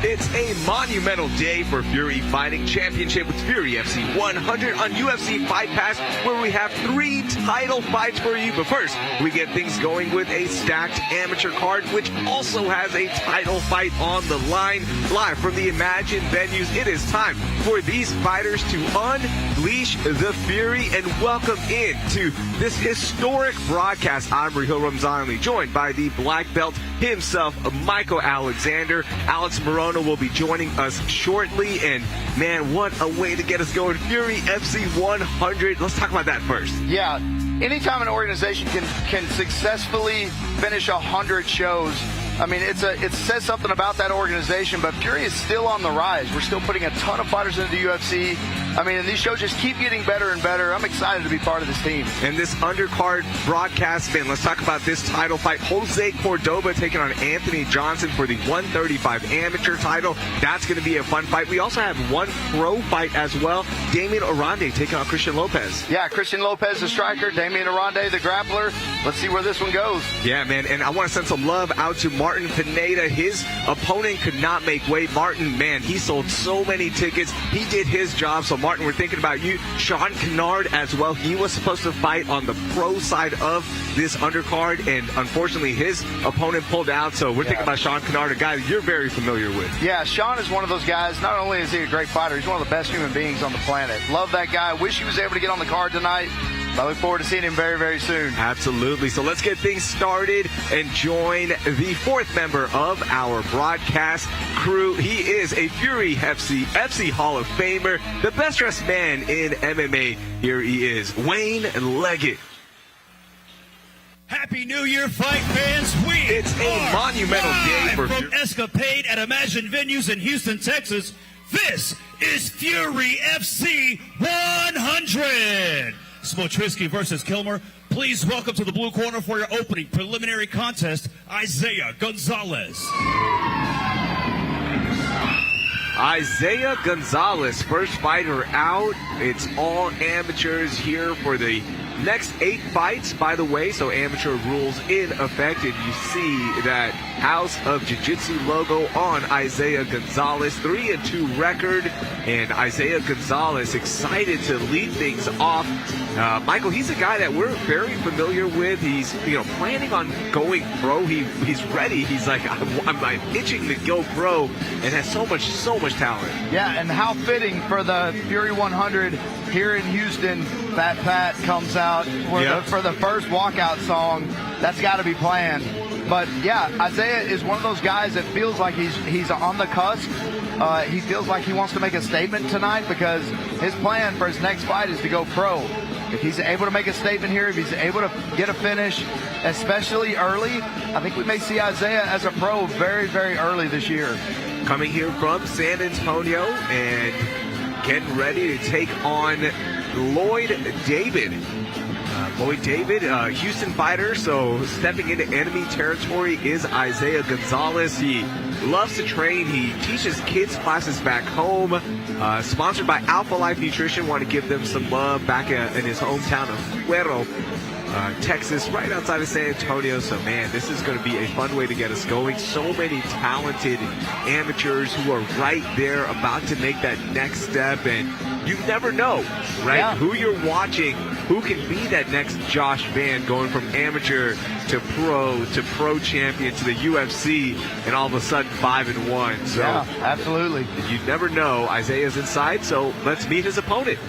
It's a monumental day for Fury Fighting Championship with Fury FC 100 on UFC Fight Pass, where we have 3 title fights for you. But first, we get things going with a stacked amateur card, which also has a title fight on the line. Live from the Imagine venues, it is time for these fighters to unleash the Fury and welcome in to this historic broadcast. I'm Ramon, joined by the black belt himself, Michael Alexander. Alex Morona will be joining us shortly, and man, what a way to get us going. Fury FC 100. Let's talk about that first. Yeah, anytime an organization can successfully finish 100 shows, I mean, it says something about that organization, but Fury is still on the rise. We're still putting a ton of fighters into the UFC. I mean, and these shows just keep getting better and better. I'm excited to be part of this team. And this undercard broadcast, man, let's talk about this title fight. Jose Cordova taking on Anthony Johnson for the 135 amateur title. That's going to be a fun fight. We also have one pro fight as well. Damion Oranday taking on Cristian Lopez. Yeah, Cristian Lopez, the striker. Damion Oranday, the grappler. Let's see where this one goes. Yeah, man, and I want to send some love out to Martin Pineda. His opponent could not make weight. Martin, man, he sold so many tickets. He did his job. So, Martin, we're thinking about you. Sean Kennard as well. He was supposed to fight on the pro side of this undercard, and unfortunately, his opponent pulled out. So we're thinking about Sean Kennard, a guy that you're very familiar with. Yeah, Sean is one of those guys. Not only is he a great fighter, he's one of the best human beings on the planet. Love that guy. Wish he was able to get on the card tonight. I look forward to seeing him very, very soon. Absolutely. So let's get things started and join the 4th member of our broadcast crew. He is a Fury FC Hall of Famer, the best dressed man in MMA. Here he is, Wayne Leggett. Happy New Year, fight fans. It's a monumental day for from Escapade at Imagine Venues in Houston, Texas. This is Fury FC 100. Smotrisky versus Kilmer. Please welcome to the blue corner for your opening preliminary contest, Isaias Gonzales. Isaias Gonzales, first fighter out. It's all amateurs here for the next 8 fights, by the way, so amateur rules in effect, and you see that House of Jiu-Jitsu logo on Isaias Gonzales, 3-2 record, and Isaias Gonzales excited to lead things off. Michael, he's a guy that we're very familiar with. He's planning on going pro. He's ready. He's like, I'm itching to go pro, and has so much talent. Yeah, and how fitting for the Fury 100 here in Houston. Fat Pat comes out for the first walkout song. That's got to be planned. But yeah, Isaiah is one of those guys that feels like he's on the cusp. He feels like he wants to make a statement tonight because his plan for his next fight is to go pro. If he's able to make a statement here, if he's able to get a finish, especially early, I think we may see Isaiah as a pro very, very early this year. Coming here from San Antonio and getting ready to take on Loyd David. Loyd David, Houston fighter, so stepping into enemy territory is Isaias Gonzales. He loves to train. He teaches kids classes back home. Sponsored by Alpha Life Nutrition. Want to give them some love back in his hometown of Cuero, Texas, right outside of San Antonio. So, man, this is going to be a fun way to get us going. So many talented amateurs who are right there about to make that next step, and you never know, right? Yeah. Who you're watching, who can be that next Josh Van going from amateur to pro champion to the UFC, and all of a sudden 5-1. So, yeah, absolutely. You never know. Isaiah's inside, so let's meet his opponent.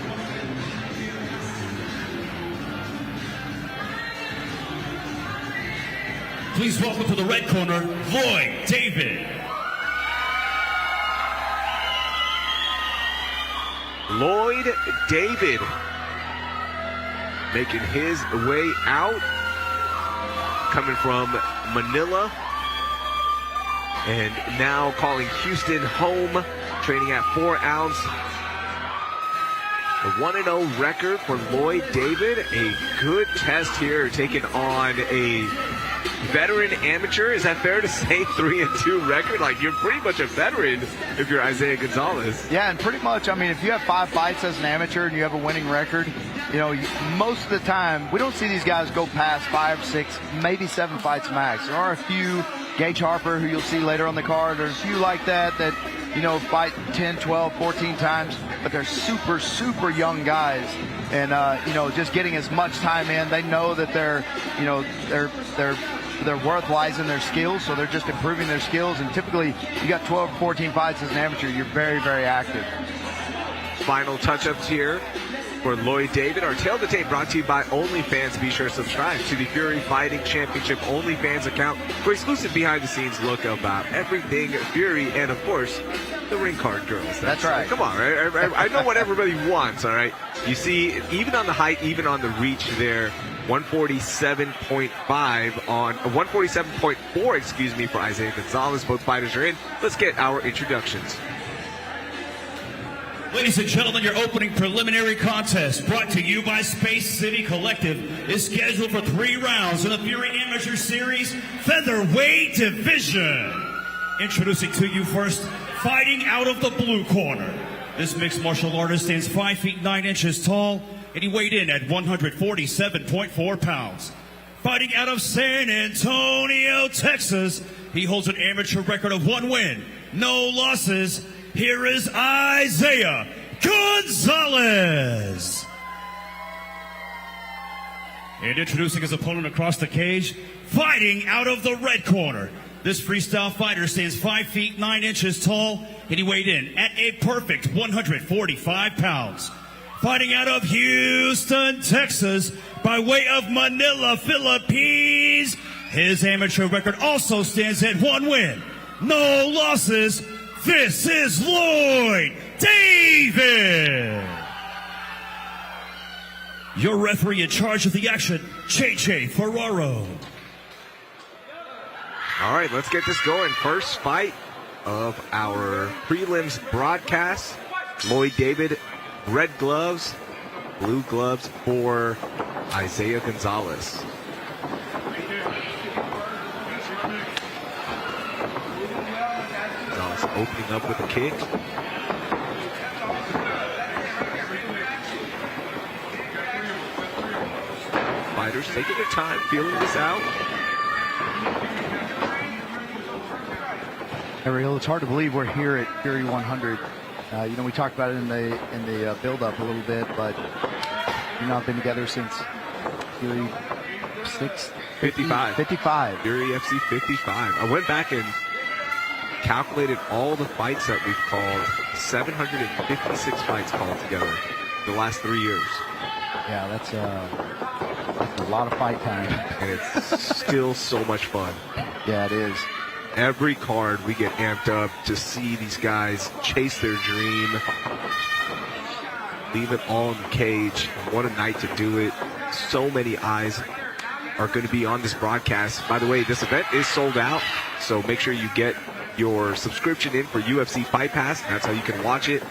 Please welcome to the red corner, Loyd David. Loyd David making his way out, coming from Manila, and now calling Houston home, training at 4 ounce. A 1-0 record for Loyd David. A good test here, taking on a veteran amateur. Is that fair to say? 3-2 record? Like, you're pretty much a veteran if you're Isaias Gonzales. Yeah, and pretty much, I mean, if you have 5 fights as an amateur and you have a winning record, you know, most of the time, we don't see these guys go past 5, 6, maybe 7 fights max. There are a few, Gage Harper, who you'll see later on the card, there's a few like that, you know, fight 10, 12, 14 times, but they're super, super young guys. And, you know, just getting as much time in, they know that their worth lies in their skills, so they're just improving their skills. And typically, you got 12 or 14 fights as an amateur, you're very, very active. Final touch-ups here for Loyd David. Our Tale of the Tape brought to you by OnlyFans. Be sure to subscribe to the Fury Fighting Championship OnlyFans account for exclusive behind-the-scenes look about everything Fury and, of course, the ring card girls. That's right. Come on, I know what everybody wants, all right? You see, even on the height, even on the reach there, 147.5 on 147.4, excuse me, for Isaias Gonzales. Both fighters are in. Let's get our introductions. Ladies and gentlemen, your opening preliminary contest, brought to you by Space City Collective, is scheduled for 3 rounds in the Fury Amateur Series Featherweight Division. Introducing to you first, fighting out of the blue corner. This mixed martial artist stands 5 feet 9 inches tall, and he weighed in at 147.4 pounds. Fighting out of San Antonio, Texas, he holds an amateur record of 1 win, no losses. Here is Isaias Gonzales. And introducing his opponent across the cage, fighting out of the red corner. This freestyle fighter stands 5 feet 9 inches tall, and he weighed in at a perfect 145 pounds. Fighting out of Houston, Texas, by way of Manila, Philippines, his amateur record also stands at 1 win, no losses. This is Loyd David. Your referee in charge of the action, JJ Ferraro. All right, let's get this going. First fight of our prelims broadcast. Loyd David, red gloves, blue gloves for Isaias Gonzales. Opening up with a kick. Fighters taking their time, feeling this out. Ariel, it's hard to believe we're here at Fury 100. You know, we talked about it in the build-up a little bit, but you know, I've been together since Fury 55. Fury FC 55. I went back and calculated all the fights that we've called. 756 fights called together the last 3 years. Yeah, that's a lot of fight time. And it's still so much fun. Yeah, it is. Every card we get amped up to see these guys chase their dream, leave it all in the cage. What a night to do it. So many eyes are going to be on this broadcast. By the way, this event is sold out, so make sure you get your subscription in for UFC Fight Pass. That's how you can watch it.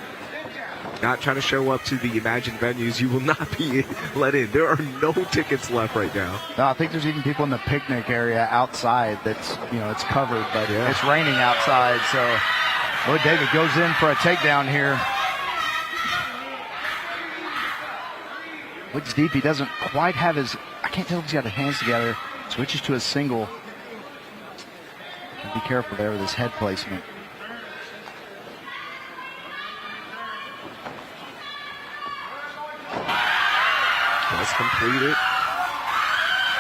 Not trying to show up to the imagined venues. You will not be let in. There are no tickets left right now. No, I think there's even people in the picnic area outside that's, you know, it's covered, but it's raining outside. So Loyd David goes in for a takedown here. Looks deep. He doesn't quite have his, I can't tell if he's got his hands together. Switches to a single. Be careful there with his head placement. Let's complete it.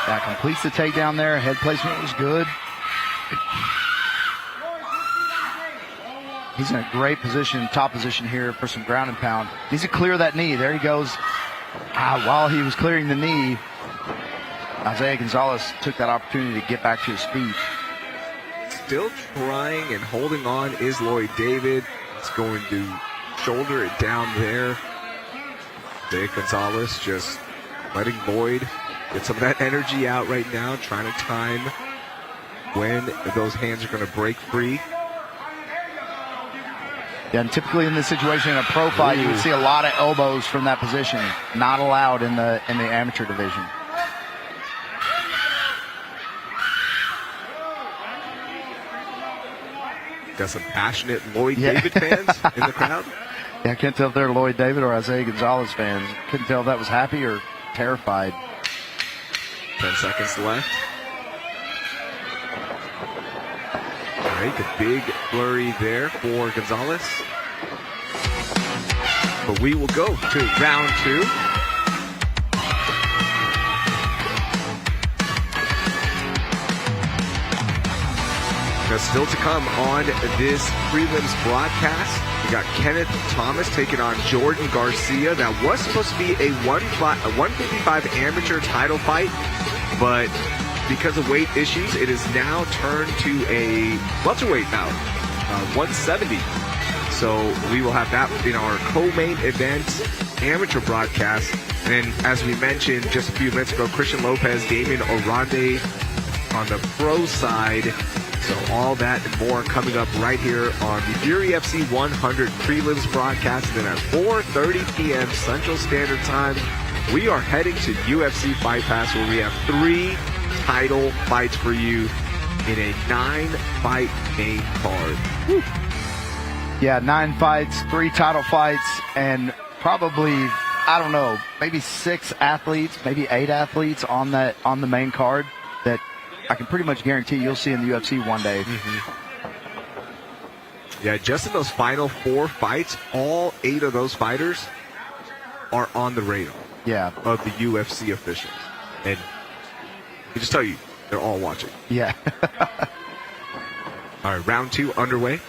That completes the takedown there. Head placement was good. He's in a great position, top position here for some ground and pound. Needs to clear that knee. There he goes. While he was clearing the knee, Isaias Gonzales took that opportunity to get back to his feet. Still trying and holding on is Loyd David. He's going to shoulder it down there. Isaias Gonzales just letting Loyd get some of that energy out right now, trying to time when those hands are going to break free. Yeah, and typically in this situation, in a pro fight, you would see a lot of elbows from that position. Not allowed in the amateur division. Got some passionate Loyd David fans in the crowd. Yeah, I can't tell if they're Loyd David or Isaias Gonzales fans. Couldn't tell if that was happy or terrified. 10 seconds left. All right, a big flurry there for Gonzales. But we will go to round 2. Now, still to come on this prelims broadcast, we got Kenneth Thomas taking on Jordan Garcia. That was supposed to be a 155 amateur title fight, but because of weight issues, it is now turned to a welterweight bout, 170. So we will have that in our co-main event amateur broadcast. And as we mentioned just a few minutes ago, Cristian Lopez, Damion, Oranday on the pro side. So all that and more coming up right here on the Fury FC 100 prelims broadcast. And then at 4:30 p.m. Central Standard Time, we are heading to UFC Fight Pass, where we have 3 title fights for you in a 9-fight main card. Whew. Yeah, 9 fights, 3 title fights, and probably, I don't know, maybe 6 athletes, maybe 8 athletes on the main card that I can pretty much guarantee you'll see in the UFC one day. Mm-hmm. Yeah, just in those final 4 fights, all 8 of those fighters are on the radar of the UFC officials. And I can just tell you, they're all watching. Yeah. All right, round 2 underway.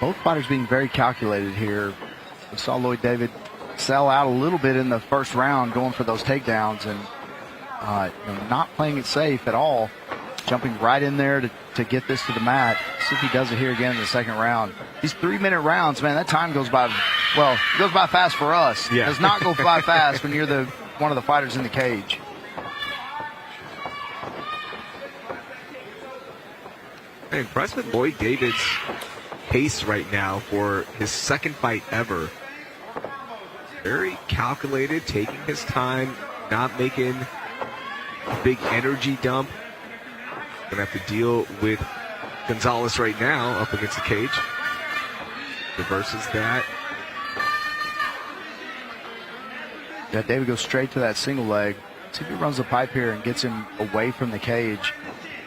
Both fighters being very calculated here. We saw Loyd David sell out a little bit in the first round, going for those takedowns and not playing it safe at all, jumping right in there to get this to the mat. See if he does it here again in the second round. These 3-minute rounds, man, that time goes by, well, it goes by fast for us. Yeah. It does not go by fast when you're one of the fighters in the cage. I'm impressed with Loyd David's pace right now for his second fight ever. Very calculated, taking his time, not making a big energy dump. Gonna have to deal with Gonzales right now up against the cage. Reverses that. Yeah, David goes straight to that single leg. See if he runs the pipe here and gets him away from the cage.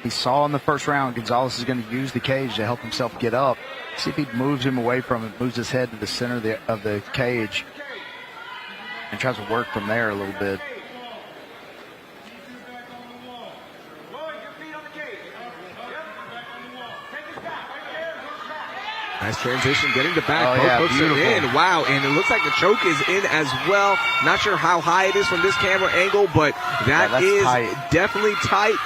He saw in the first round Gonzales is going to use the cage to help himself get up. See if he moves him away from it, moves his head to the center of the cage, and tries to work from there a little bit. Nice transition, getting the back. Oh, yeah, hooks it in. Wow, and it looks like the choke is in as well. Not sure how high it is from this camera angle, but that is tight. Definitely tight.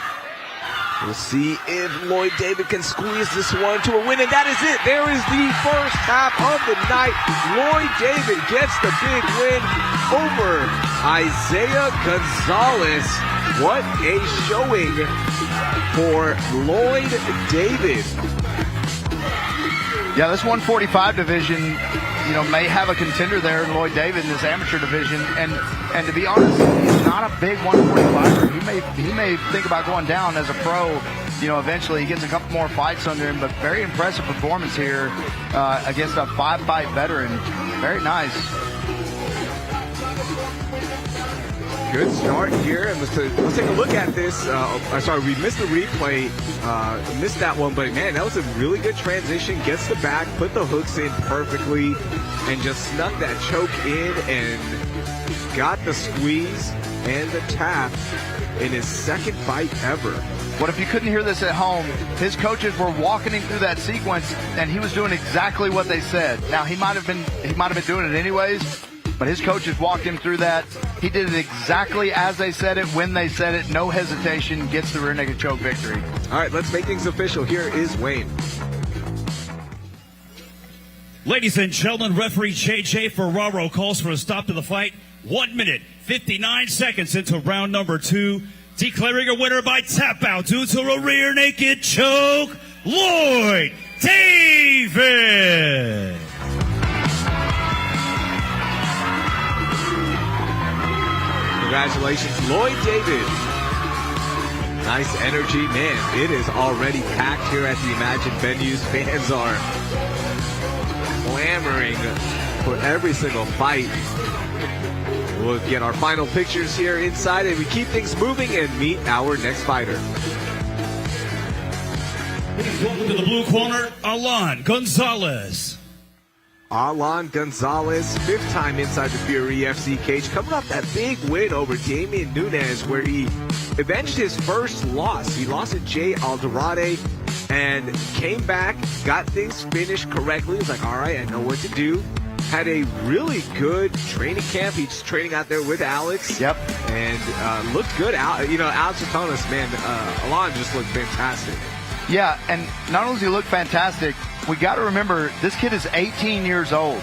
We'll see if Loyd David can squeeze this one to a win, and that is it. There is the first half of the night. Loyd David gets the big win over Isaias Gonzales. What a showing for Loyd David. Yeah, this 145 division, may have a contender there in Loyd David in this amateur division, and to be honest, he's not a big 145er. He may think about going down as a pro. Eventually he gets a couple more fights under him, but very impressive performance here against a 5-fight veteran. Very nice. Good start here, and let's take a look at this. Sorry, we missed the replay, missed that one, but man, that was a really good transition. Gets the back, put the hooks in perfectly, and just snuck that choke in and got the squeeze and the tap in his second fight ever. What if you couldn't hear this at home? His coaches were walking him through that sequence, and he was doing exactly what they said. Now he might have been doing it anyways, but his coaches walked him through that. He did it exactly as they said it, when they said it. No hesitation, gets the rear naked choke victory. All right, let's make things official. Here is Wayne. Ladies and gentlemen, referee JJ Ferraro calls for a stop to the fight. 1 minute, 59 seconds into round number 2. Declaring a winner by tap out due to a rear naked choke, Loyd David. Congratulations, Loyd David. Nice energy, man. It is already packed here at the Imagine venues. Fans are clamoring for every single fight. We'll get our final pictures here inside, and we keep things moving and meet our next fighter. Welcome to the blue corner, Gonzales. Gonzales, 5th time inside the Fury FC cage, coming off that big win over Damion Nguyen, where he avenged his first loss. He lost to Oranday and came back, got things finished correctly. He was like, all right, I know what to do. Had a really good training camp. He's training out there with Alex. Yep. And looked good. Alex Atonis, man, Alon just looked fantastic. Yeah, and not only does he look fantastic, we got to remember this kid is 18 years old.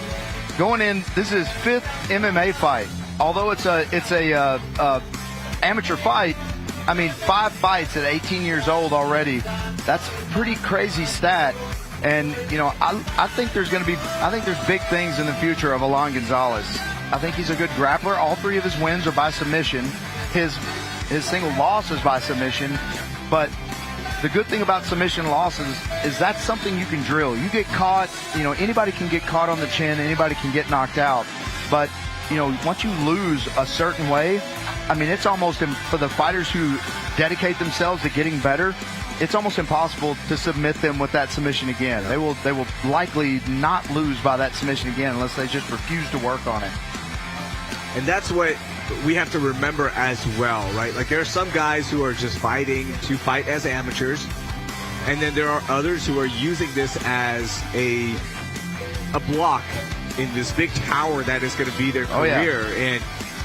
Going in, this is his 5th MMA fight. Although it's a amateur fight, I mean 5 fights at 18 years old already. That's a pretty crazy stat. And I think there's big things in the future of Alon Gonzales. I think he's a good grappler. All 3 of his wins are by submission. His single loss is by submission, but the good thing about submission losses is that's something you can drill. You get caught, anybody can get caught on the chin, anybody can get knocked out. But, once you lose a certain way, I mean, it's almost, for the fighters who dedicate themselves to getting better, it's almost impossible to submit them with that submission again. They will likely not lose by that submission again unless they just refuse to work on it. And that's what we have to remember as well, right? Like, there are some guys who are just fighting to fight as amateurs, and then there are others who are using this as a block in this big tower that is going to be their career. And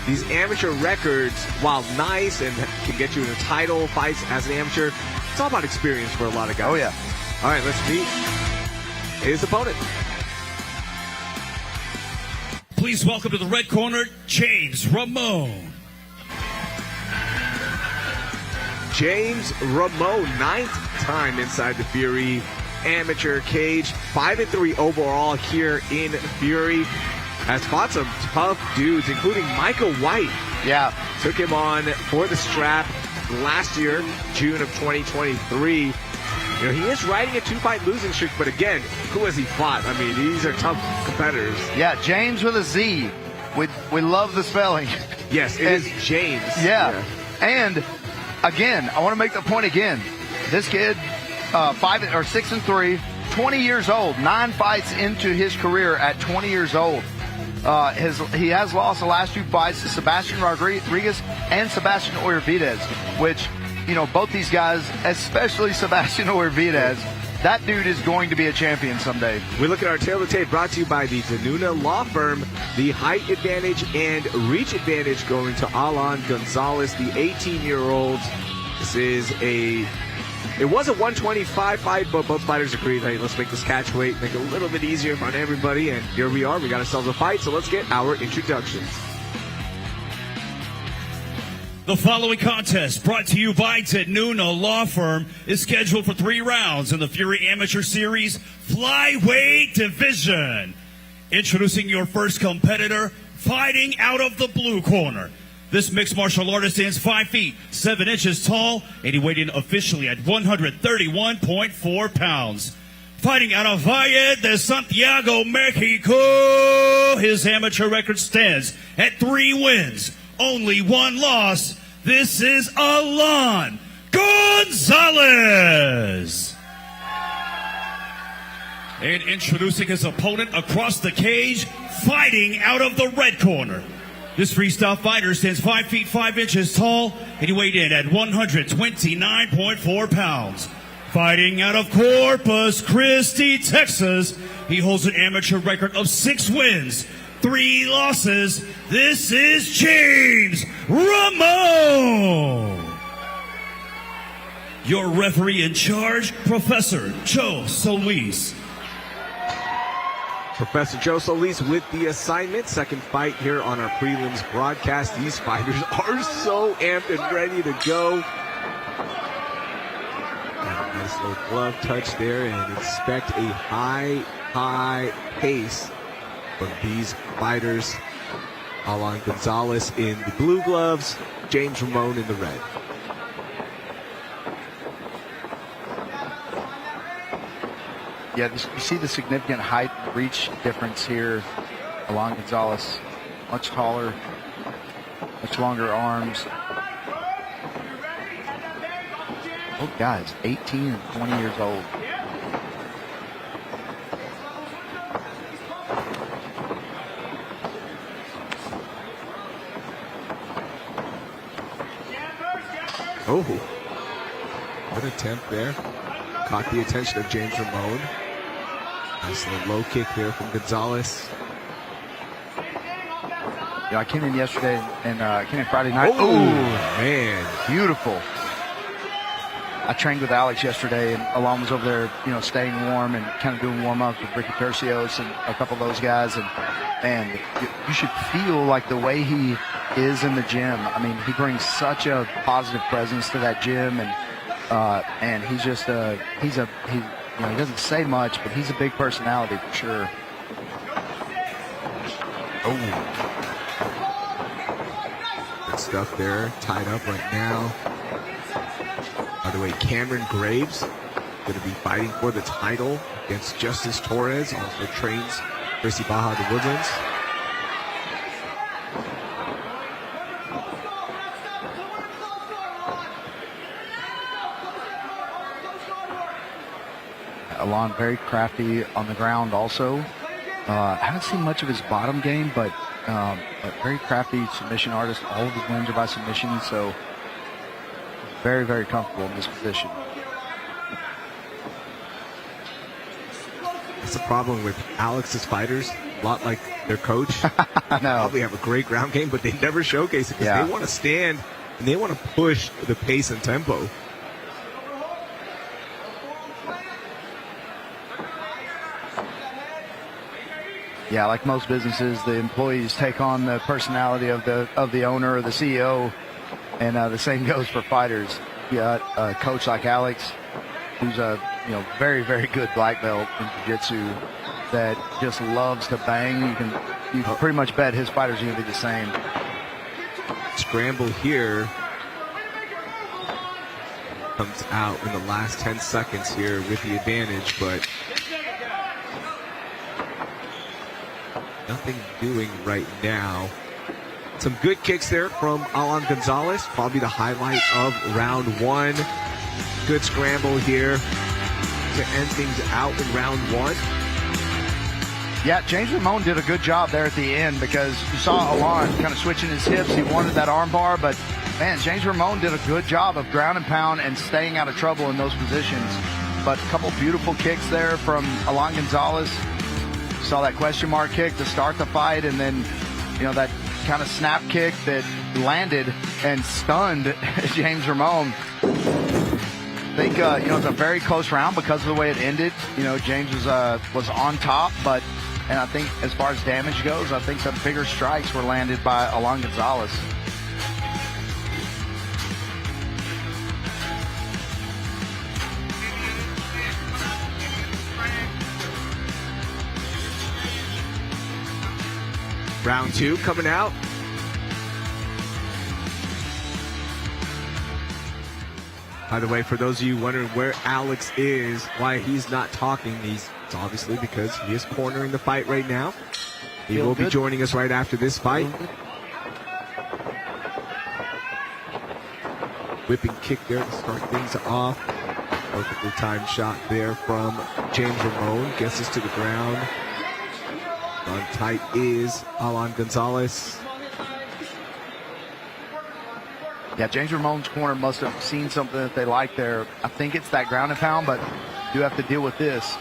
these amateur records, while nice and can get you into title fights as an amateur, it's all about experience for a lot of guys. Oh, yeah. All right, let's meet his opponent. Please welcome to the red corner, Ramon. Ramon, 9th time inside the Fury amateur cage, 5-3 overall here in Fury. Has fought some tough dudes, including Michael White. Yeah. Took him on for the strap last year, June of 2023. He is riding a 2-fight losing streak, but again, who has he fought? I mean, these are tough competitors. Yeah, James with a Z. We love the spelling. Yes, it is James. Yeah. And again, I want to make the point again. This kid, 6-3, 20 years old, 9 fights into his career at 20 years old. He has lost the last 2 fights to Sebastian Rodriguez and Sebastian Oiravidez, which, both these guys, especially Sebastian Oiravidez, that dude is going to be a champion someday. We look at our tail of the tape, brought to you by the Danuna Law Firm. The height advantage and reach advantage going to Alon Gonzales, the 18-year-old. It was a 125 fight, but both fighters agreed, hey, let's make this catch weight, make it a little bit easier on everybody. And here we are. We got ourselves a fight, so let's get our introductions. The following contest, brought to you by Danuna Law Firm, is scheduled for 3 rounds in the Fury Amateur Series Flyweight Division. Introducing your first competitor, fighting out of the blue corner. This mixed martial artist stands 5 feet, 7 inches tall, and he weighed in officially at 131.4 pounds. Fighting out of Valle de Santiago, Mexico, his amateur record stands at 3 wins. Only 1 loss. This is Alon Gonzales. And introducing his opponent across the cage, fighting out of the red corner. This freestyle fighter stands 5 feet 5 inches tall, and he weighed in at 129.4 pounds. Fighting out of Corpus Christi, Texas, he holds an amateur record of 6 wins. 3 losses. This is James Ramon. Your referee in charge, Professor Joe Solis. Professor Joe Solis with the assignment. Second fight here on our prelims broadcast. These fighters are so amped and ready to go. Nice little glove touch there, and expect a high pace from these fighters. Alan Gonzales in the blue gloves, James Ramon in the red. Yeah, you see the significant height reach difference here. Alan Gonzales, much taller, much longer arms. Both guys, 18 and 20 years old. Oh, good attempt there. Caught the attention of James Ramon. Nice little low kick there from Gonzales. Yeah, I came in yesterday and came in Friday night. Oh, man. Beautiful. I trained with Alex yesterday, and Alon was over there, you know, staying warm and kind of doing warm-ups with Ricky Tercios and a couple of those guys. And you should feel like the way he is in the gym. I mean, he brings such a positive presence to that gym, and he's just he doesn't say much, but he's a big personality for sure. Oh. Good stuff there. Tied up right now. By the way, Cameron Graves going to be fighting for the title against Justice Torres. Also trains Gracie Baja the Woodlands. Alon very crafty on the ground also. I haven't seen much of his bottom game, but very crafty submission artist. All of his wins are by submission, so very, very comfortable in this position. That's the problem with Alex's fighters. A lot like their coach. I know. Probably have a great ground game, but they never showcase it because they want to stand and they want to push the pace and tempo. Yeah, like most businesses, the employees take on the personality of the owner or the CEO, and the same goes for fighters. You got a coach like Alex, who's a very, very good black belt in jiu-jitsu that just loves to bang. You can pretty much bet his fighters are going to be the same. Scramble here comes out in the last 10 seconds here with the advantage, but nothing doing right now. Some good kicks there from Alan Gonzales, probably the highlight of round one. Good scramble here to end things out in round one. Yeah, James Ramon did a good job there at the end because you saw Alan kind of switching his hips. He wanted that arm bar, but man, James Ramon did a good job of ground and pound and staying out of trouble in those positions. But a couple beautiful kicks there from Alan Gonzales. Saw that question mark kick to start the fight, and then that kind of snap kick that landed and stunned James Ramon. I think it's a very close round because of the way it ended. James was on top, and I think as far as damage goes, I think the bigger strikes were landed by Alan Gonzales. Round two coming out. By the way, for those of you wondering where Alex is, why he's not talking, it's obviously because he is cornering the fight right now. He will be joining us right after this fight. Whipping kick there to start things off. Perfectly timed shot there from James Ramon. Gets us to the ground. On tight is Alan Gonzales. Yeah, James Ramon's corner must have seen something that they like there. I think it's that ground and pound, but you have to deal with this.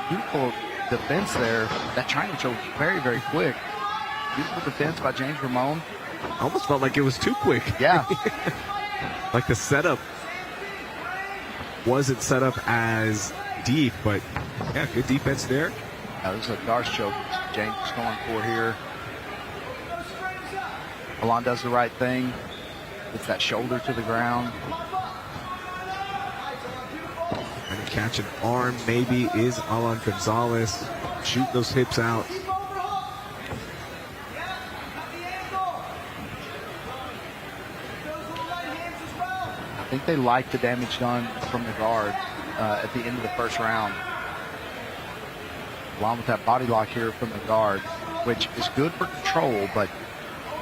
Beautiful defense there. That triangle was very, very quick. Beautiful defense by James Ramon. Almost felt like it was too quick. Yeah. Like the setup wasn't set up as deep, but yeah, good defense there. Now this is a Darce choke James is going for here. Alan does the right thing. Gets that shoulder to the ground. Trying to catch an arm maybe is Alan Gonzales. Shoot those hips out. think they like the damage done from the guard at the end of the first round. Along with that body lock here from the guard, which is good for control, but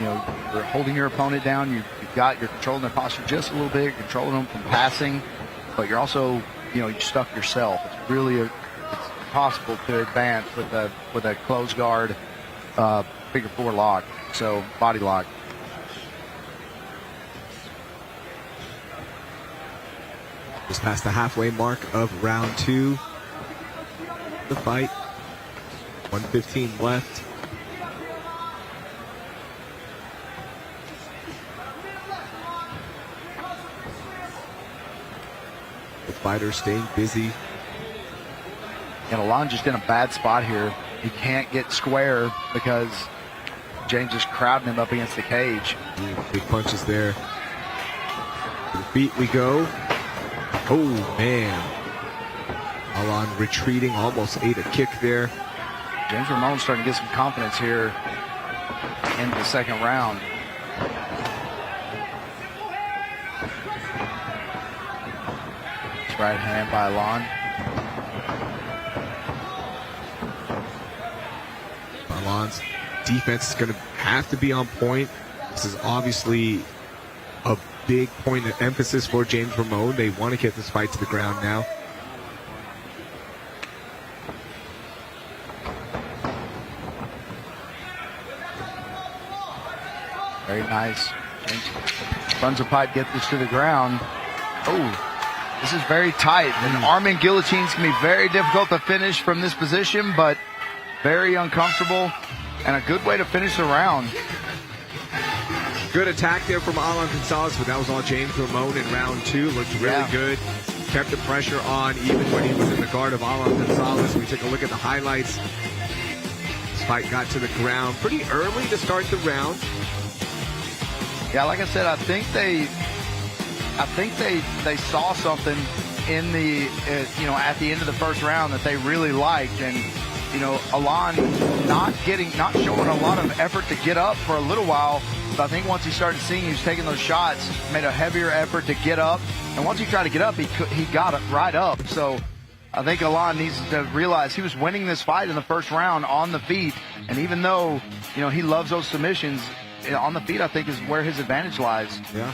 you're holding your opponent down. You've got your controlling their posture just a little bit, controlling them from passing, but you're also, you stuck yourself. It's really it's impossible to advance with a closed guard figure 4 lock. So body lock. Just past the halfway mark of round 2. The fight. 1:15 left. The fighter staying busy. And Alon just in a bad spot here. He can't get square because James is crowding him up against the cage. Big punches there. To the feet we go. Oh, man. Alon retreating, almost ate a kick there. James Ramon's starting to get some confidence here in the second round. Right hand by Alon. Alon's defense is going to have to be on point. This is obviously a big point of emphasis for James Ramon. They want to get this fight to the ground now. Very nice. James runs a pipe, gets this to the ground. Oh. This is very tight. An arm and guillotines can be very difficult to finish from this position, but very uncomfortable and a good way to finish the round. Good attack there from Gonzales, but that was all James Ramon in round 2. Looked really good. Kept the pressure on even when he was in the guard of Gonzales. We take a look at the highlights. This fight got to the ground pretty early to start the round. Yeah, like I said, I think they saw something in the at the end of the first round that they really liked, and Alon not showing a lot of effort to get up for a little while, but I think once he started seeing he was taking those shots, made a heavier effort to get up, and once he tried to get up, he got it right up. So I think Alon needs to realize he was winning this fight in the first round on the feet, and even though he loves those submissions, on the feet I think is where his advantage lies. Yeah.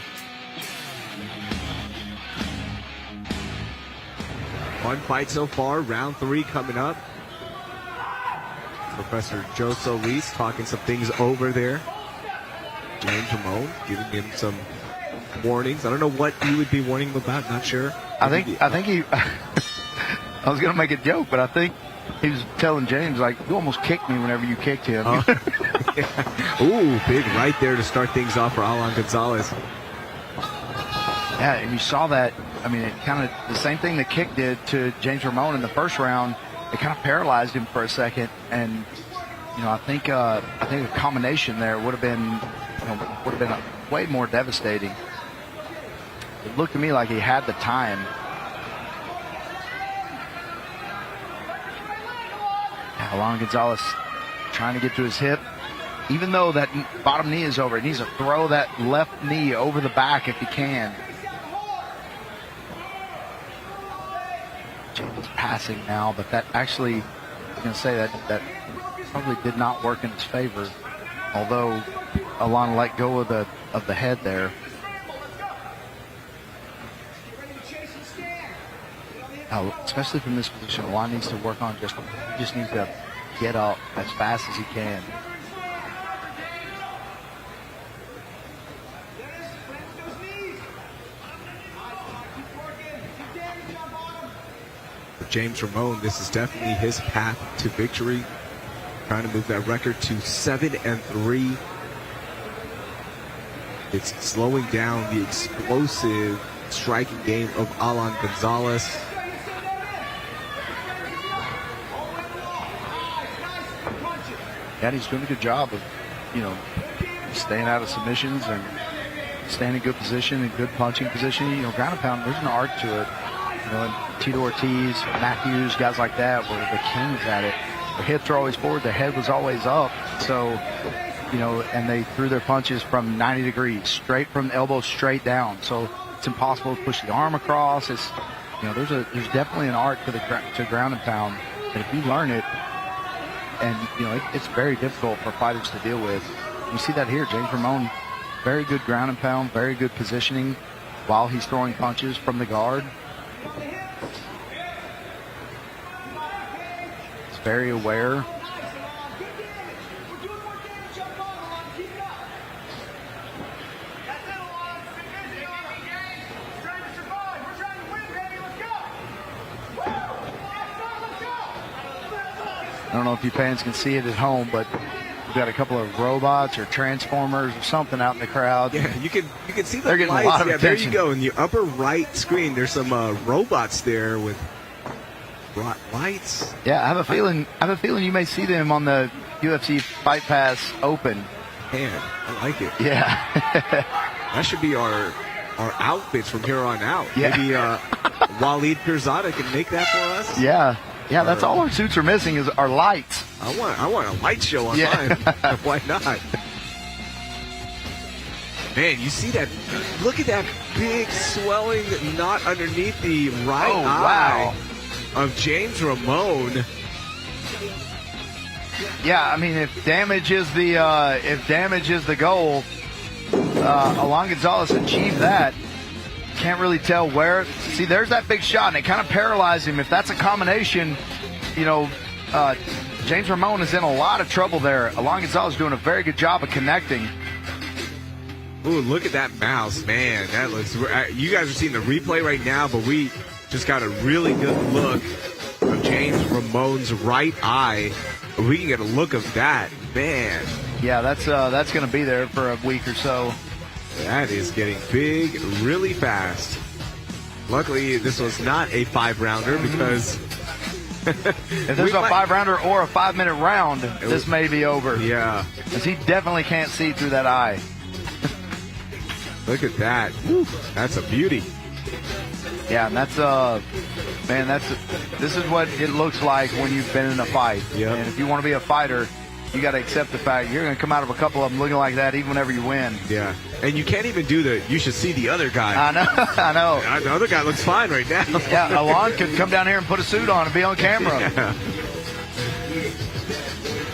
One fight so far, round 3 coming up. Professor Joe Solis talking some things over there. James Ramon giving him some warnings. I don't know what he would be warning him about, not sure. I think he I was going to make a joke, but I think he was telling James, like, you almost kicked me whenever you kicked him. Yeah. Ooh, big right there to start things off for Gonzales. Yeah, and you saw that. I mean, it kind of the same thing the kick did to James Ramon in the first round. It kind of paralyzed him for a second, and I think a combination there would have been way more devastating. It looked to me like he had the time. Gonzales trying to get to his hip, even though that bottom knee is over. He needs to throw that left knee over the back if he can. James passing now, but that actually, I'm going to say that probably did not work in his favor, although Alon let go of the head there. Now, especially from this position, Alon needs to work on just needs to get up as fast as he can. James Ramon, this is definitely his path to victory. Trying to move that record to 7-3. It's slowing down the explosive striking game of Gonzales. Yeah, he's doing a good job of, staying out of submissions and staying in good position and good punching position. Ground and pound, there's an art to it. And Tito Ortiz, Matthews, guys like that were the kings at it. Their hips are always forward, their head was always up. So, and they threw their punches from 90 degrees, straight from the elbow straight down. So it's impossible to push the arm across. It's, there's definitely an art to ground and pound, and if you learn it, and it's very difficult for fighters to deal with. You see that here, James Ramon, very good ground and pound, very good positioning while he's throwing punches from the guard. He's very aware. I don't know if you fans can see it at home, but we've got a couple of robots or transformers or something out in the crowd. Yeah, you can see the They're getting lights. a lot of There attention. you go. In the upper right screen, there's some robots there with lights. Yeah, I have a feeling you may see them on the UFC Fight Pass Open. Man, I like it. Yeah. That should be our outfits from here on out. Yeah. Maybe Waleed Pirzada can make that for us. Yeah. Yeah, that's all our suits are missing is our lights. I want a light show on Yeah. mine. Why not? Man, you see that? Look at that big swelling knot underneath the right eye of James Ramon. Yeah, I mean, if damage is the goal, Alon Gonzales achieved that. Can't really tell where. See, there's that big shot, and it kind of paralyzed him. If that's a combination, James Ramon is in a lot of trouble there. Alon Gonzales doing a very good job of connecting. Ooh, look at that mouse, man. That looks. You guys are seeing the replay right now, but we just got a really good look of James Ramon's right eye. We can get a look of that, man. Yeah, that's going to be there for a week or so. That is getting big really fast. Luckily, this was not a 5-rounder because if there's a 5-rounder or a 5-minute round, this may be over. Yeah. Because he definitely can't see through that eye. Look at that. Woo, that's a beauty. Yeah, and that's this is what it looks like when you've been in a fight. Yep. And if you want to be a fighter, you got to accept the fact you're going to come out of a couple of them looking like that even whenever you win. Yeah. And you can't even do you should see the other guy. I know. The other guy looks fine right now. Yeah, Alon could come down here and put a suit on and be on camera. Yeah.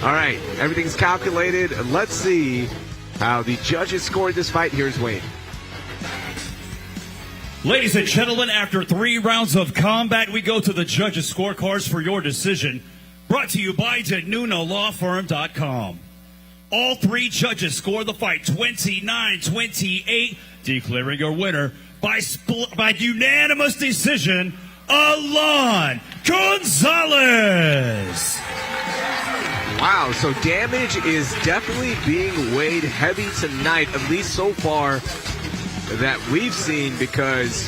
All right, everything's calculated. Let's see how the judges scored this fight. Here's Wayne. Ladies and gentlemen, after 3 rounds of combat, we go to the judges' scorecards for your decision. Brought to you by DeNunoLawFirm.com. All 3 judges scored the fight 29-28, declaring your winner by unanimous decision, Alon Gonzales. Wow, so damage is definitely being weighed heavy tonight, at least so far that we've seen, because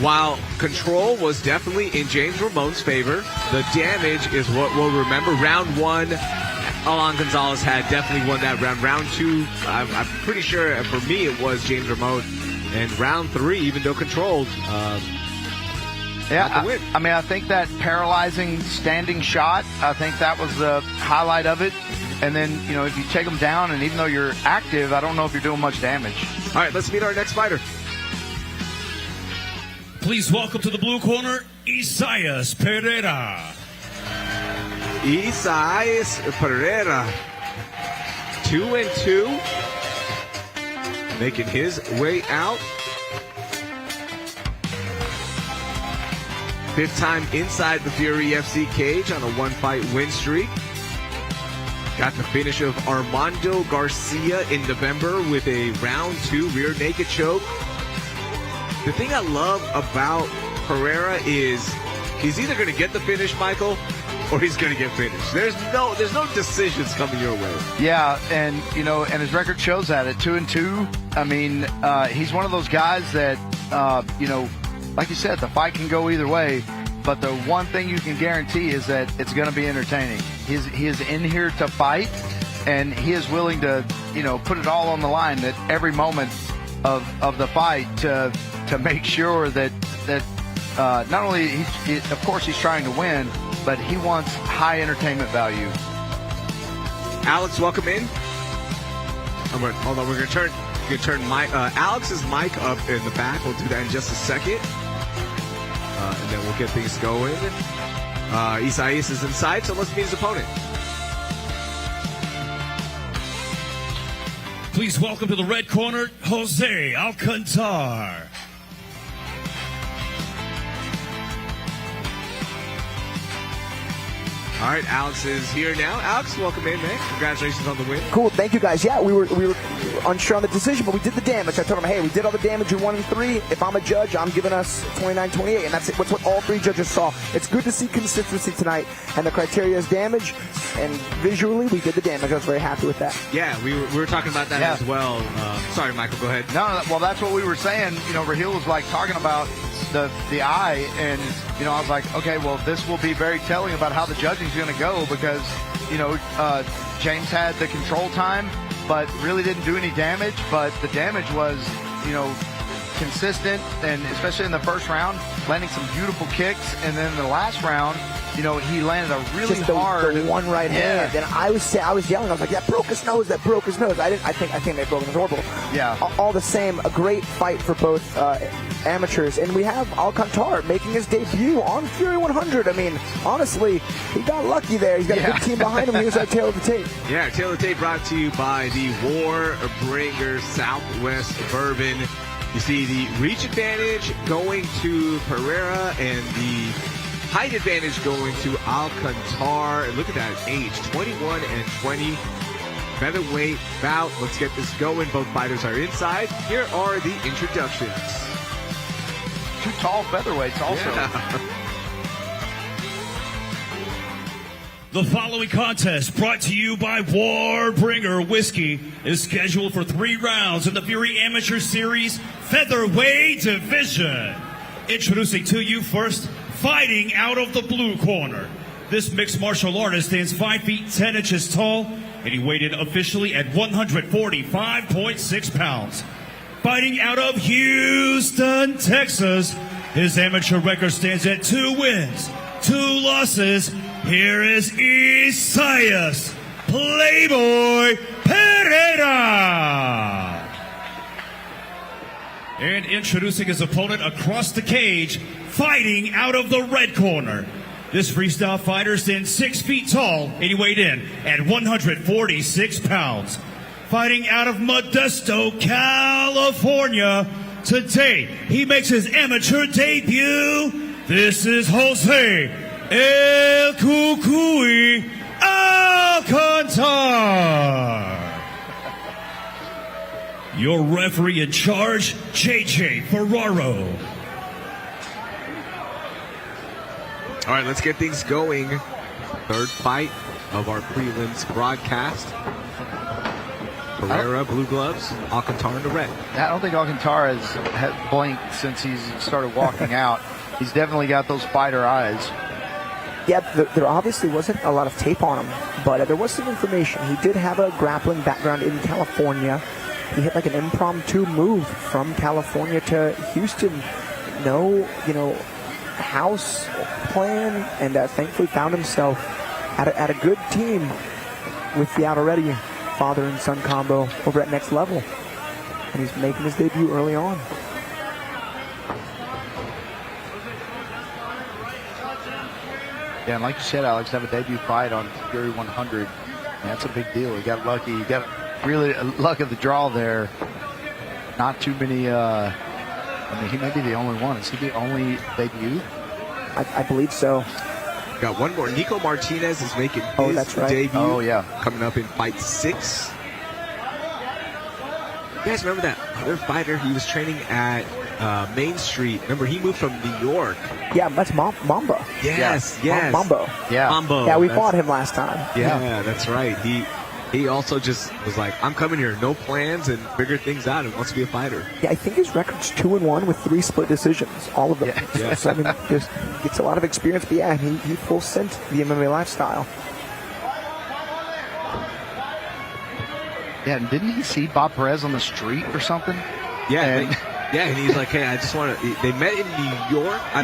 while control was definitely in James Ramon's favor, the damage is what we'll remember. Round 1, Alon Gonzales had definitely won that round. Round 2, I'm pretty sure for me it was James Ramon. And round 3, even though controlled, I think that paralyzing standing shot, I think that was the highlight of it. And then, if you take them down, and even though you're active, I don't know if you're doing much damage. All right, let's meet our next fighter. Please welcome to the blue corner, Isaias Pereira. Isaias Pereira, 2-2, making his way out. 5th time inside the Fury FC cage on a 1-fight win streak. Got the finish of Armando Garcia in November with a round 2 rear naked choke. The thing I love about Pereira is he's either going to get the finish, Michael, or he's going to get finished. There's no decisions coming your way. Yeah, and and his record shows that at 2-2. I mean, he's one of those guys that like you said, the fight can go either way. But the one thing you can guarantee is that it's going to be entertaining. He is in here to fight, and he is willing to put it all on the line at every moment of the fight to make sure that not only of course he's trying to win, but he wants high entertainment value. Alex, welcome in. Hold on, we're gonna turn Alex's mic up in the back. We'll do that in just a second, and then we'll get things going. Isaias is inside, so let's meet his opponent. Please welcome to the red corner, Jose Alcantar. All right, Alex is here now. Alex, welcome in, man. Congratulations on the win. Cool, thank you guys. Yeah, we were unsure on the decision, but we did the damage. I told him, hey, we did all the damage in 1 and 3. If I'm a judge, I'm giving us 29-28, and that's what all 3 judges saw. It's good to see consistency tonight, and the criteria is damage, and visually we did the damage. I was very happy with that. Yeah, we were talking about that as well. Sorry, Michael, go ahead. No, well, that's what we were saying. Raheel was like talking about the eye, and I was like, okay, well, this will be very telling about how the judging's going to go, because Jaymez had the control time but really didn't do any damage, but the damage was consistent, and especially in the first round, landing some beautiful kicks, and then the last round, he landed a really just hard the one right hand, and I was yelling. I was like, that broke his nose. I think they broke his orbital. Yeah. All the same, a great fight for both amateurs, and we have Alcantar making his debut on Fury 100. I mean, honestly, he got lucky there. He's got a good team behind him. He was our tail of the tape. Yeah, tail of the tape brought to you by the Warbringer Southwest Bourbon. You see the reach advantage going to Pereira and the height advantage going to Alcantar. And look at that age, 21 and 20. Featherweight bout. Let's get this going. Both fighters are inside. Here are the introductions. 2 tall featherweights also. Yeah. The following contest, brought to you by Warbringer Whiskey, is scheduled for 3 rounds in the Fury Amateur Series Featherweight Division. Introducing to you first, fighting out of the blue corner. This mixed martial artist stands 5 feet 10 inches tall, and he weighed in officially at 145.6 pounds. Fighting out of Houston, Texas, his amateur record stands at 2 wins, 2 losses. Here is Isaias, Playboy Pereira. And introducing his opponent across the cage, fighting out of the red corner. This freestyle fighter stands 6 feet tall, and he weighed in at 146 pounds. Fighting out of Modesto, California. Today, he makes his amateur debut. This is Jose El Cucuy Alcantar. Your referee in charge, JJ Ferraro. All right, let's get things going. Third fight of our prelims broadcast. Pereira, blue gloves, Alcantar in the red. I don't think Alcantar has blinked since he's started walking out. He's definitely got those fighter eyes. Yeah, there obviously wasn't a lot of tape on him, but there was some information. He did have a grappling background in California. He hit like an impromptu move from California to Houston. No, house plan, and thankfully found himself at a good team with the already father and son combo over at Next Level. And he's making his debut early on. Yeah, and like you said, Alex, to have a debut fight on Fury 100, man, that's a big deal. He got lucky. He got really luck of the draw there. Not too many. He may be the only one. Is he the only debut? I believe so. Got one more. Niko Martinez is making his debut. Oh, yeah. Coming up in fight 6. You guys remember that other fighter? He was training at Main Street. Remember, he moved from New York. Yeah, that's Mambo. Yes. Mambo. Yeah. Mambo. Yeah, we fought him last time. Yeah, that's right. He also just was like, I'm coming here, no plans, and figure things out, and wants to be a fighter. Yeah, I think his record's 2-1 with 3 split decisions, all of them. Yeah. So, I mean, just gets a lot of experience, but yeah, he full sent the MMA lifestyle. Yeah, and didn't he see Bob Perez on the street or something? Yeah, and he's like, hey, I just want to. They met in New York, I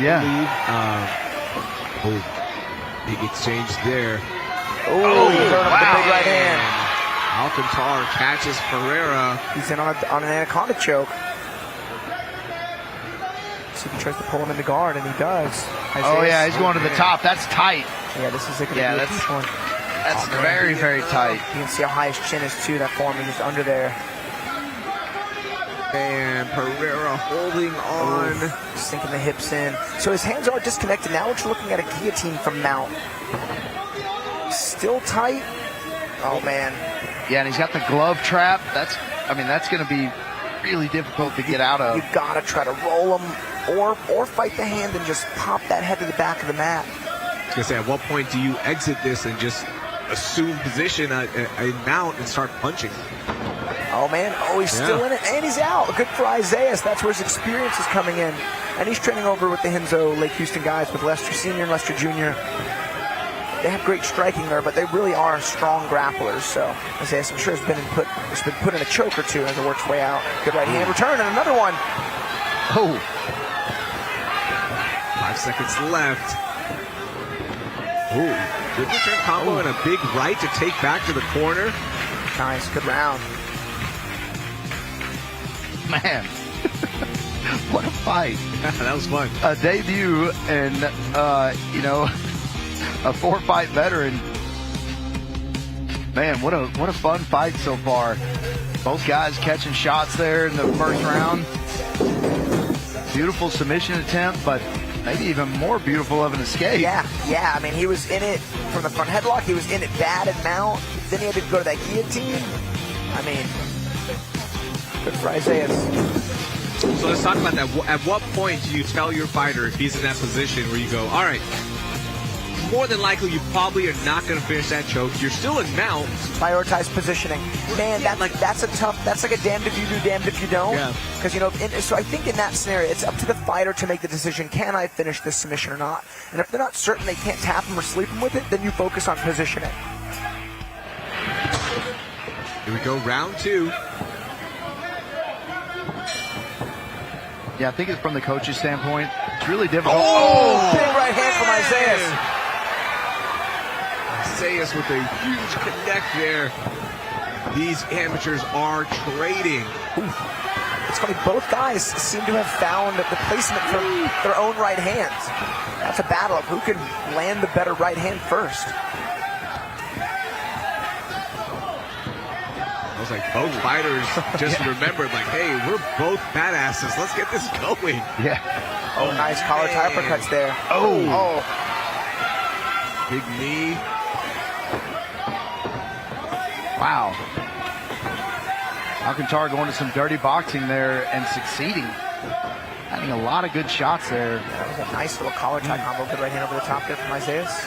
believe. Big exchange there. Oh, he turned up the big right hand. Alcantar catches Pereira. He's in on an anaconda choke. So he tries to pull him into guard, and he does. Oh, yeah, he's going to the top. That's tight. Yeah, this is a good one. That's very, very tight. You can see how high his chin is, too. That form is just under there. And Pereira holding on. Sinking the hips in. So his hands are disconnected. Now we're looking at a guillotine from Mount. Still tight. Oh, man. Yeah, and he's got the glove trap. That's going to be really difficult to get out of. You got to try to roll him or fight the hand and just pop that head to the back of the mat. I was going to say, at what point do you exit this and just assume position a mount and start punching? Oh, man. Oh, he's still in it, and he's out. Good for Isaias. That's where his experience is coming in. And he's training over with the Hinzo Lake Houston guys, with Lester Sr. and Lester Jr. They have great striking there, but they really are strong grapplers. So Isaias, I'm sure, has been put in a choke or two as it works way out. Good right hand return, and another one. Oh. 5 seconds left. Ooh, good return combo and a big right to take back to the corner. Nice, good round. Man, what a fight. That was fun. A debut and, a 4-fight veteran. Man, what a fun fight so far. Both guys catching shots there in the first round. Beautiful submission attempt, but maybe even more beautiful of an escape. Yeah. I mean, he was in it from the front headlock. He was in it bad at mount. Then he had to go to that guillotine. I mean, good for Isaias. So let's talk about that. At what point do you tell your fighter, if he's in that position where you go, all right, more than likely you probably are not going to finish that choke. You're still in mount. Prioritize positioning. Man, that's like a damned if you do, damned if you don't. Yeah. Because, so I think in that scenario, it's up to the fighter to make the decision, can I finish this submission or not? And if they're not certain they can't tap him or sleep him with it, then you focus on positioning. Here we go, round 2. Yeah, I think it's from the coach's standpoint. It's really difficult. Oh, big right hand from Isaias. Isaias with a huge connect there. These amateurs are trading. It's funny, both guys seem to have found the placement for their own right hands. That's a battle of who can land the better right hand first. I was like, both fighters just remembered, like, hey, we're both badasses. Let's get this going. Yeah. Oh, nice collar tie uppercuts there. Oh. Big knee. Wow. Alcantar going to some dirty boxing there and succeeding. Having a lot of good shots there. That was a nice little collar tie combo. Good right hand over the top there from Isaias.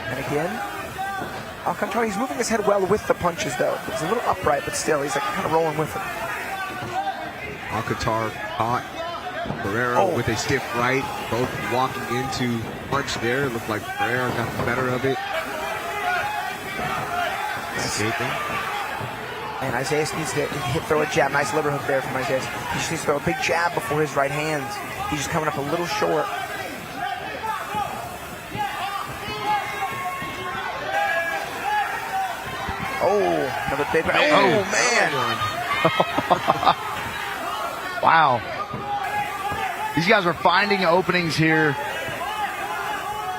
And again, Alcantar, he's moving his head well with the punches, though. He's a little upright, but still, he's like kind of rolling with it. Alcantar caught Pereira with a stiff right. Both walking into punch there. It looked like Pereira got the better of it. Escaping. And Isaias needs to throw a jab. Nice liver hook there from Isaias. He just needs to throw a big jab before his right hand. He's just coming up a little short. Oh, another big right. Oh, man. Wow. These guys are finding openings here.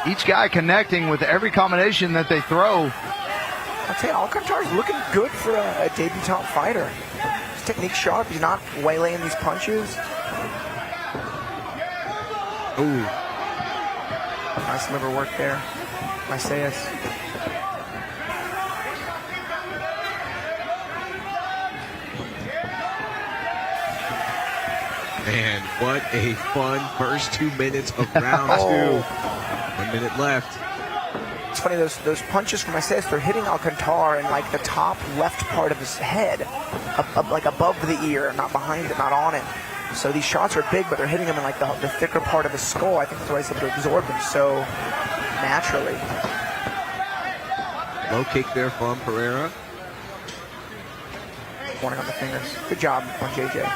Each guy connecting with every combination that they throw. I'll tell you, Alcantar's looking good for a debutant fighter. His technique's sharp. He's not waylaying these punches. Ooh. Nice liver work there. Isaias. Man, what a fun first 2 minutes of round 2. 1 minute left. It's funny, those punches from Isaias, they're hitting Alcantar in like the top left part of his head, like above the ear, not behind it, not on it. So these shots are big, but they're hitting him in like the thicker part of his skull. I think that's why he's able to absorb them so naturally. Low kick there from Pereira. Warning on the fingers. Good job on JJ.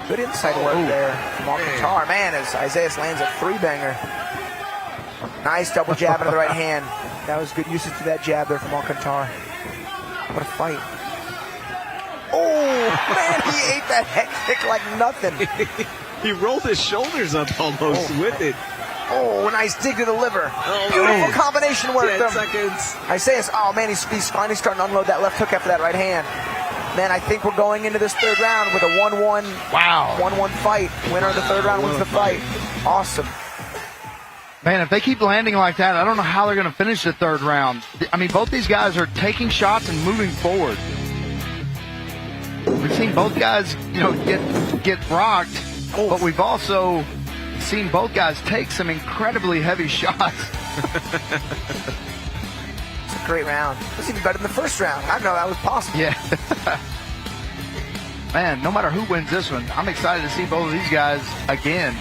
Good inside work there from Alcantar. Man, as Isaias lands a 3-banger. Nice double jab into the right hand. That was good usage to that jab there from Alcantar. What a fight. Oh, man, he ate that head kick like nothing. He rolled his shoulders up almost with it. Oh, nice dig to the liver. Oh, beautiful combination work. 10 seconds. Isaias, oh, man, he's finally starting to unload that left hook after that right hand. Man, I think we're going into this third round with a 1-1. Wow. 1-1 fight. Winner of the third round wins the fight. Awesome. Man, if they keep landing like that, I don't know how they're going to finish the third round. I mean, both these guys are taking shots and moving forward. We've seen both guys, get rocked, but we've also seen both guys take some incredibly heavy shots. It's a great round. It was even better than the first round. I didn't know that was possible. Yeah. Man, no matter who wins this one, I'm excited to see both of these guys again.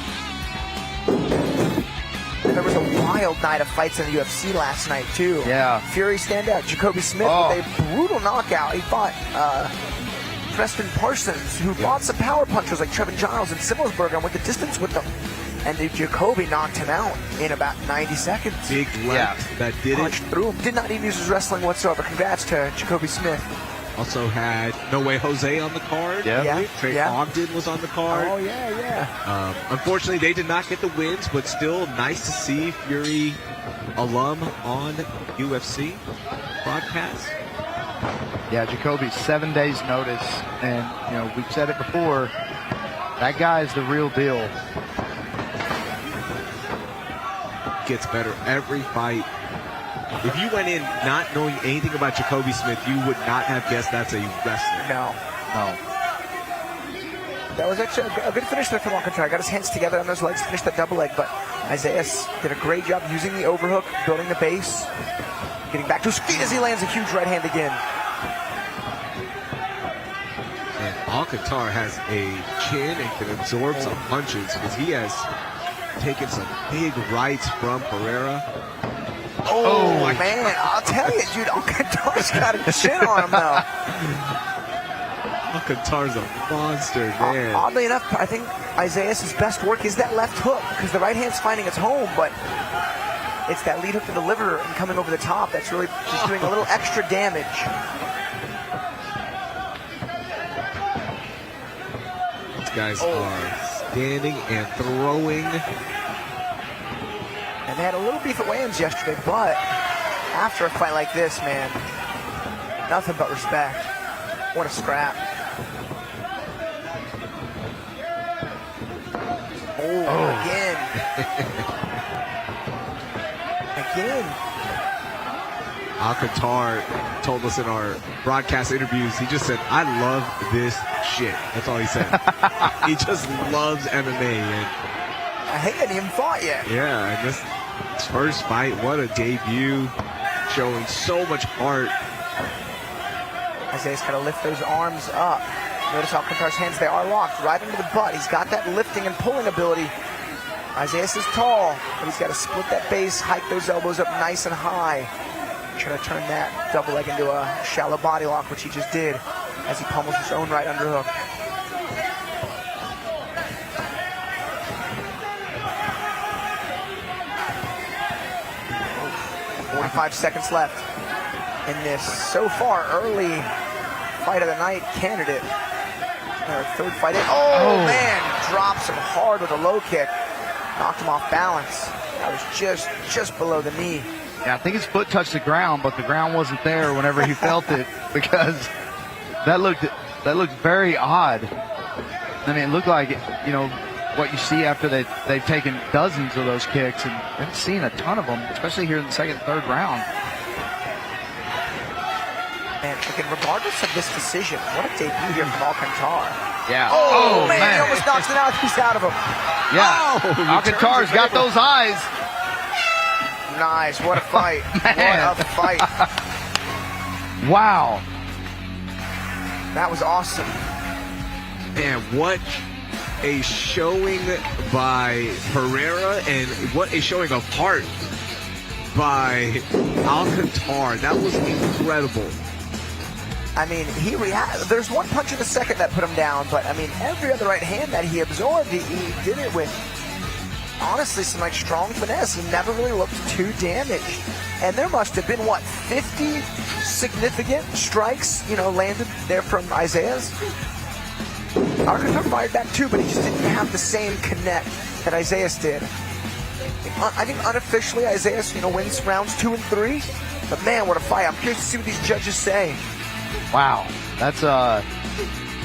There was a wild night of fights in the UFC last night, too. Yeah. Fury standout, Jacoby Smith with a brutal knockout. He fought Preston Parsons, who fought some power punchers like Trevin Giles and Simmelsberger and went the distance with them. And Jacoby knocked him out in about 90 seconds. Big left that did Punched through him. Did not even use his wrestling whatsoever. Congrats to Jacoby Smith. Also had No Way Jose on the card. Trey Ogden was on the card. Oh, yeah. Unfortunately, they did not get the wins, but still nice to see Fury alum on UFC broadcast. Yeah, Jacoby's 7 days notice. And, we've said it before, that guy is the real deal. Gets better every fight. If you went in not knowing anything about Jacoby Smith, you would not have guessed that's a wrestler. No. That was actually a good finish there from Alcantar. Got his hands together on those legs, finished that double leg, but Isaias did a great job using the overhook, building the base, getting back to his feet as he lands a huge right hand again. And Alcantar has a chin and can absorb some punches because he has taken some big rights from Pereira. Oh, man, I'll tell you, dude, Alcantar's got a chin on him, though. Alcantar's a monster, man. Oddly enough, I think Isaias' best work is that left hook, because the right hand's finding its home, but it's that lead hook to the liver and coming over the top that's really just doing a little extra damage. These guys are standing and throwing. And they had a little beef at weigh-ins yesterday, but after a fight like this, man, nothing but respect. What a scrap. Again. Again. Alcantar told us in our broadcast interviews, he just said, I love this shit. That's all he said. He just loves MMA. And he hadn't even fought yet. Yeah, and this first fight, what a debut. Showing so much heart. Isaias got to lift those arms up. Notice Alcantar's hands, they are locked right into the butt. He's got that lifting and pulling ability. Isaias is tall, but he's got to split that base, hike those elbows up nice and high. Trying to turn that double leg into a shallow body lock, which he just did as he pummels his own right underhook. 45 seconds left in this so far early fight of the night candidate. Our third fight in. Oh, man, drops him hard with a low kick. Knocked him off balance. That was just below the knee. Yeah, I think his foot touched the ground, but the ground wasn't there whenever he felt it, because that looked very odd. I mean, it looked like, what you see after they've taken dozens of those kicks, and I've seen a ton of them, especially here in the second, third round. And again, regardless of this decision, what a debut here from Alcantar. Yeah. Oh man, he almost knocks it out. He's out of him. Yeah. Alcantar's got those eyes. Nice. What a fight. What a fight. Wow. That was awesome. Man, what a showing by Pereira, and what a showing of heart by Alcantar. That was incredible. I mean, there's one punch in the second that put him down, but I mean, every other right hand that he absorbed, he did it with honestly some like strong finesse. He never really looked too damaged. And there must have been, what, 50 significant strikes, landed there from Isaias? Alcantar fired back too, but he just didn't have the same connect that Isaias did. I think unofficially Isaias, wins rounds 2 and 3. But man, what a fight. I'm curious to see what these judges say. Wow. That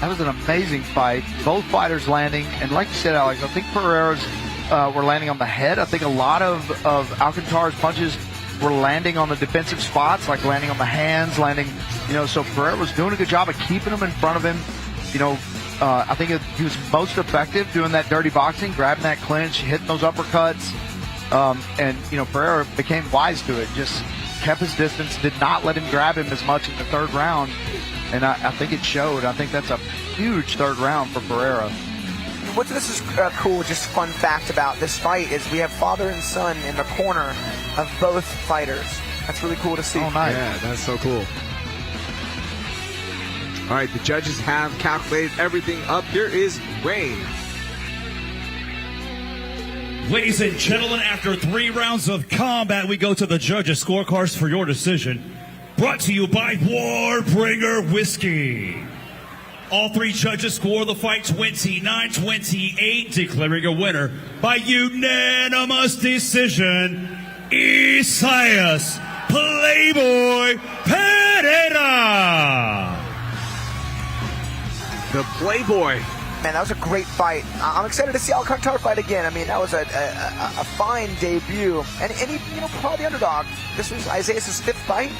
was an amazing fight. Both fighters landing. And like you said, Alex, I think Pereira's were landing on the head. I think a lot of Alcantar's punches were landing on the defensive spots, like landing on the hands, so Pereira was doing a good job of keeping him in front of him. I think he was most effective doing that dirty boxing, grabbing that clinch, hitting those uppercuts. And Pereira became wise to it, just kept his distance, did not let him grab him as much in the third round. And I think it showed. I think that's a huge third round for Pereira. What this is cool, just fun fact about this fight is we have father and son in the corner of both fighters. That's really cool to see. Oh, nice. Yeah, that's so cool. All right, the judges have calculated everything up. Here is Wayne. Ladies and gentlemen, after 3 rounds of combat, we go to the judges' scorecards for your decision. Brought to you by Warbringer Whiskey. All 3 judges score the fight 29-28, declaring a winner by unanimous decision, Isaias Playboy Pereira. The Playboy. Man, that was a great fight. I'm excited to see Alcantar fight again. I mean, that was a fine debut. And he, probably the underdog. This was Isaias' 5th fight.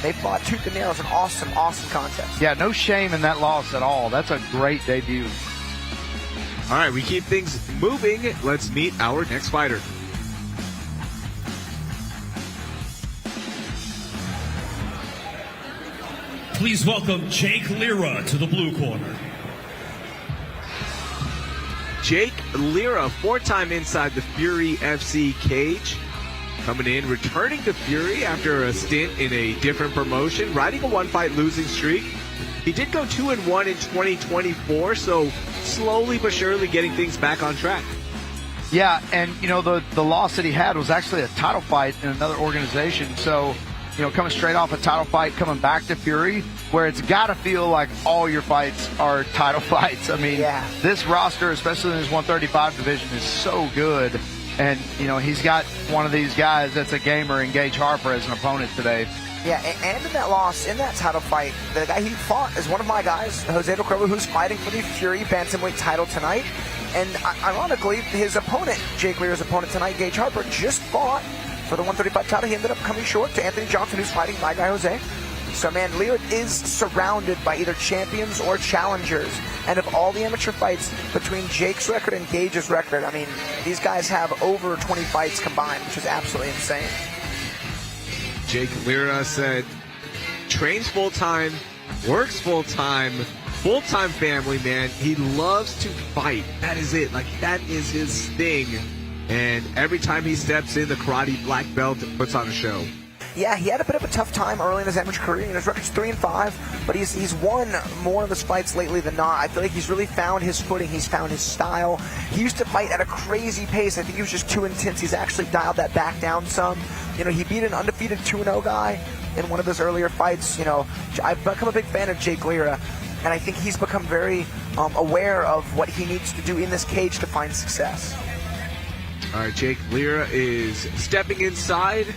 They fought tooth and nail. It was an awesome, awesome contest. Yeah, no shame in that loss at all. That's a great debut. All right, we keep things moving. Let's meet our next fighter. Please welcome Jake Lira to the blue corner. Jake Lira, 4-time inside the Fury FC cage. Coming in, returning to Fury after a stint in a different promotion, riding a 1-fight losing streak. He did go 2-1 in 2024, so slowly but surely getting things back on track. Yeah, and the loss that he had was actually a title fight in another organization. So, coming straight off a title fight, coming back to Fury, where it's got to feel like all your fights are title fights. I mean, This roster, especially in his 135 division, is so good. And, he's got one of these guys that's a gamer in Gage Harper as an opponent today. Yeah, and in that loss, in that title fight, the guy he fought is one of my guys, Jose Del Corvo, who's fighting for the Fury Bantamweight title tonight. And ironically, his opponent, Jake Lira's opponent tonight, Gage Harper, just fought for the 135 title. He ended up coming short to Anthony Johnson, who's fighting my guy, Jose. So, man, Lira is surrounded by either champions or challengers. And of all the amateur fights between Jake's record and Gage's record, I mean, these guys have over 20 fights combined, which is absolutely insane. Jake Lira said, trains full-time, works full-time family, man. He loves to fight. That is it. Like, that is his thing. And every time he steps in, the karate black belt puts on a show. Yeah, he had a bit of a tough time early in his amateur career. His record's 3-5, but he's won more of his fights lately than not. I feel like he's really found his footing. He's found his style. He used to fight at a crazy pace. I think he was just too intense. He's actually dialed that back down some. He beat an undefeated 2-0 guy in one of his earlier fights. I've become a big fan of Jake Lira, and I think he's become very aware of what he needs to do in this cage to find success. All right, Jake Lira is stepping inside.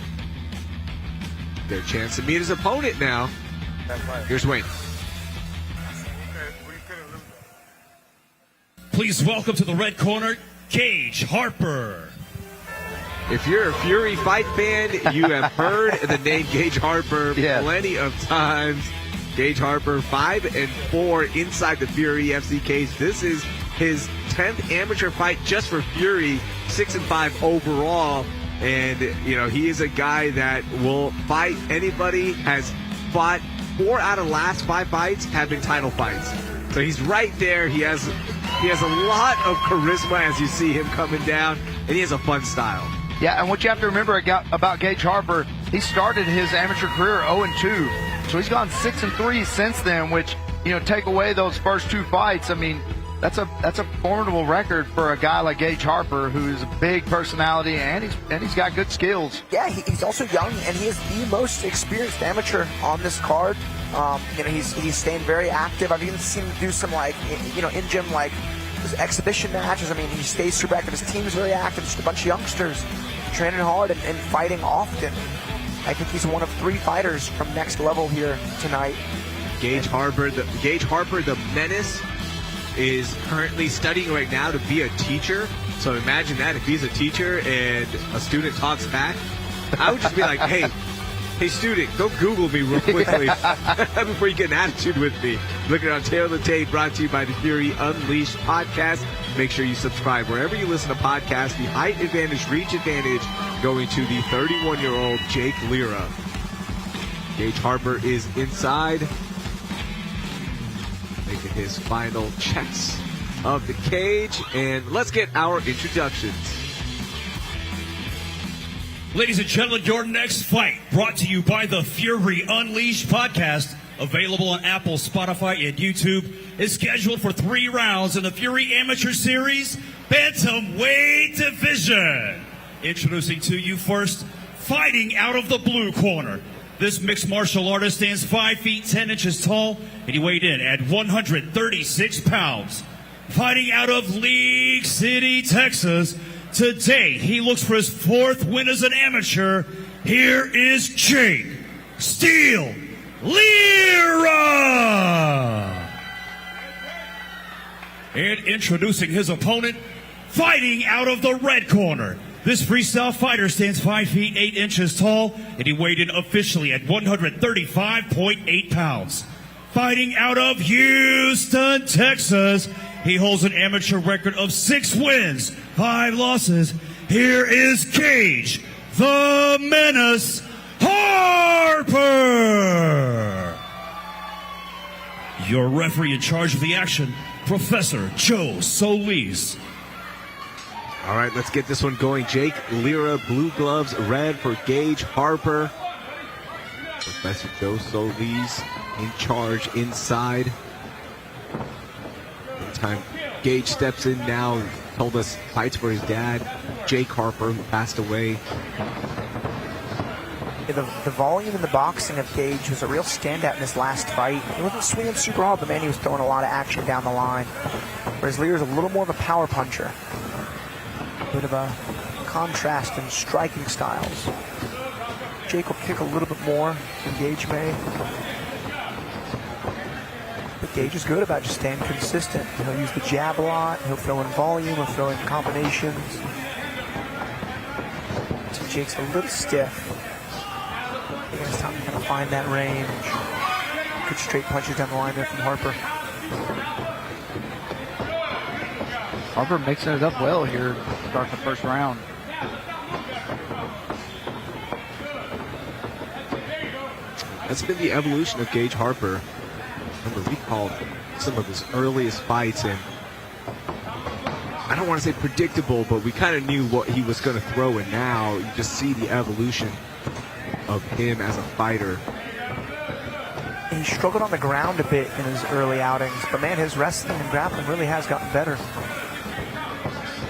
Their chance to meet his opponent now. Here's Wayne. Please welcome to the red corner, Gage Harper. If you're a Fury fight fan, you have heard the name Gage Harper plenty of times. Gage Harper, 5-4 inside the Fury FC cage. This is his 10th amateur fight just for Fury, 6-5 overall. And, he is a guy that will fight anybody, has fought 4 out of the last 5 fights have been title fights. So he's right there. He has a lot of charisma as you see him coming down, and he has a fun style. Yeah, and what you have to remember about Gage Harper, he started his amateur career 0-2. So he's gone 6-3 since then, which, take away those first 2 fights. I mean, that's a formidable record for a guy like Gage Harper, who's a big personality and he's got good skills. Yeah, he's also young, and he is the most experienced amateur on this card. He's staying very active. I've even seen him do some in gym exhibition matches. I mean, he stays super active. His team is very active. Just a bunch of youngsters training hard and fighting often. I think he's one of 3 fighters from next level here tonight. Gage Harper, the menace, is currently studying right now to be a teacher. So imagine that, if he's a teacher and a student talks back, I would just be like, hey student, go Google me real quickly before you get an attitude with me. Looking on Tail of the Tape, brought to you by the Fury Unleashed podcast. Make sure you subscribe wherever you listen to podcasts. The height advantage, reach advantage going to the 31-year-old Jake Lira. Gage Harper is inside, making his final checks of the cage, and let's get our introductions. Ladies and gentlemen, your next fight brought to you by the Fury Unleashed podcast, available on Apple, Spotify, and YouTube, is scheduled for 3 rounds in the Fury Amateur Series Bantamweight Division. Introducing to you first, fighting out of the blue corner. This mixed martial artist stands 5 feet 10 inches tall, and he weighed in at 136 pounds. Fighting out of League City, Texas, today he looks for his 4th win as an amateur. Here is Jake Steel Lira! And introducing his opponent, fighting out of the red corner. This freestyle fighter stands 5 feet 8 inches tall, and he weighed in officially at 135.8 pounds. Fighting out of Houston, Texas, he holds an amateur record of 6 wins, 5 losses. Here is Gage, the Menace, Harper! Your referee in charge of the action, Professor Joe Solis. All right, let's get this one going. Jake Lira, blue gloves, red for Gage Harper. Professor Joe Solis in charge inside. Anytime Gage steps in now, told us fights for his dad, Jake Harper, who passed away. The volume in the boxing of Gage was a real standout in his last fight. He wasn't swinging super hard, but man, he was throwing a lot of action down the line. Whereas Lira's a little more of a power puncher. A bit of a contrast in striking styles. Jake will kick a little bit more than Gage may. But Gage is good about just staying consistent. He'll use the jab a lot. He'll throw in volume. He'll throw in combinations. So Jake's a little stiff. Taking his time to kind of find that range. Good straight punches down the line there from Harper. Harper mixing it up well here to start the first round. That's been the evolution of Gage Harper. Remember, we called some of his earliest fights, and I don't want to say predictable, but we kind of knew what he was going to throw, and now you just see the evolution of him as a fighter. He struggled on the ground a bit in his early outings, but man, his wrestling and grappling really has gotten better.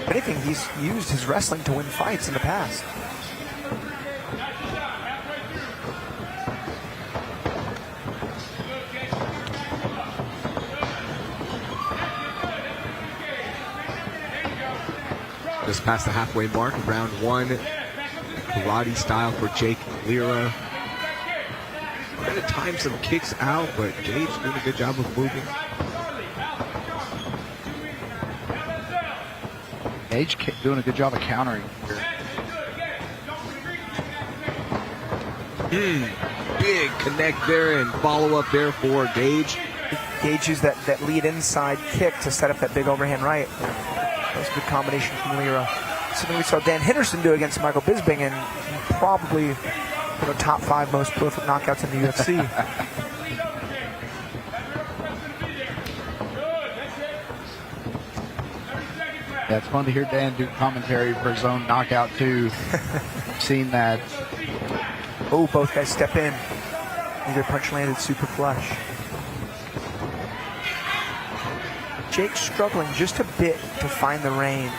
If anything, he's used his wrestling to win fights in the past. Just past the halfway mark of round 1. Karate style for Jake Lira. We're going to time some kicks out, but Gage doing a good job of moving. Gage doing a good job of countering here. Big connect there and follow up there for Gage. Gage used that lead inside kick to set up that big overhand right. That was a good combination from Lira. Something we saw Dan Henderson do against Michael Bisping, and probably top 5 most prolific knockouts in the UFC. Yeah, it's fun to hear Dan do commentary for his own knockout too. Seen that. Oh, both guys step in. Either punch landed super flush. Jake struggling just a bit to find the range.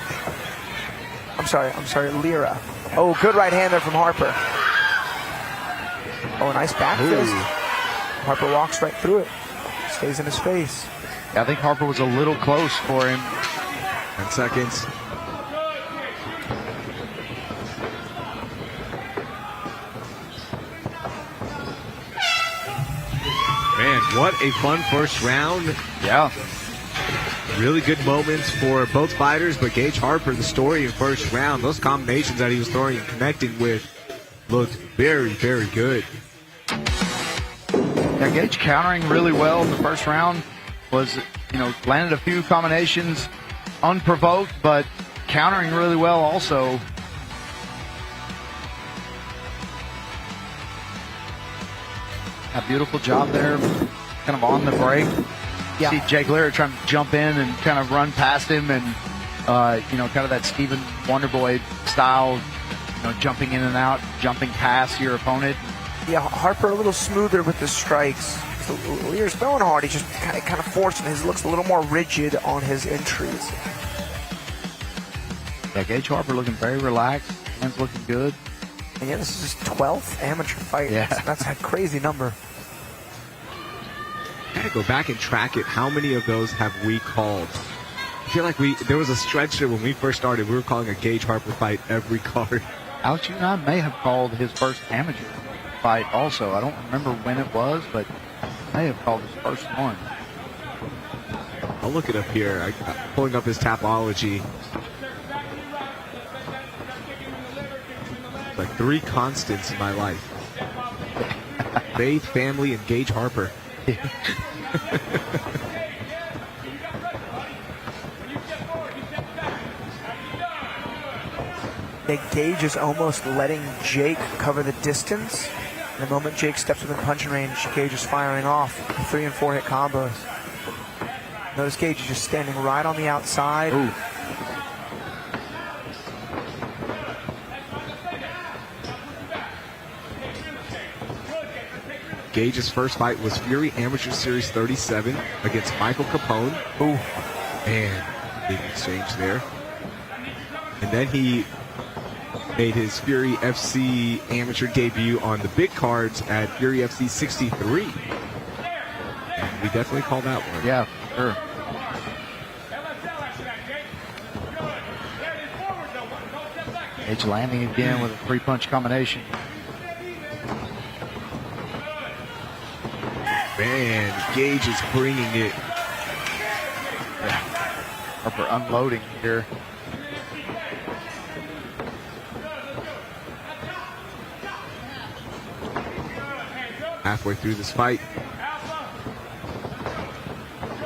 I'm sorry, Lira. Oh, good right hand there from Harper. Oh, a nice back fist. Harper walks right through it. Stays in his face. I think Harper was a little close for him. 10 seconds. Man, what a fun first round. Yeah. Really good moments for both fighters, but Gage Harper, the story in first round, those combinations that he was throwing and connecting with looked very, very good. Yeah, Gage countering really well in the first round. Was, landed a few combinations unprovoked, but countering really well also. A beautiful job there, kind of on the break. Yeah. See Jake Lira trying to jump in and kind of run past him, and kind of that Steven Wonderboy style, jumping in and out, jumping past your opponent. Yeah, Harper a little smoother with the strikes. So Lira's throwing hard. He's just kind of forcing. His looks a little more rigid on his entries. Yeah, Gage Harper looking very relaxed. Hands looking good. And yeah, this is his 12th amateur fight. Yeah. That's a crazy number. Gotta go back and track it. How many of those have we called? I feel like there was a stretch there when we first started. We were calling a Gage Harper fight every card. Alex, you and I may have called his first amateur fight also. I don't remember when it was, but I may have called his first one. I'll look it up here. I'm pulling up his Tapology. Like 3 constants in my life. Faith, family, and Gage Harper. Gage is almost letting Jake cover the distance. The moment Jake steps within punching range, Gage is firing off 3 and 4 hit combos. Notice Gage is just standing right on the outside. Ooh. Gage's first fight was Fury Amateur Series 37 against Michael Capone. Ooh. Man, big exchange there. And then he made his Fury FC amateur debut on the big cards at Fury FC 63. And we definitely call that one. Yeah, sure. Gage landing again with a 3-punch combination. Man, Gage is bringing it. Yeah. Harper unloading here. Halfway through this fight.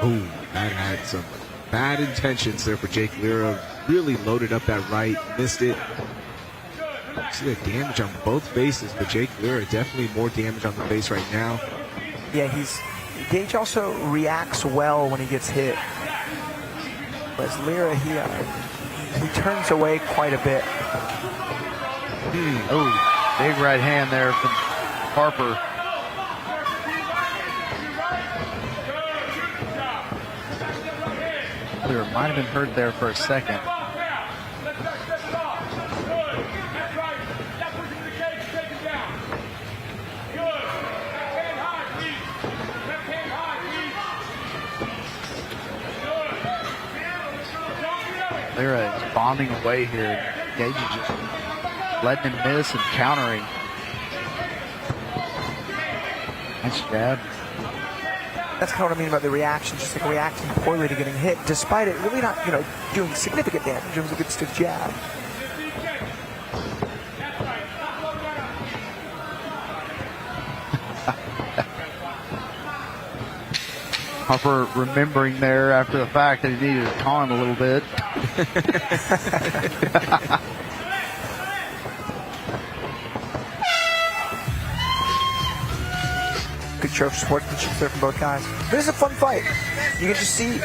Boom. That had some bad intentions there for Jake Lira. Really loaded up that right, missed it. See the damage on both faces, but Jake Lira definitely more damage on the face right now. Yeah, Gage also reacts well when he gets hit. Whereas Lira, he turns away quite a bit. Oh, big right hand there from Harper. Lira might have been hurt there for a second. Lira is bombing away here. Gage is just letting him miss and countering. Nice jab. That's kind of what I mean about the reaction, just like reacting poorly to getting hit, despite it really not, doing significant damage. It was a good stiff jab. Harper remembering there after the fact that he needed to taunt him a little bit. Good show of sportsmanship there from both guys. This is a fun fight. You can just see.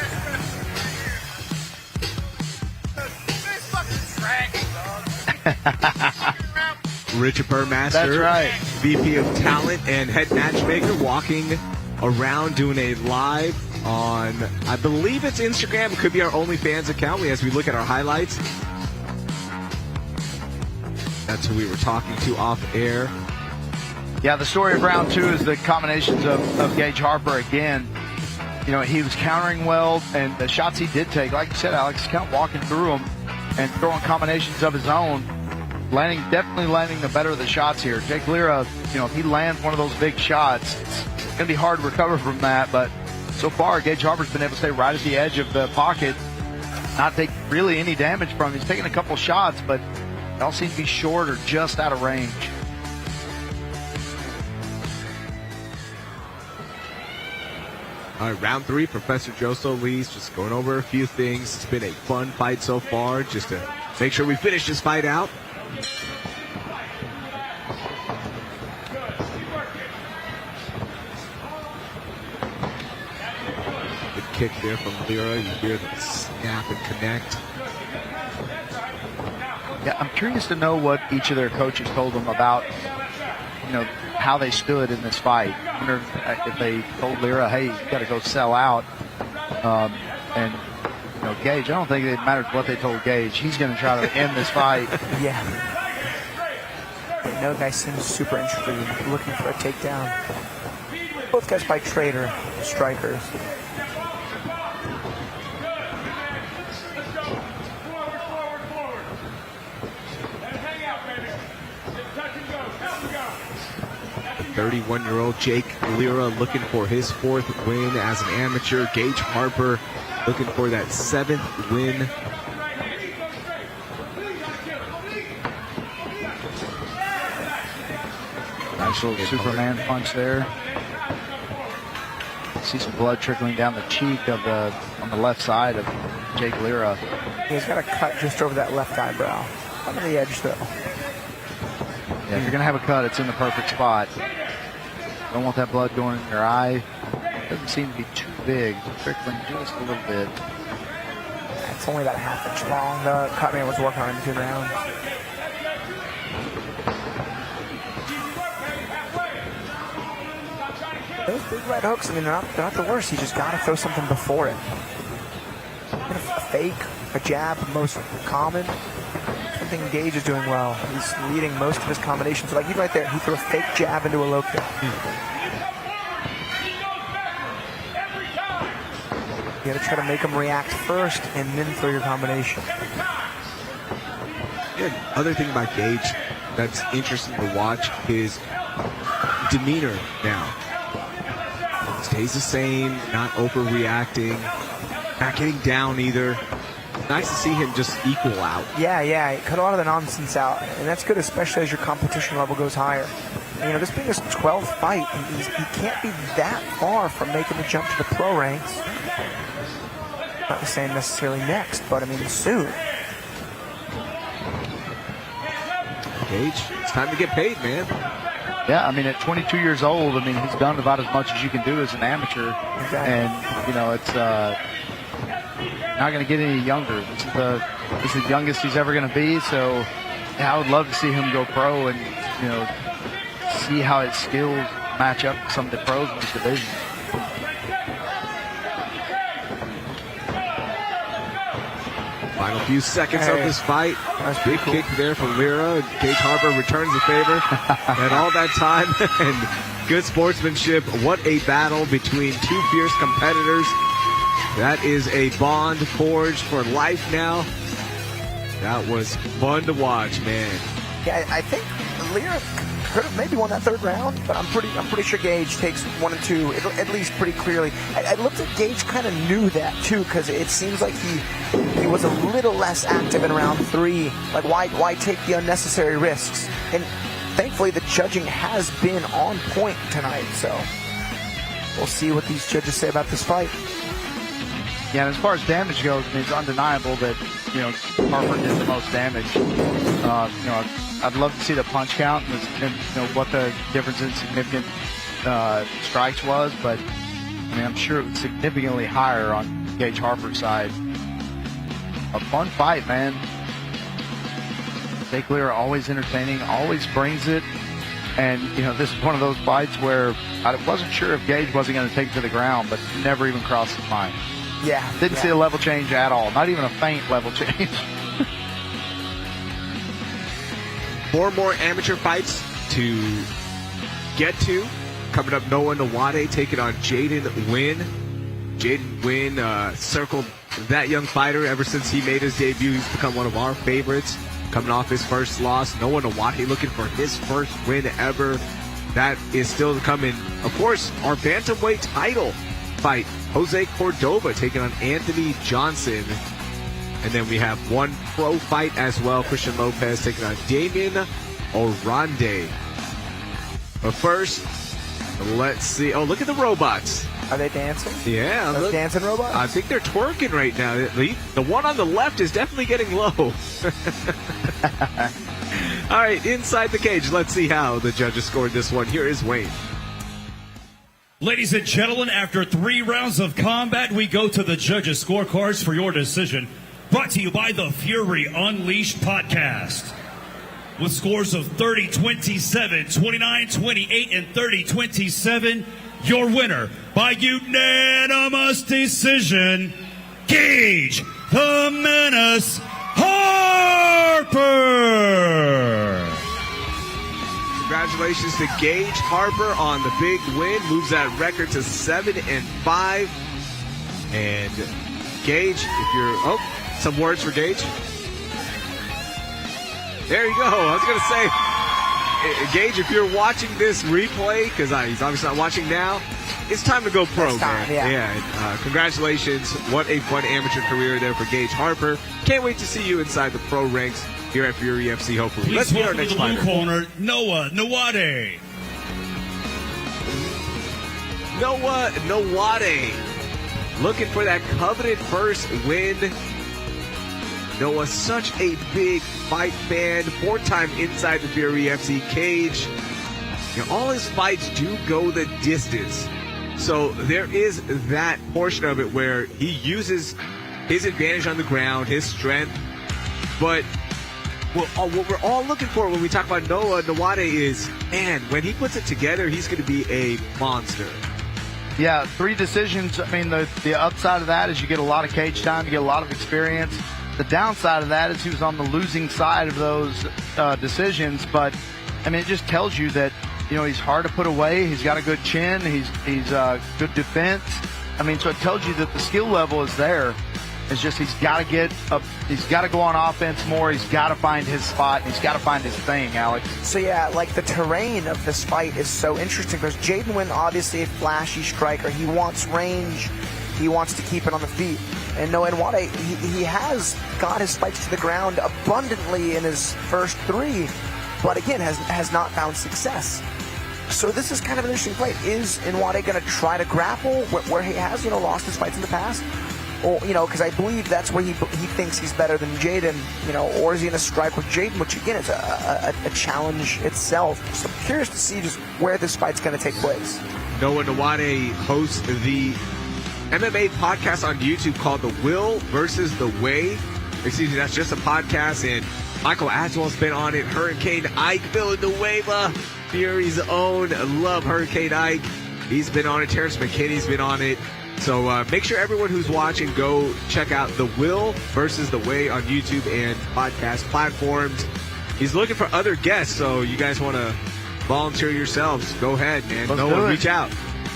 Richard Burmaster, That's right. VP of Talent and head matchmaker, walking around doing a live on, I believe it's Instagram. It could be our OnlyFans account as we look at our highlights. That's who we were talking to off air. Yeah, the story of round 2 is the combinations of Gage Harper again. You know, he was countering well, and the shots he did take, like you said, Alex, kind of walking through them and throwing combinations of his own, definitely landing the better of the shots here. Jake Lira, you know, if he lands one of those big shots, it's going to be hard to recover from that, but so far, Gage Harper's been able to stay right at the edge of the pocket, not take really any damage from him. He's taken a couple shots, but they all seem to be short or just out of range. All right, round 3, Professor Joe Solis just going over a few things. It's been a fun fight so far, just to make sure we finish this fight out. Good kick there from Lira. You hear the snap and connect. Yeah, I'm curious to know what each of their coaches told them about, you know, how they stood in this fight. I wonder if they told Lira, hey, you got to go sell out. And, you know, Gage, I don't think it matters what they told Gage. He's going to try to end this fight. Yeah. No guy seems super interested in looking for a takedown. Both guys fight trader strikers. The 31-year-old Jake Lira looking for his 4th win as an amateur. Gage Harper looking for that 7th win. Nice little Superman punch there. See some blood trickling down the cheek of on the left side of Jake Lira. He's got a cut just over that left eyebrow. On the edge, though. Yeah, if you're going to have a cut, it's in the perfect spot. Don't want that blood going in your eye. Doesn't seem to be too big. Trickling just a little bit. It's only about a half-inch long. The cut man was working on it in 2 rounds. Those big right hooks, I mean, they're not the worst. You just got to throw something before it. A fake, a jab, most common. Something Gage is doing well. He's leading most of his combinations. So like he's right there. He threw a fake jab into a low kick. You got to try to make him react first and then throw your combination. Yeah, other thing about Gage that's interesting to watch his demeanor now. Stays the same, not overreacting, not getting down either. Nice to see him just equal out. Yeah, cut a lot of the nonsense out, and that's good, especially as your competition level goes higher. And, you know, this being his 12th fight, he can't be that far from making the jump to the pro ranks. Not saying necessarily next, but I mean soon. Gage, it's time to get paid, man. Yeah, I mean, at 22 years old, I mean, he's done about as much as you can do as an amateur. Exactly. And, you know, it's not going to get any younger. This is the youngest he's ever going to be. So yeah, I would love to see him go pro and, you know, see how his skills match up with some of the pros in this division. Final few seconds of this fight. Big kick there from Lira. Gage Harper returns the favor. And all that time and good sportsmanship. What a battle between 2 fierce competitors. That is a bond forged for life now. That was fun to watch, man. Yeah, I think Lira could have maybe won that 3rd round, but I'm pretty sure Gage takes 1 and 2 at least pretty clearly. I looked at Gage, kind of knew that too, because it seems like he was a little less active in round 3. Like why take the unnecessary risks? And thankfully the judging has been on point tonight, so we'll see what these judges say about this fight. Yeah, and as far as damage goes, I mean, it's undeniable that, you know, Harper did the most damage. You know, I'd love to see the punch count and you know, what the difference in significant strikes was, but I mean, I'm sure it was significantly higher on Gage Harper's side. A fun fight, man. Jake Lira always entertaining, always brings it. And, this is one of those fights where I wasn't sure if Gage wasn't going to take it to the ground, but never even crossed his mind. Yeah. Didn't see a level change at all. Not even a faint level change. 4 more amateur fights to get to. Coming up, Nwaedi taking on Jaden Nguyen. Jaden Nguyen circled that young fighter ever since he made his debut. He's become one of our favorites. Coming off his first loss, Nwaedi looking for his first win ever. That is still coming. Of course, our bantamweight title fight. Jose Cordova taking on Anthony Johnson. And then we have one pro fight as well. Cristian Lopez taking on Damion Oranday. But first, let's see. Oh, look at the robots. Are they dancing? Yeah. Those dancing robots? I think they're twerking right now. The one on the left is definitely getting low. All right, inside the cage. Let's see how the judges scored this one. Here is Wayne. Ladies and gentlemen, after 3 rounds of combat, we go to the judges' scorecards for your decision. Brought to you by the Fury Unleashed podcast. With scores of 30-27, 29-28, and 30-27, your winner by unanimous decision, Gage the Menace Harper. Congratulations to Gage Harper on the big win. Moves that record to 7-5. And Gage, if you're... some words for Gage. There you go. I was going to say, Gage, if you're watching this replay, because he's obviously not watching now, it's time to go pro, man. Yeah. Congratulations. What a fun amateur career there for Gage Harper. Can't wait to see you inside the pro ranks here at Fury FC, hopefully. Please Let's meet our next fighter. Blue corner, Nwaedi. Nwaedi. Looking for that coveted first win. Noah, such a big fight fan, 4-time inside the Fury FC cage. All his fights do go the distance. So there is that portion of it where he uses his advantage on the ground, his strength. But what we're all looking for when we talk about Nwaedi is, man, when he puts it together, he's going to be a monster. Yeah, 3 decisions. I mean, the upside of that is you get a lot of cage time, you get a lot of experience. The downside of that is he was on the losing side of those decisions. But, I mean, it just tells you that, he's hard to put away. He's got a good chin. He's good defense. I mean, so it tells you that the skill level is there. It's just he's got to go on offense more. He's got to find his spot. He's got to find his thing, Alex. So, yeah, like the terrain of this fight is so interesting because Jaden Nguyen, obviously a flashy striker. He wants range. He wants to keep it on the feet. And Nwaedi, he has got his fights to the ground abundantly in his first 3, but again, has not found success. So this is kind of an interesting fight. Is Nwaedi going to try to grapple where he has, lost his fights in the past? Or, because I believe that's where he thinks he's better than Jaden, or is he going to strike with Jaden, which again is a challenge itself. So I'm curious to see just where this fight's going to take place. Nwaedi hosts the MMA podcast on YouTube called The Will versus the Way. Excuse me, that's just a podcast, and Michael Aswell's been on it. Hurricane Ike Villanueva, Fury's own. Love Hurricane Ike. He's been on it. Terrence McKinney's been on it. So make sure everyone who's watching go check out The Will versus the Way on YouTube and podcast platforms. He's looking for other guests, so you guys want to volunteer yourselves, go ahead, man. Reach out.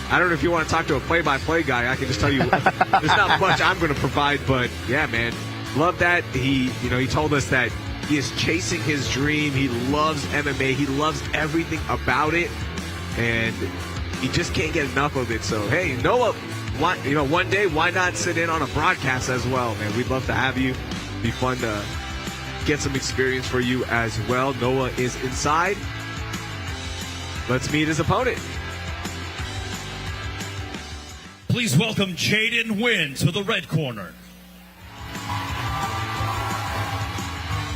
I don't know if you want to talk to a play-by-play guy. I can just tell you there's not much I'm going to provide, but yeah, man, love that. He told us that he is chasing his dream. He loves MMA. He loves everything about it, and he just can't get enough of it. So hey, Noah, one day why not sit in on a broadcast as well, man? We'd love to have you. It'd be fun to get some experience for you as well. Noah is inside. Let's meet his opponent. Please welcome Jaden Nguyen to the red corner.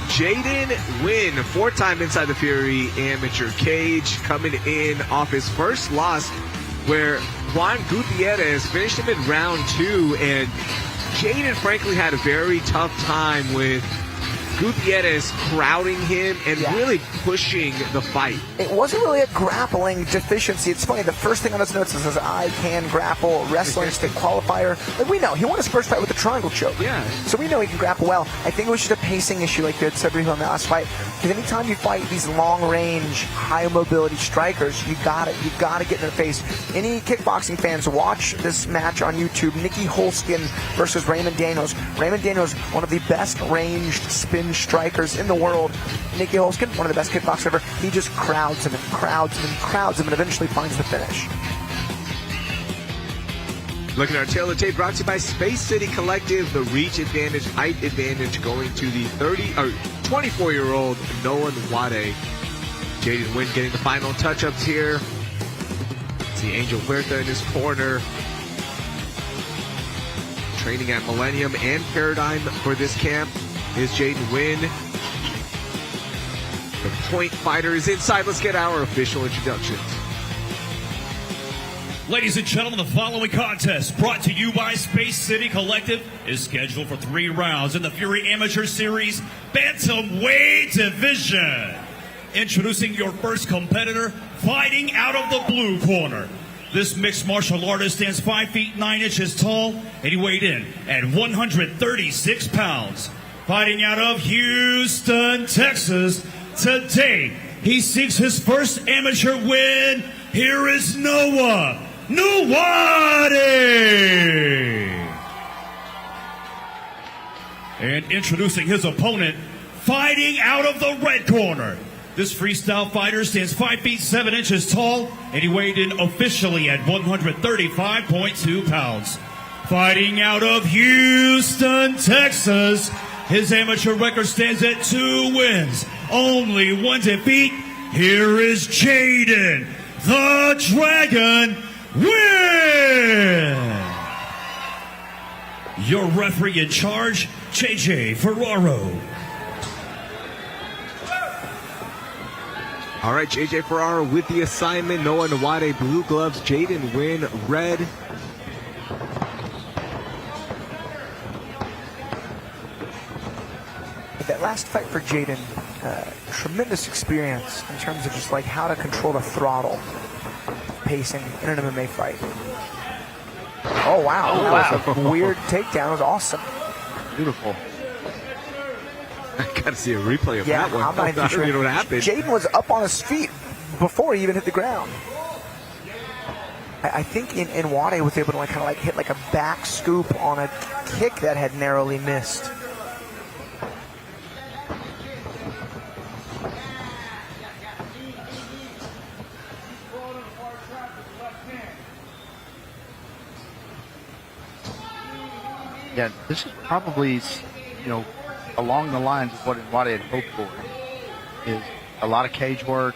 Jaden Nguyen, 4-time inside the Fury amateur cage, coming in off his first loss where Juan Gutierrez finished him in round 2, and Jaden frankly had a very tough time with Gutierrez crowding him and really pushing the fight. It wasn't really a grappling deficiency. It's funny, the first thing on his notes is I can grapple, wrestling stick qualifier. Like, we know, he won his first fight with a triangle choke. Yeah. So we know he can grapple well. I think it was just a pacing issue, like you had said briefly on the last fight. Because anytime you fight these long-range, high-mobility strikers, you gotta get in their face. Any kickboxing fans, watch this match on YouTube, Nicky Holskin versus Raymond Daniels. Raymond Daniels, one of the best ranged spin strikers in the world. Nicky Holskin, one of the best kickboxers ever. He just crowds him and crowds him and crowds him and eventually finds the finish. Looking at our tail of the tape, brought to you by Space City Collective. The reach advantage, height advantage going to the 24-year-old Nwaedi. Jaden Nguyen getting the final touch-ups here. See Angel Huerta in his corner. Training at Millennium and Paradigm for this camp is Jaden Nguyen. The point fighter is inside. Let's get our official introductions. Ladies and gentlemen, the following contest, brought to you by Space City Collective, is scheduled for 3 rounds in the Fury Amateur Series Bantamweight Division. Introducing your first competitor, fighting out of the blue corner. This mixed martial artist stands 5 feet 9 inches tall, and he weighed in at 136 pounds. Fighting out of Houston, Texas, today he seeks his first amateur win. Here is Nwaedi. And introducing his opponent, fighting out of the red corner. This freestyle fighter stands 5 feet 7 inches tall, and he weighed in officially at 135.2 pounds. Fighting out of Houston, Texas, his amateur record stands at 2 wins, only 1 defeat. Here is Jaden, the Dragon Nguyen. Your referee in charge, JJ Ferraro. All right, JJ Ferraro with the assignment. Nwaedi blue gloves, Jaden Nguyen red. That last fight for Jaden, tremendous experience in terms of just like how to control the throttle, pacing in an MMA fight. Oh wow, that was a weird takedown. It was awesome. Beautiful. I gotta see a replay of that one. I'm not even sure. I don't know what happened. Jaden was up on his feet before he even hit the ground. I think Nwaedi was able to kind of hit like a back scoop on a kick that had narrowly missed. Yeah, this is probably, along the lines of what Nwaedi had hoped for, is a lot of cage work,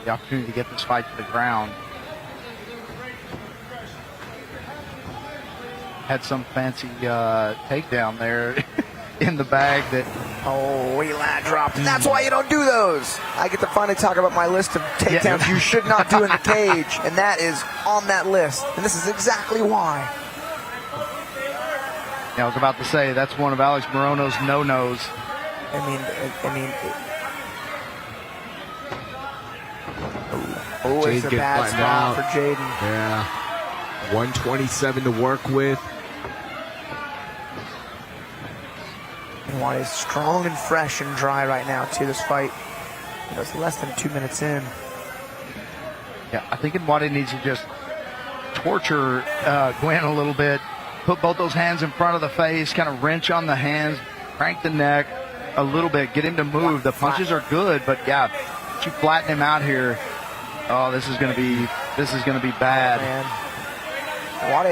the opportunity to get this fight to the ground. Had some fancy takedown there in the bag that... Oh, he lat dropped. And that's why you don't do those. I get to finally talk about my list of takedowns you should not do in the cage, and that is on that list. And this is exactly why. Yeah, I was about to say, that's one of Alex Morono's no-nos. Always a bad spot for Jaden. Yeah. 127 to work with. Nwaedi is strong and fresh and dry right now, too, this fight. It's less than 2 minutes in. Yeah, I think Nwaedi needs to just torture Nguyen a little bit. Put both those hands in front of the face, kind of wrench on the hands, crank the neck a little bit, get him to move. The punches are good, but yeah, you flatten him out here. Oh, this is gonna be bad. Man,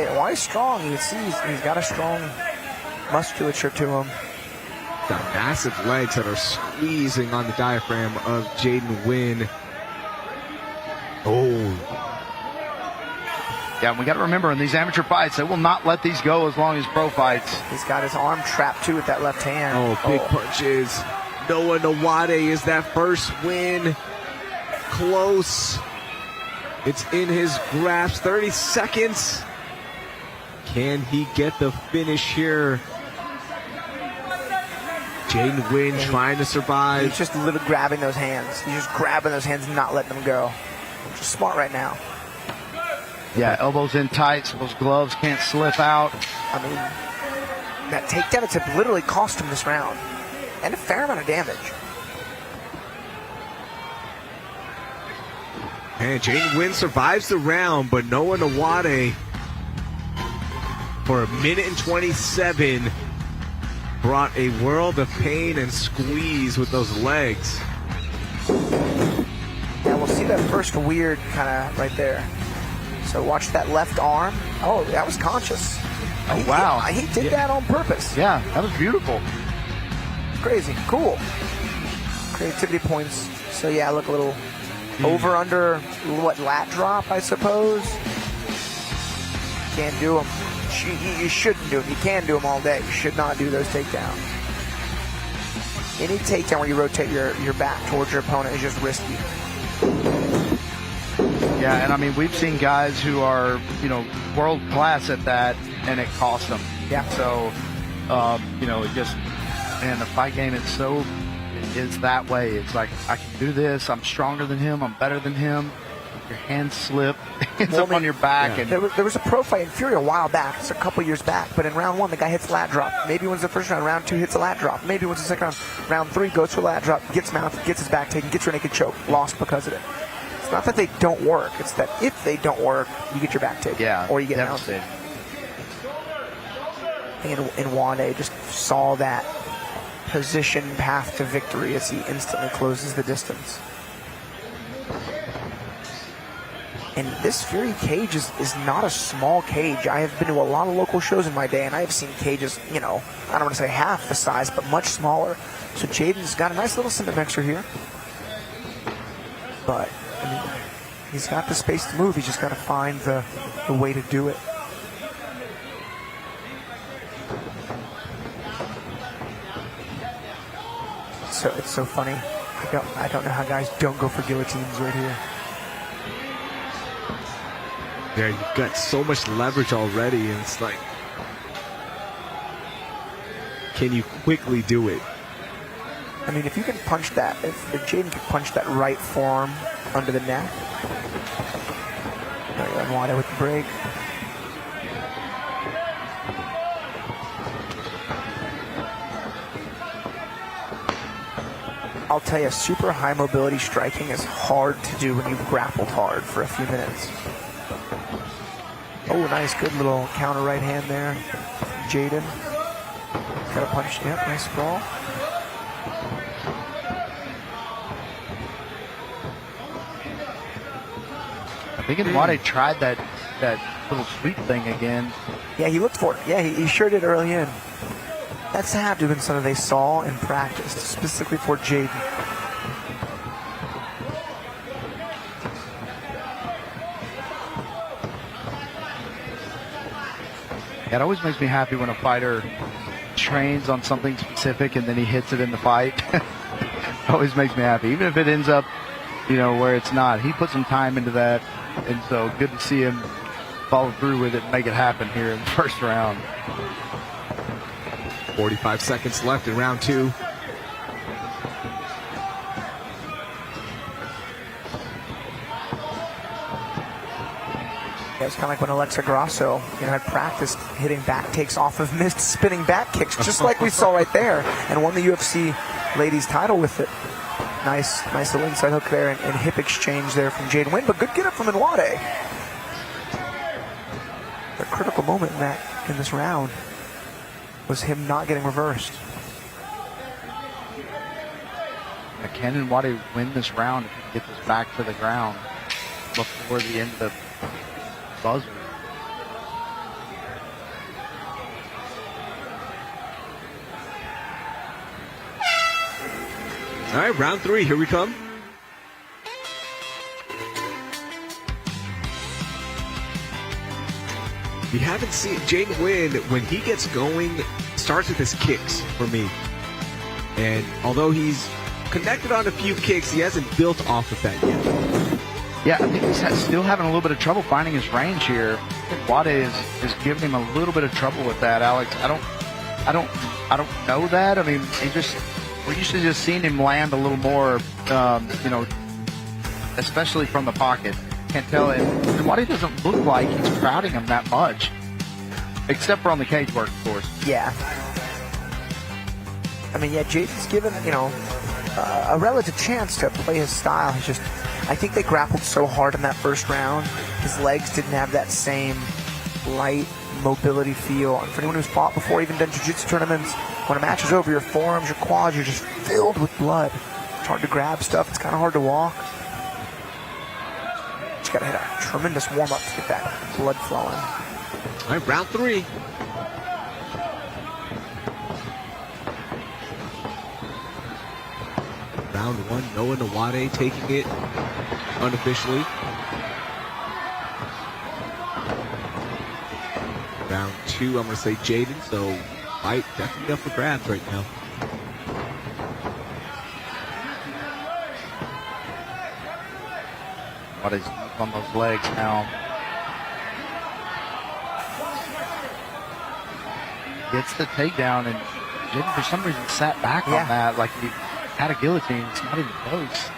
Nwadi's strong. You see, he's got a strong musculature to him. Got massive legs that are squeezing on the diaphragm of Jaden Nguyen. Oh. Yeah, and we got to remember in these amateur fights, they will not let these go as long as pro fights. He's got his arm trapped too with that left hand. Oh, big punches. Nwaedi is that first win. Close. It's in his grasp. 30 seconds. Can he get the finish here? Jaden Nguyen trying to survive. He's just literally grabbing those hands. He's just grabbing those hands and not letting them go. Just smart right now. Yeah, elbows in tight so those gloves can't slip out. I mean, that takedown attempt literally cost him this round. And a fair amount of damage. And Jaden Nguyen survives the round, but Noah Nwaedi, for 1:27, brought a world of pain and squeeze with those legs. Yeah, we'll see that first weird kind of right there. So watch that left arm. Oh, that was conscious. Oh, wow. He did that on purpose. Yeah, that was beautiful. Crazy. Cool. Creativity points. So, yeah, look a little over, under, what, lat drop, I suppose? Can't do them. You shouldn't do them. You can do them all day. You should not do those takedowns. Any takedown where you rotate your back towards your opponent is just risky. Yeah, and I mean, we've seen guys who are, world class at that, and it costs them. Yeah. So, it just, man, the fight game is that way. It's like, I can do this. I'm stronger than him. I'm better than him. Your hands slip. It's up on your back. Yeah. And there was a pro fight in Fury a while back. It's a couple years back. But in round 1, the guy hits a lat drop. Maybe wins the first round. Round 2 hits a lat drop. Maybe wins the second round. Round 3 goes for a lat drop, gets mounted, gets his back taken, gets your naked choke. Lost because of it. It's not that they don't work. It's that if they don't work, you get your back taken. Yeah, or you get mounted. And Oranday just saw that position path to victory as he instantly closes the distance. And this Fury cage is not a small cage. I have been to a lot of local shows in my day, and I have seen cages, I don't want to say half the size, but much smaller. So Jaden's got a nice little cement mixer here. But, he's got the space to move. He's just got to find the way to do it. So it's so funny. I don't know how guys don't go for guillotines right here. Yeah, you've got so much leverage already, and it's like, can you quickly do it? I mean, if you can punch that, if Jaden can punch that right forearm under the neck. Nwaedi with the break. I'll tell you, super high mobility striking is hard to do when you've grappled hard for a few minutes. Oh, nice, good little counter right hand there. Jaden. Got a punch. Yep, nice sprawl. I think Nwaedi tried that little sweep thing again. Yeah, he looked for it. Yeah, he sure did early in. That's had to have been something they saw and practiced, specifically for Jaden. It always makes me happy when a fighter trains on something specific and then he hits it in the fight. It always makes me happy, even if it ends up, where it's not. He put some time into that, and so good to see him follow through with it and make it happen here in the first round. 45 seconds left in round 2. Yeah, it's kind of like when Alexa Grasso, had practiced hitting back takes off of missed spinning back kicks, just like we saw right there, and won the UFC ladies title with it. Nice little inside hook there and hip exchange there from Jaden Nguyen, but good get up from Nwaedi. The critical moment in this round was him not getting reversed. Can Nwaedi win this round if he gets us back to the ground before the end of the buzzer? All right, round 3, here we come. We haven't seen Jaden Nguyen, when he gets going, starts with his kicks for me. And although he's connected on a few kicks, he hasn't built off of that yet. Yeah, I think he's still having a little bit of trouble finding his range here. Nwaedi is giving him a little bit of trouble with that, Alex. I don't I don't know that. I mean, we're used to just seeing him land a little more, especially from the pocket. Can't tell. And Nwaedi doesn't look like he's crowding him that much, except for on the cage work, of course. Yeah. I mean, yeah, Jaden's given, a relative chance to play his style. He's just, I think they grappled so hard in that first round. His legs didn't have that same light mobility feel. And for anyone who's fought before, even done jiu-jitsu tournaments, when a match is over, your forearms, your quads, you're just filled with blood. It's hard to grab stuff. It's kind of hard to walk. Just got to hit a tremendous warm-up to get that blood flowing. All right, round 3. Round 1, Noah Nwaedi taking it unofficially. Round 2, I'm going to say Jaden, so fight definitely up for grabs right now. What is on those legs now? Gets the takedown, and Jaden for some reason sat back on that like he had a guillotine. It's not even close.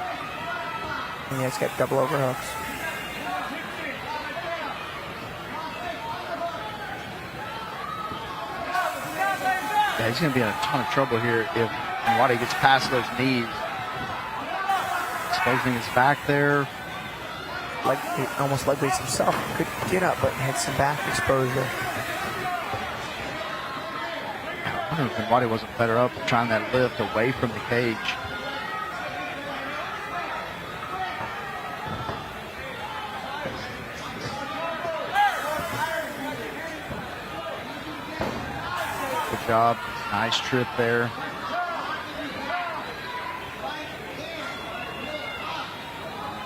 Yeah, it's got double overhooks. Yeah, he's going to be in a ton of trouble here if Nwaedi gets past those knees. Exposing his back there. Like almost leg weights himself. Could get up, but had some back exposure. I wonder if Nwaedi wasn't better up trying that lift away from the cage. Good job. Nice trip there.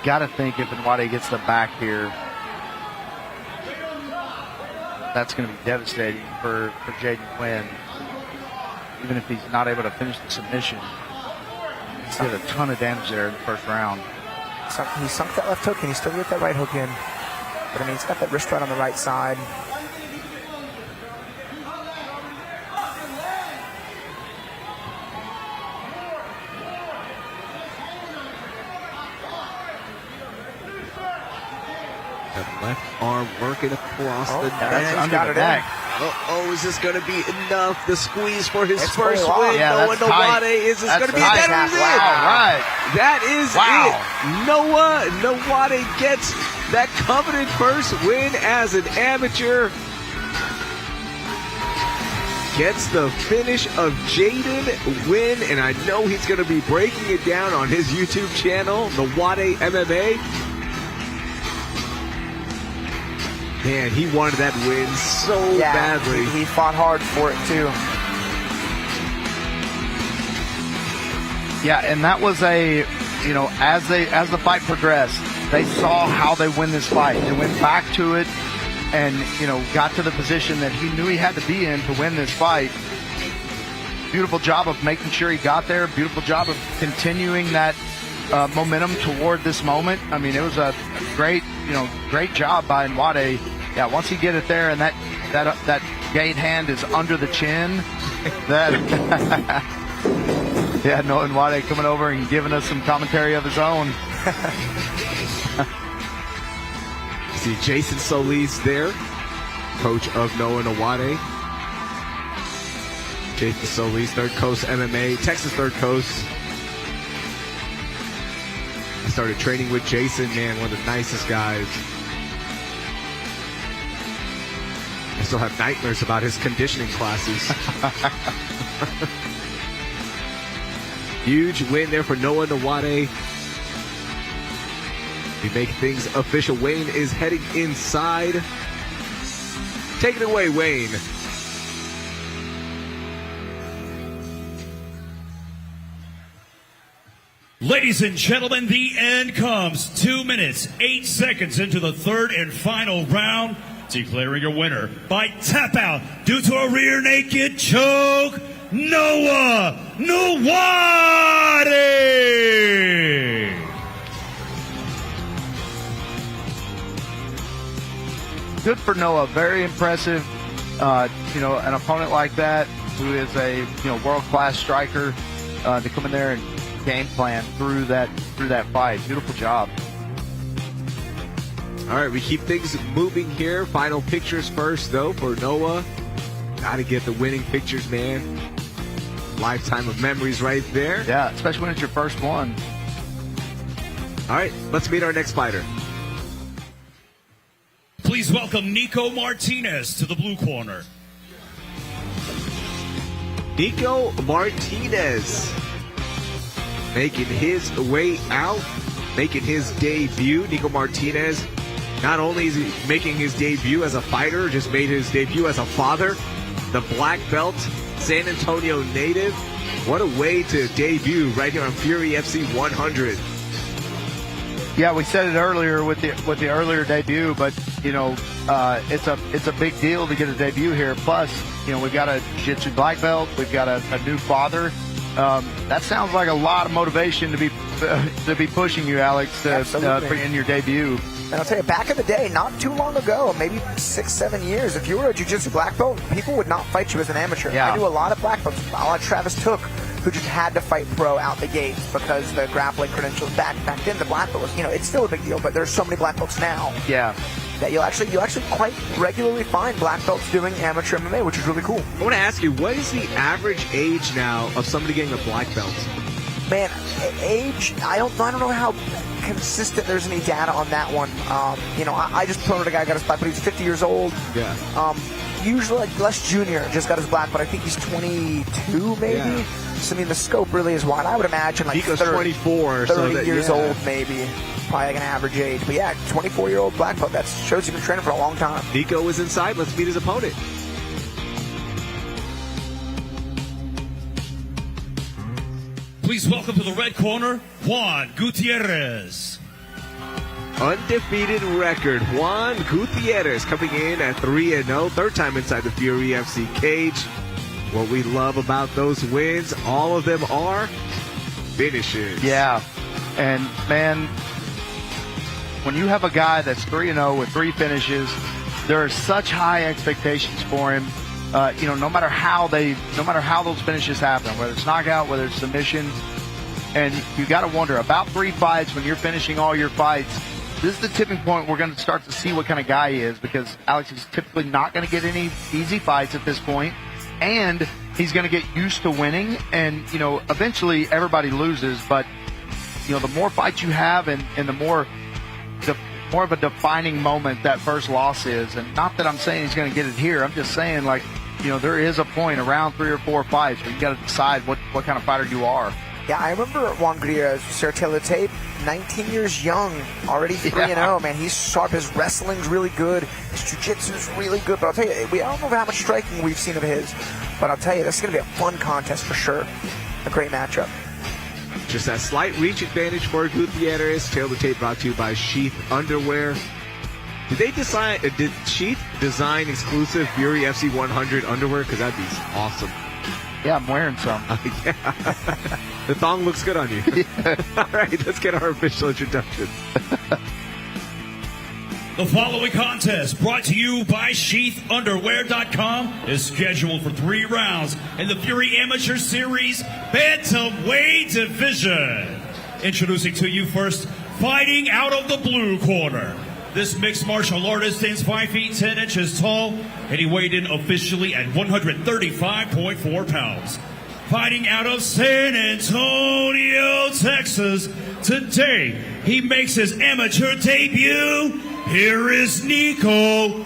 Got to think if Nwaedi gets the back here, that's going to be devastating for Jaden Nguyen. Even if he's not able to finish the submission, he's did a ton of damage there in the first round. He sunk that left hook and he still get that right hook in. But I mean, he's got that wrist right on the right side. Left arm working across the neck. That's under the neck. Is this going to be enough? The squeeze for his It's first pretty long. win. Yeah, Noah Nwaedi. Is this going to be tight. that? Is it? Wow, right. That is it. Noah Nwaedi gets that coveted first win as an amateur. Gets the finish of Jaden Nguyen, and I know he's going to be breaking it down on his YouTube channel, Nwaedi MMA. Man, he wanted that win so badly. He fought hard for it too. Yeah, and that was as the fight progressed, they saw how they win this fight. They went back to it and, got to the position that he knew he had to be in to win this fight. Beautiful job of making sure he got there. Beautiful job of continuing that momentum toward this moment. I mean, it was a great job by Nwaedi. Yeah, once he get it there and that gate hand is under the chin, Noah Nwaedi coming over and giving us some commentary of his own. See Jason Solis there, coach of Noah Nwaedi. Jason Solis, Third Coast MMA, Texas Third Coast. I started training with Jason, man, one of the nicest guys. I still have nightmares about his conditioning classes. Huge win there for Noah Nwaedi. We make things official. Wayne is heading inside. Take it away, Wayne. Ladies and gentlemen, the end comes. 2 minutes, 8 seconds into the third and final round. Declaring your winner by tap out due to a rear naked choke, Noah Nwaedi. Good for Noah. Very impressive. An opponent like that who is a world-class striker, to come in there and game plan through that fight. Beautiful job. All right, we keep things moving here. Final pictures first, though, for Noah. Got to get the winning pictures, man. Lifetime of memories right there. Yeah, especially when it's your first one. All right, let's meet our next fighter. Please welcome Niko Martinez to the blue corner. Niko Martinez making his way out, making his debut. Niko Martinez, not only is he making his debut as a fighter, just made his debut as a father. The black belt, San Antonio native. What a way to debut right here on Fury FC 100. Yeah, we said it earlier with the earlier debut, but it's a big deal to get a debut here. Plus, we've got a jiu-jitsu black belt, we've got a new father. That sounds like a lot of motivation to be pushing you, Alex, in your debut. And I'll tell you, back in the day, not too long ago, maybe 6-7 years, if you were a jiu-jitsu black belt, people would not fight you as an amateur. Yeah. I knew a lot of black belts, a lot of Travis Took, who just had to fight pro out the gates because the grappling credentials back then, the black belt was, it's still a big deal, but there's so many black belts now. Yeah. That you'll actually quite regularly find black belts doing amateur MMA, which is really cool. I want to ask you, what is the average age now of somebody getting a black belt? Man, age, I don't know how consistent there's any data on that one. I just promoted a guy who got his black, but he's 50 years old. Yeah. Usually, like Les Jr. just got his black, but I think he's 22 maybe. Yeah. So, the scope really is wide. I would imagine like Niko's 24, 30 years old maybe. Probably like an average age. But yeah, 24-year-old black belt. That shows you've been training for a long time. Niko is inside. Let's meet his opponent. Please welcome to the red corner, Juan Gutierrez. Undefeated record, Juan Gutierrez coming in at 3-0, third time inside the Fury FC cage. What we love about those wins, all of them are finishes. Yeah, and man, when you have a guy that's 3-0 with 3 finishes, there are such high expectations for him. No matter how those finishes happen, whether it's knockout, whether it's submission, and you got to wonder about 3 fights when you're finishing all your fights. This is the tipping point. We're going to start to see what kind of guy he is, because Alex is typically not going to get any easy fights at this point, and he's going to get used to winning. And eventually everybody loses, but the more fights you have, and the more of a defining moment that first loss is. And not that I'm saying he's going to get it here. I'm just saying, there is a point around 3 or 4 fights where you got to decide what kind of fighter you are. Yeah, I remember Juan Gutierrez, Sarah Taylor tape, 19 years young, already 3-0. Man, he's sharp. His wrestling's really good. His jiu-jitsu's really good. But I'll tell you, I don't know how much striking we've seen of his, but I'll tell you, this is going to be a fun contest for sure. A great matchup. Just that slight reach advantage for Gutierrez. Tail the tape brought to you by Sheath Underwear. Did Sheath design exclusive Fury FC 100 underwear? Because that'd be awesome. Yeah, I'm wearing some. Yeah. The thong looks good on you. Yeah. All right, let's get our official introduction. The following contest, brought to you by SheathUnderwear.com, is scheduled for 3 rounds in the Fury Amateur Series Bantamweight Division. Introducing to you first, fighting out of the blue corner. This mixed martial artist stands 5 feet 10 inches tall, and he weighed in officially at 135.4 pounds. Fighting out of San Antonio, Texas, today he makes his amateur debut. Here is Niko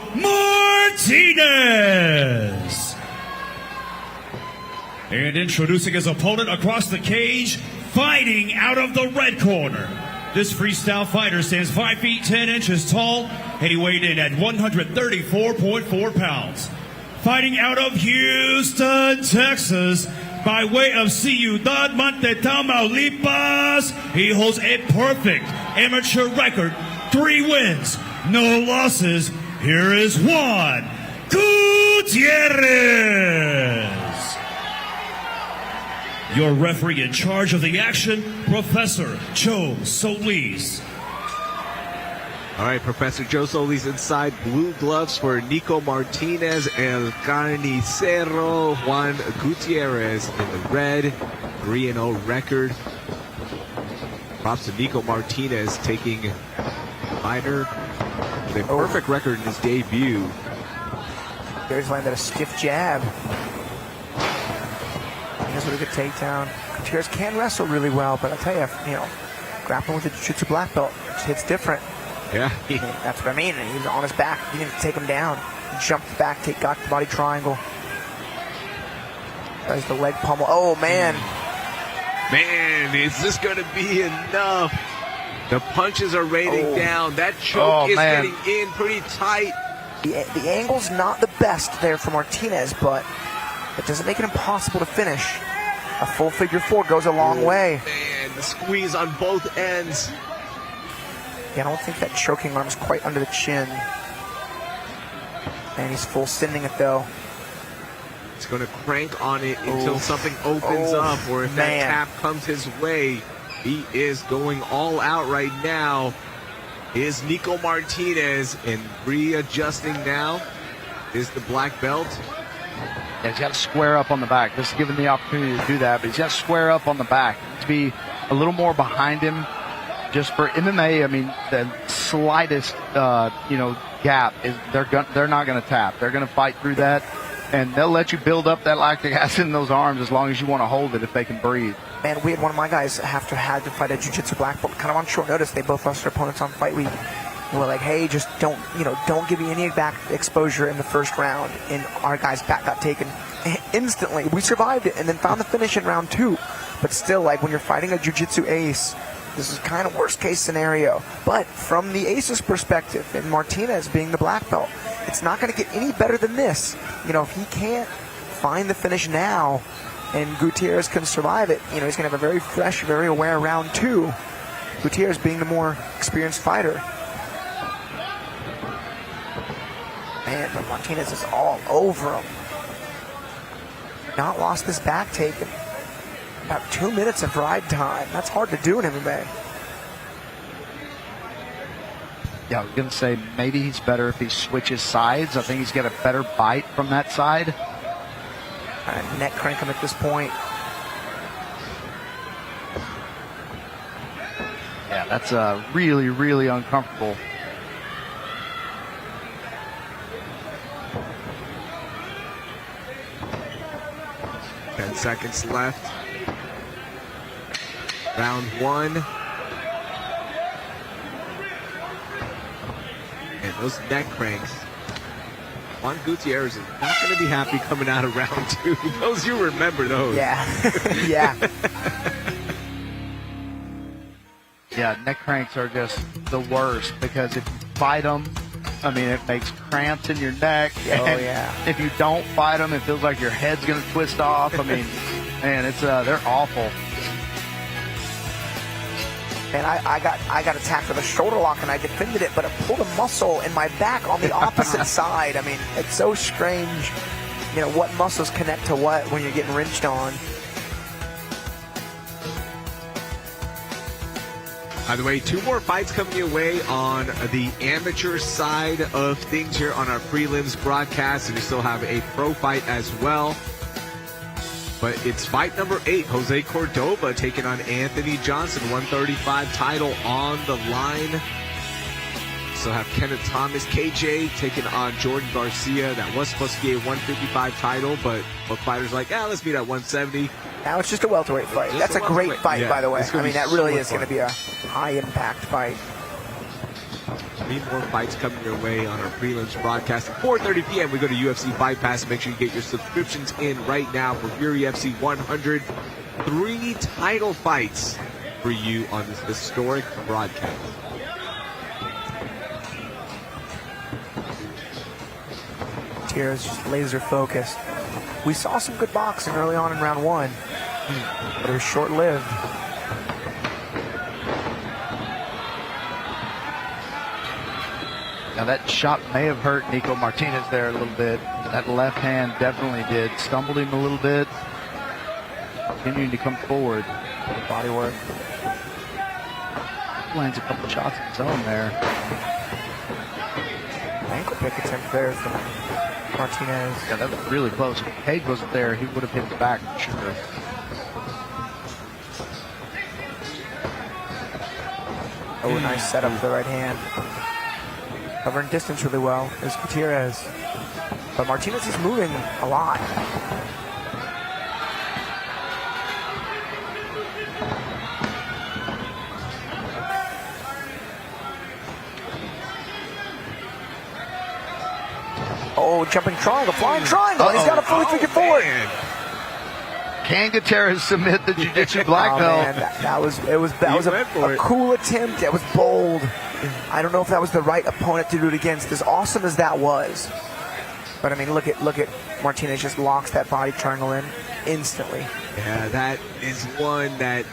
Martinez. And introducing his opponent across the cage, fighting out of the red corner. This freestyle fighter stands 5 feet 10 inches tall, and he weighed in at 134.4 pounds. Fighting out of Houston, Texas, by way of Ciudad Monte, Tamaulipas, he holds a perfect amateur record, 3 wins, no losses. Here is Juan Gutierrez. Your referee in charge of the action, Professor Joe Solis. All right, Professor Joe Soli's inside. Blue gloves for Niko Martinez, El Carnicero, Juan Gutierrez in the red. 3-0 record. Props to Niko Martinez taking fighter with a perfect record in his debut. There's landed a stiff jab. That's what a good takedown. Gutierrez can wrestle really well, but I'll tell you, grappling with a jiu-jitsu black belt, it hits different. Yeah. That's what I mean. He was on his back. He didn't take him down. He jumped back, got the body triangle. Does the leg pummel. Oh, man. Man, is this going to be enough? The punches are raining down. That choke is getting in pretty tight. The angle's not the best there for Martinez, but it doesn't make it impossible to finish. A full figure four goes a long way. Man, the squeeze on both ends. Yeah, I don't think that choking arm is quite under the chin. And he's full sending it, though. He's going to crank on it until something opens up, or if that tap comes his way. He is going all out right now. Is Niko Martinez, and readjusting now is the black belt. Yeah, he's got to square up on the back. This is giving the opportunity to do that, but he's got to square up on the back. To be a little more behind him. Just for MMA, I mean, the slightest, gap is they're not going to tap. They're going to fight through that, and they'll let you build up that lactic acid in those arms as long as you want to hold it if they can breathe. Man, we had one of my guys had to fight a jiu-jitsu black belt kind of on short notice. They both lost their opponents on fight week. We're like, hey, just don't give me any back exposure in the first round. And our guy's back got taken instantly. We survived it and then found the finish in round 2. But still, like, when you're fighting a jiu-jitsu ace, this is kind of worst case scenario. But from the ace's perspective, and Martinez being the black belt, it's not going to get any better than this. If he can't find the finish now and Gutierrez can survive it, he's going to have a very fresh, very aware round 2. Gutierrez being the more experienced fighter. Man, but Martinez is all over him. Not lost this back taken. About 2 minutes of ride time. That's hard to do in MMA. Yeah, I was going to say maybe he's better if he switches sides. I think he's got a better bite from that side. Neck crank him at this point. Yeah, that's really, really uncomfortable. Ten seconds left. Round 1. And those neck cranks. Juan Gutierrez is not going to be happy coming out of round 2. Those, you remember those. Yeah. Yeah. Yeah, neck cranks are just the worst because if you fight them, it makes cramps in your neck. And if you don't fight them, it feels like your head's going to twist off. Man, it's they're awful. And I got attacked with a shoulder lock and I defended it, but it pulled a muscle in my back on the opposite side. It's so strange, what muscles connect to what when you're getting wrenched on. By the way, 2 more fights coming your way on the amateur side of things here on our prelims broadcast, and we still have a pro fight as well. But it's fight number 8, Jose Cordova taking on Anthony Johnson, 135 title on the line. Still have Kenneth Thomas, KJ, taking on Jordan Garcia. That was supposed to be a 155 title, but both fighters like, let's meet at 170. Now it's just a welterweight fight. That's a great fight, by the way. That really is going to be a high-impact fight. 3 more fights coming your way on our prelims broadcast. At 4:30 p.m., we go to UFC Fight Pass. Make sure you get your subscriptions in right now for Fury FC 100. 3 title fights for you on this historic broadcast. Gutierrez just laser focused. We saw some good boxing early on in round 1, but it was short-lived. Now that shot may have hurt Niko Martinez there a little bit. That left hand definitely did. Stumbled him a little bit. Continuing to come forward. Body work. Lands a couple shots of his own there. ankle pick attempt there from Martinez. Yeah, that was really close. If Gage wasn't there, he would have hit the back for sure. Oh, nice setup with the right hand. Covering distance really well is Gutierrez. But Martinez is moving a lot. Oh, jumping triangle, flying triangle. He's got a fully figured forward. Can Gutierrez submit the jiu-jitsu black belt? Man, that was a cool attempt. That was bold. I don't know if that was the right opponent to do it against, as awesome as that was. But I mean, look at Martinez just locks that body triangle in instantly. Yeah, that is one that.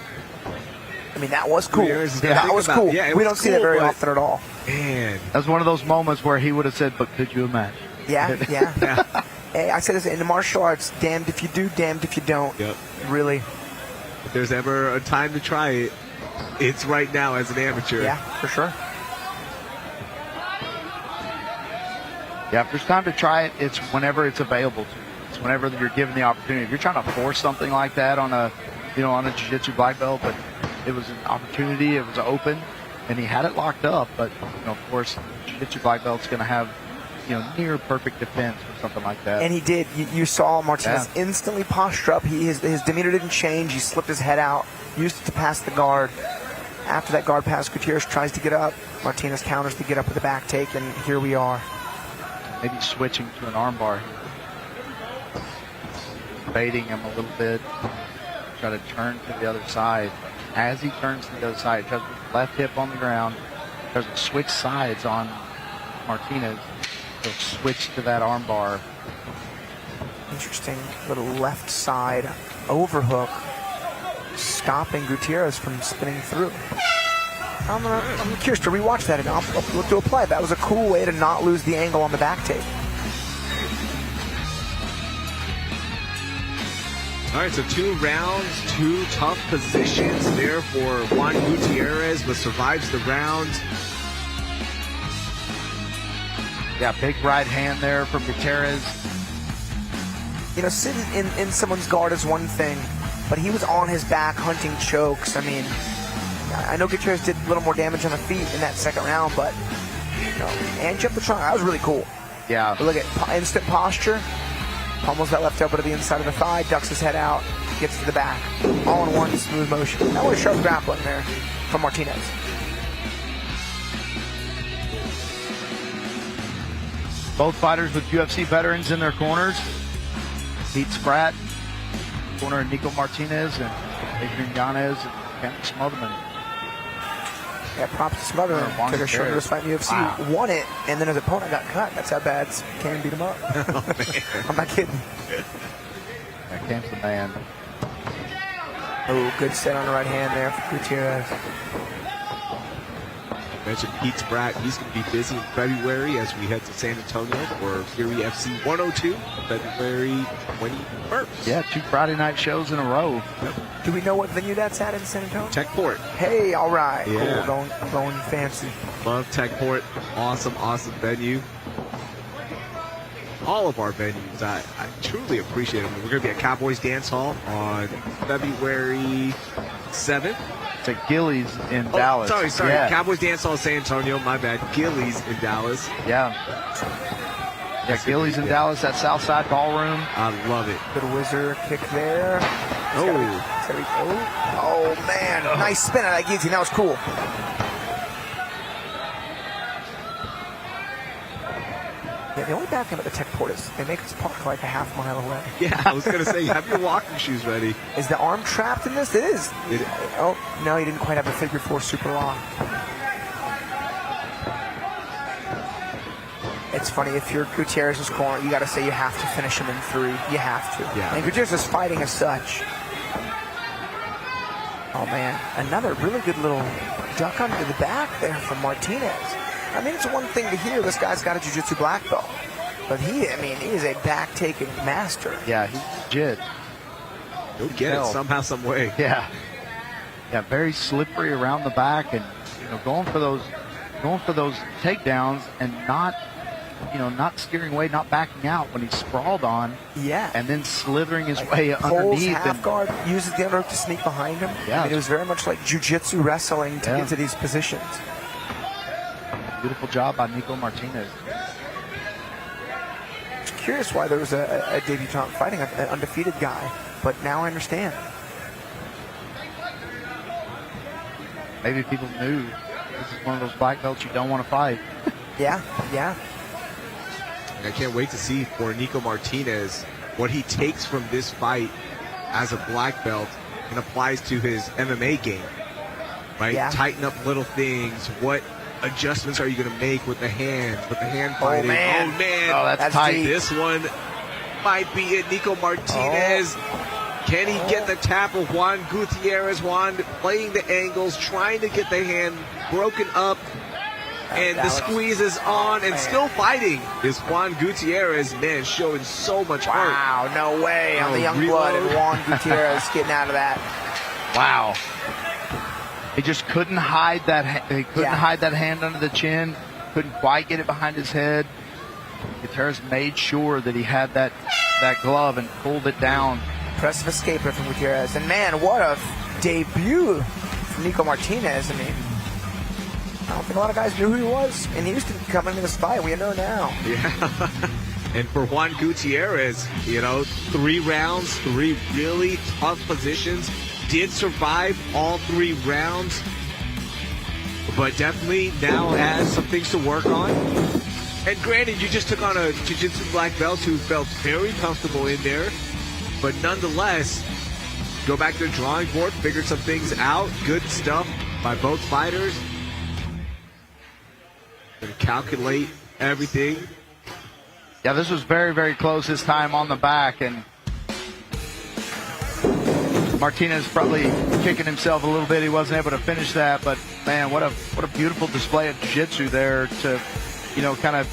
I mean, that was cool. That was cool. Yeah, we don't see that very often at all. Man, that was one of those moments where he would have said, "But could you imagine?" Yeah. Hey, I said this in the martial arts: damned if you do, damned if you don't. Yep. Really. If there's ever a time to try it, it's right now as an amateur. Yeah, for sure. Yeah, if there's time to try it, it's whenever it's available to you. It's whenever you're given the opportunity. If you're trying to force something like that on a jiu-jitsu black belt, but it was an opportunity, it was open, and he had it locked up. But of course, jiu-jitsu black belt's going to have near perfect defense or something like that. And he did. You saw Martinez instantly posture up. His demeanor didn't change. He slipped his head out, used it to pass the guard. After that guard pass, Gutierrez tries to get up. Martinez counters to get up with the back take, and here we are. Maybe switching to an armbar. Baiting him a little bit. Try to turn to the other side. As he turns to the other side, tries to put his left hip on the ground. Tries to switch sides on Martinez. He'll switch to that armbar. Interesting little left side overhook, stopping Gutierrez from spinning through. I'm curious to rewatch that and I'll look to apply. That was a cool way to not lose the angle on the back take. All right, so 2 rounds, 2 tough positions there for Juan Gutierrez, but survives the round. Yeah, big right hand there from Gutierrez. Sitting in someone's guard is one thing, but he was on his back hunting chokes. I mean, I know Gutierrez did a little more damage on the feet in that second round, but, and jumped the trunk. That was really cool. Yeah. But look at instant posture. Pummels that left elbow to the inside of the thigh, ducks his head out, gets to the back. All in one smooth motion. That was sharp grappling there from Martinez. Both fighters with UFC veterans in their corners. Pete Spratt, corner of Niko Martinez, and Adrian Jaymez and Kenneth Smotherman. Yeah, props to Smotherman. Took a short fight in the UFC, won it, and then his opponent got cut. That's how bad Cam beat him up. Oh, man. I'm not kidding. Yeah, Cam's the man. Oh, good set on the right hand there for Gutierrez. Mentioned Pete Spratt. He's going to be busy in February as we head to San Antonio for Fury FC 102, February 21st. Yeah, 2 Friday night shows in a row. Yep. Do we know what venue that's at in San Antonio? Techport. Hey, all right. Yeah. Cool. Going fancy. Love Techport. Awesome venue. All of our venues, I truly appreciate them. We're going to be at Cowboys Dance Hall on February 7th. It's at Gillies in Dallas. Sorry. Yeah. Cowboys Dance Hall, San Antonio. My bad. Gillies in Dallas. Yeah, Gillies in Dallas at Southside Ballroom. I love it. Good whizzer kick there. Oh, man. Nice spin out of that guillotine. That was cool. Yeah, the only bad thing about the Techport is they make us park like a half mile away. Yeah, I was going to say, have your walking shoes ready. Is the arm trapped in this? It is. Oh, no, he didn't quite have a figure 4 super lock. It's funny, if you're Gutierrez's corner, you got to say you have to finish him in 3. You have to. Yeah. And Gutierrez is fighting as such. Oh, man. Another really good little duck under the back there from Martinez. I mean, it's one thing to hear this guy's got a jiu-jitsu black belt. But he is a back-taking master. Yeah, he's legit. He'll get it somehow, some way. Yeah, very slippery around the back, and going for those takedowns and not not steering away, not backing out when he's sprawled on. Yeah. And then slithering his way Holds underneath. half guard, uses the underhook to sneak behind him. Yeah. I mean, it was very much like jiu-jitsu wrestling to get to these positions. Beautiful job by Niko Martinez. I'm curious why there was a debutant fighting an undefeated guy, but now I understand. Maybe people knew this is one of those black belts you don't want to fight. Yeah. I can't wait to see for Niko Martinez what he takes from this fight as a black belt and applies to his MMA game, right? Yeah. Tighten up little things. What adjustments are you going to make with the hands, with the hand fighting? Oh, man. Oh, that's tight. deep. This one might be it. Niko Martinez. Can he get the tap of Juan Gutierrez? Juan playing the angles, trying to get the hand broken up. And the squeeze is on and still fighting. Is Juan Gutierrez, man, showing so much heart. Wow, no way on the young blood and Juan Gutierrez getting out of that. Wow. He just couldn't hide that. He couldn't hide that hand under the chin. Couldn't quite get it behind his head. Gutierrez made sure that he had that glove and pulled it down. Impressive escape from Gutierrez. And man, what a debut from Niko Martinez. I mean, I don't think a lot of guys knew who he was in Houston coming into this fight. We know now. Yeah. And for Juan Gutierrez, 3 rounds, 3 really tough positions. Did survive all 3 rounds, but definitely now has some things to work on. And granted, you just took on a jiu-jitsu black belt who felt very comfortable in there, but nonetheless, go back to the drawing board, figured some things out. Good stuff by both fighters. Gonna calculate everything. Yeah, this was very, very close this time on the back, and Martinez probably kicking himself a little bit. He wasn't able to finish that, but man, what a beautiful display of jiu-jitsu there to, kind of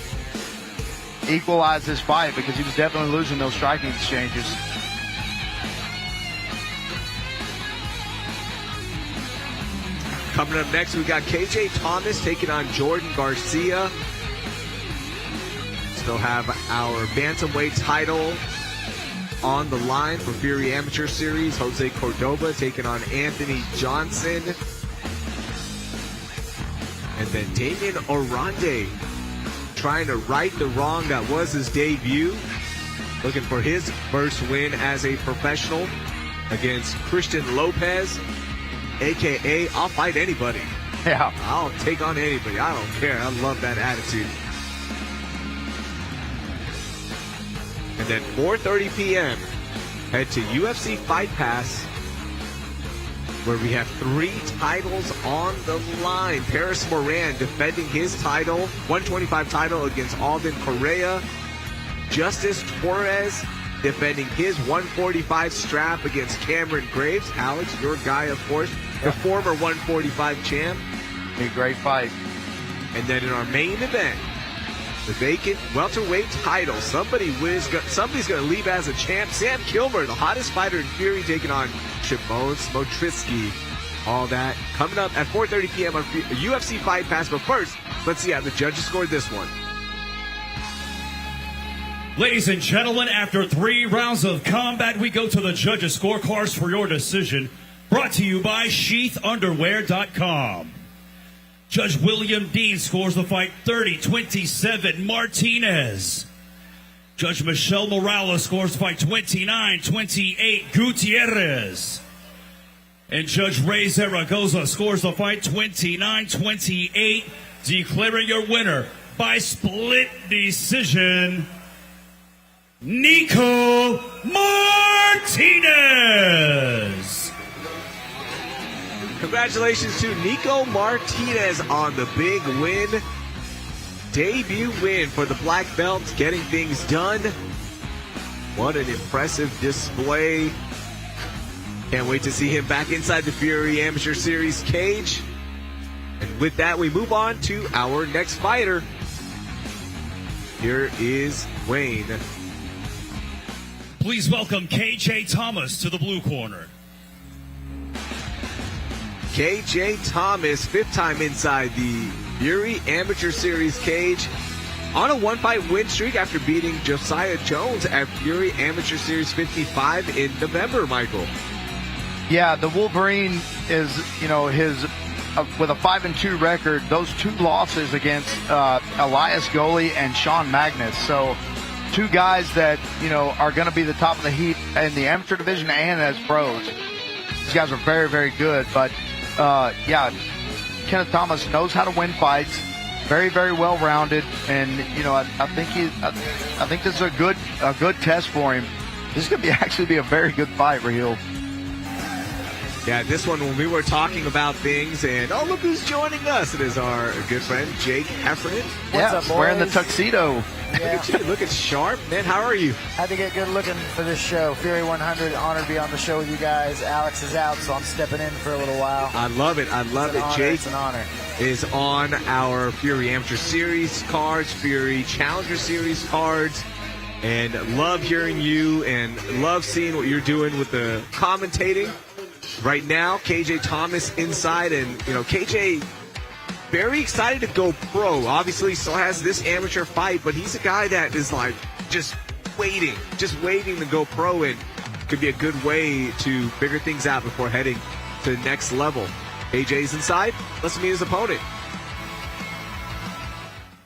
equalize this fight, because he was definitely losing those striking exchanges. Coming up next, we got KJ Thomas taking on Jordan Garcia. Still have our bantamweight title on the line for Fury Amateur Series. Jose Cordova taking on Anthony Johnson. And then Damion Oranday trying to right the wrong that was his debut. Looking for his first win as a professional against Cristian Lopez, a.k.a. I'll fight anybody. Yeah. I'll take on anybody. I don't care. I love that attitude. And then 4:30 p.m., head to UFC Fight Pass, where we have 3 titles on the line. Paris Moran defending his title, 125 title against Alden Pereira. Justice Torres defending his 145 strap against Cameron Graves. Alex, your guy, of course, the former 145 champ. A great fight. And then in our main event, the vacant welterweight title. Somebody's going to leave as a champ. Sam Kilmer, the hottest fighter in Fury, taking on Shimon Smotriski. All that coming up at 4:30 p.m. on UFC Fight Pass. But first, let's see how the judges scored this one. Ladies and gentlemen, after 3 rounds of combat, we go to the judges' scorecards for your decision. Brought to you by SheathUnderwear.com. Judge William Dean scores the fight 30-27 Martinez. Judge Michelle Morales scores the fight 29-28 Gutierrez. And Judge Ray Zaragoza scores the fight 29-28, declaring your winner by split decision, Niko Martinez. Congratulations to Niko Martinez on the big win. Debut win for the black belt, getting things done. What an impressive display. Can't wait to see him back inside the Fury Amateur Series cage. And with that, we move on to our next fighter. Here is Wayne. Please welcome KJ Thomas to the blue corner. KJ Thomas, 5th time inside the Fury Amateur Series cage. on a one-fight win streak after beating Josiah Jones at Fury Amateur Series 55 in November, Michael. Yeah, the Wolverine is, his with a 5-2 record. Those 2 losses against Elias Goley and Sean Magnus. So 2 guys that, are going to be the top of the heap in the amateur division and as pros. These guys are very, very good. But, Kenneth Thomas knows how to win fights. Very, very well-rounded. And, I think this is a good test for him. This is going to actually be a very good fight, Raheel. Yeah, this one, when we were talking about things, and look who's joining us. It is our good friend, Jake Heffernan. What's up, boys? Wearing the tuxedo. Yeah. Look at you, looking sharp. Man, how are you? Had to get good looking for this show. Fury 100, honored to be on the show with you guys. Alex is out, so I'm stepping in for a little while. I love it. Jake it's an honor. Is on our Fury Amateur Series cards, Fury Challenger Series cards, and love hearing you and love seeing what you're doing with the commentating. Right now, KJ Thomas inside, and KJ very excited to go pro. Obviously, he still has this amateur fight, but he's a guy that is like just waiting to go pro, and could be a good way to figure things out before heading to the next level. KJ's inside. Let's meet his opponent.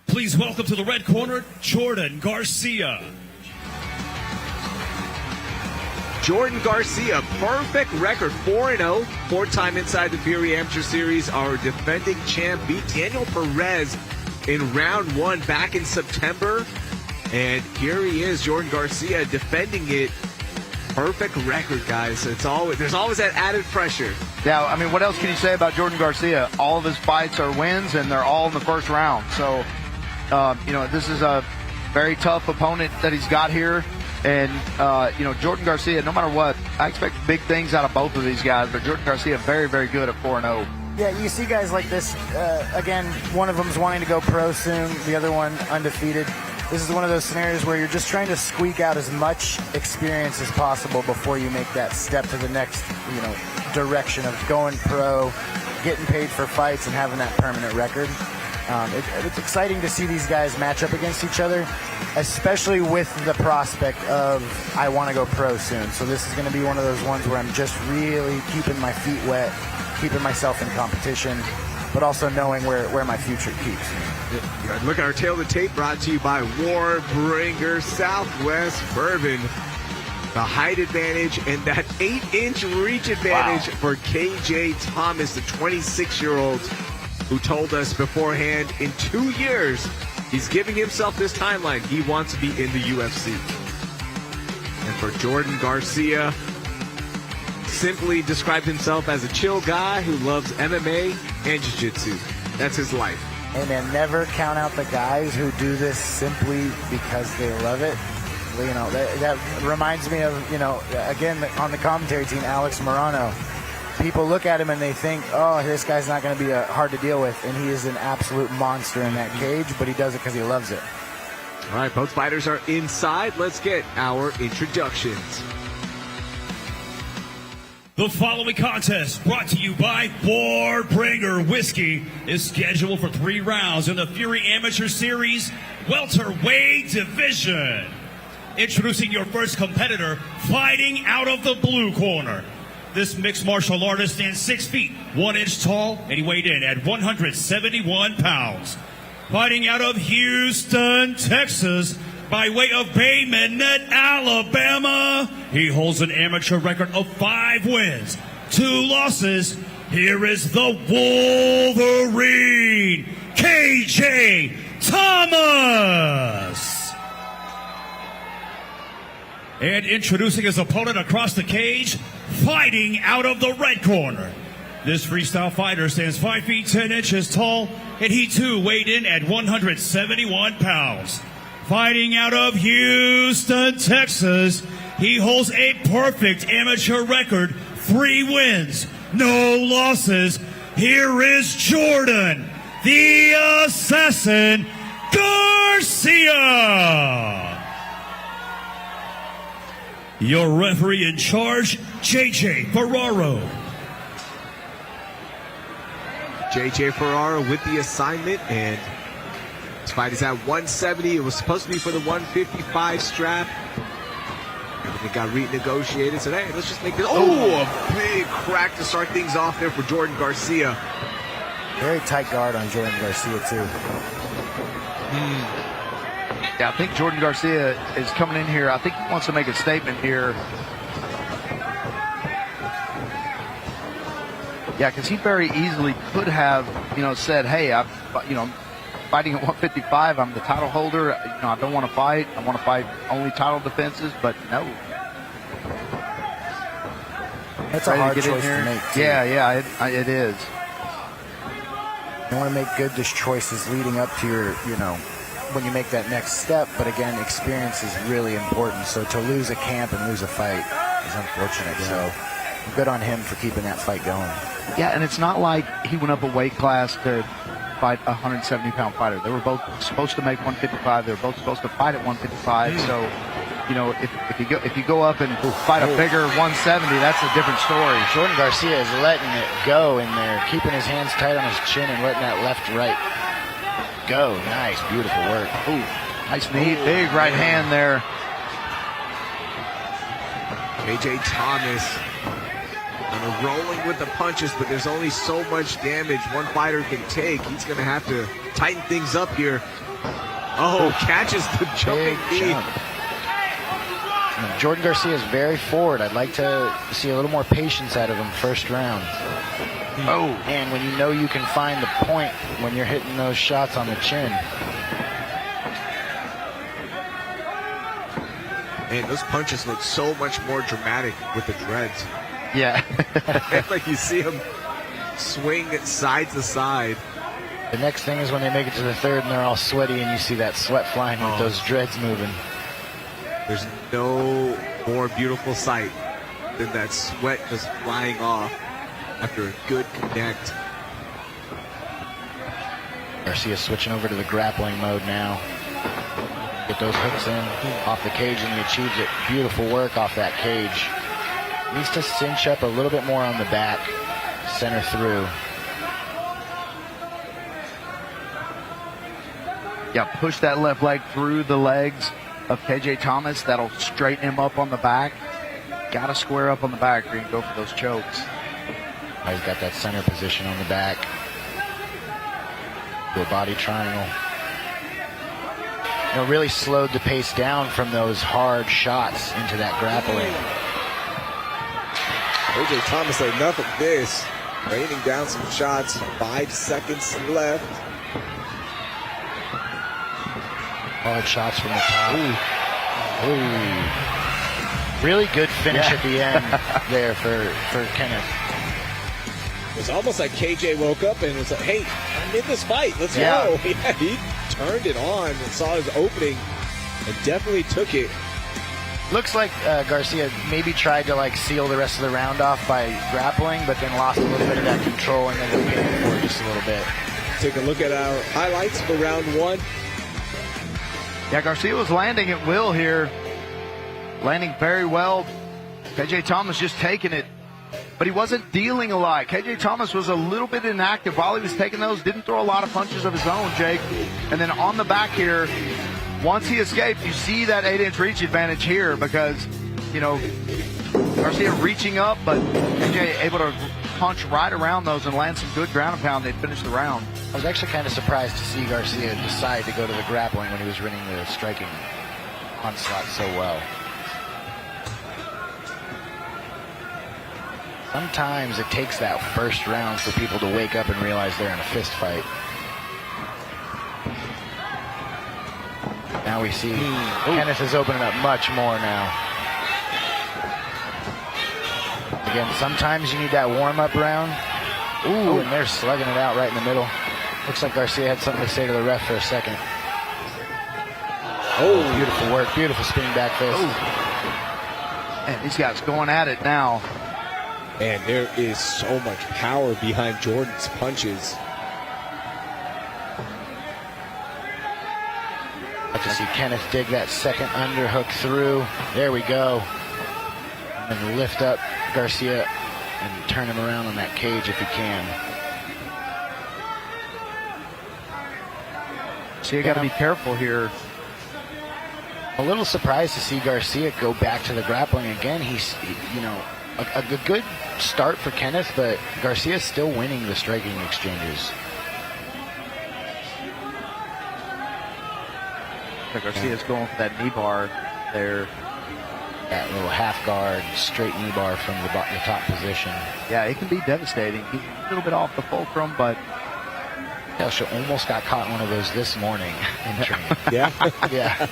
Please welcome to the red corner, Jordan Garcia. Jordan Garcia, perfect record, 4-0, 4-time inside the Fury Amateur Series. Our defending champ beat Daniel Perez in round 1 back in September. And here he is, Jordan Garcia, defending it. Perfect record, guys. There's always that added pressure. Yeah, I mean, what else can you say about Jordan Garcia? All of his fights are wins, and they're all in the first round. So, this is a very tough opponent that he's got here. And, Jordan Garcia, no matter what, I expect big things out of both of these guys. But Jordan Garcia, very, very good at 4-0. Yeah, you see guys like this. Again, one of them's wanting to go pro soon, the other one undefeated. This is one of those scenarios where you're just trying to squeak out as much experience as possible before you make that step to the next, direction of going pro, getting paid for fights, and having that permanent record. It's exciting to see these guys match up against each other, especially with the prospect of I want to go pro soon. So this is going to be one of those ones where I'm just really keeping my feet wet, keeping myself in competition, but also knowing where my future keeps me. Look at our tail of the tape, brought to you by Warbringer Southwest Bourbon. The height advantage and that 8-inch reach advantage for KJ Thomas, the 26-year-old who told us beforehand in 2 years he's giving himself this timeline. He wants to be in the UFC. And for Jordan Garcia, simply described himself as a chill guy who loves MMA and jiu-jitsu. That's his life. Hey man, never count out the guys who do this simply because they love it. That reminds me of, again, on the commentary team, Alex Morano. People look at him and they think, oh, this guy's not going to be hard to deal with, and he is an absolute monster in that cage, but he does it because he loves it. All right, both fighters are inside. Let's get our introductions. The following contest, brought to you by Warbringer Whiskey, is scheduled for 3 rounds in the Fury Amateur Series welterweight division. Introducing your first competitor, fighting out of the blue corner. This mixed martial artist stands 6 feet, 1 inch tall, and he weighed in at 171 pounds. Fighting out of Houston, Texas, by way of Bay Minette, Alabama, he holds an amateur record of 5 wins, 2 losses. Here is the Wolverine, KJ Thomas. And introducing his opponent across the cage, fighting out of the red corner. This freestyle fighter stands 5 feet 10 inches tall, and he too weighed in at 171 pounds. Fighting out of Houston, Texas, he holds a perfect amateur record, 3 wins, no losses. Here is Jordan, the Assassin Garcia. Your referee in charge, JJ Ferraro. JJ Ferraro with the assignment, and This fight is at 170. It was supposed to be for the 155 strap. Everything got renegotiated. So, hey, let's just make this. Oh, a big crack to start things off there for Jordan Garcia. Very tight guard on Jordan Garcia, too. Yeah, I think Jordan Garcia is coming in here. I think he wants to make a statement here. Yeah, because he very easily could have, said, hey, I'm fighting at 155. I'm the title holder. I don't want to fight. I want to fight only title defenses, but no. That's a hard choice to make, too. Yeah, it is. You want to make good choices leading up to your, when you make that next step. But again, experience is really important. So to lose a camp and lose a fight is unfortunate. Yeah. So good on him for keeping that fight going. Yeah, and it's not like he went up a weight class to fight a 170-pound fighter. They were both supposed to make 155. They were both supposed to fight at 155. So, if you go up and fight a bigger 170, that's a different story. Jordan Garcia is letting it go in there, keeping his hands tight on his chin and letting that left-right go. Nice, beautiful work. Ooh, nice knee, big right hand there. KJ Thomas kind of rolling with the punches, but there's only so much damage one fighter can take. He's going to have to tighten things up here. Oh, catches the jumping knee. Jordan Garcia is very forward. I'd like to see a little more patience out of him first round. Oh, and when you can find the point when you're hitting those shots on the chin. Man, those punches look so much more dramatic with the dreads. Yeah. Like you see him swing side to side. The next thing is when they make it to the third and they're all sweaty and you see that sweat flying with those dreads moving. There's no more beautiful sight than that sweat just flying off after a good connect. Garcia switching over to the grappling mode now. Get those hooks in off the cage and he achieves it. Beautiful work off that cage. Needs to cinch up a little bit more on the back. Center through. Yeah, push that left leg through the legs of KJ Thomas. That'll straighten him up on the back. Got to square up on the back or you can go for those chokes. Oh, he's got that center position on the back. The body triangle. Really slowed the pace down from those hard shots into that grappling. KJ Thomas, enough of this. Raining down some shots. 5 seconds left. Hard shots from the top. Ooh. Really good finish at the end there for Kenneth. It's almost like KJ woke up and was like, hey, I'm in this fight. Let's go. Yeah, he turned it on and saw his opening and definitely took it. Looks like Garcia maybe tried to seal the rest of the round off by grappling, but then lost a little bit of that control and ended up paying for it just a little bit. Take a look at our highlights for round one. Yeah, Garcia was landing at will here. Landing very well. KJ Thomas just taking it. But he wasn't dealing a lot. KJ Thomas was a little bit inactive while he was taking those. Didn't throw a lot of punches of his own, Jake. And then on the back here, once he escaped, you see that 8-inch reach advantage here because, Garcia reaching up, but KJ able to punch right around those and land some good ground and pound. They'd finish the round. I was actually kind of surprised to see Garcia decide to go to the grappling when he was running the striking onslaught so well. Sometimes it takes that first round for people to wake up and realize they're in a fist fight. Now we see Kenneth is opening up much more now. Again, sometimes you need that warm-up round. Ooh, and they're slugging it out right in the middle. Looks like Garcia had something to say to the ref for a second. Oh, beautiful work. Beautiful spinning back fist. And these guys going at it now. And there is so much power behind Jordan's punches. Like to see Kenneth dig that second underhook through. There we go. And then lift up Garcia and turn him around on that cage if he can. Garcia got to be careful here. A little surprised to see Garcia go back to the grappling again. He's, you know, a good start for Kenneth, but Garcia's still winning the striking exchanges. Garcia's going for that knee bar there. That little half guard, straight knee bar from the top position. Yeah, it can be devastating. He's a little bit off the fulcrum, but She almost got caught in one of those this morning in training. Yeah. Yeah.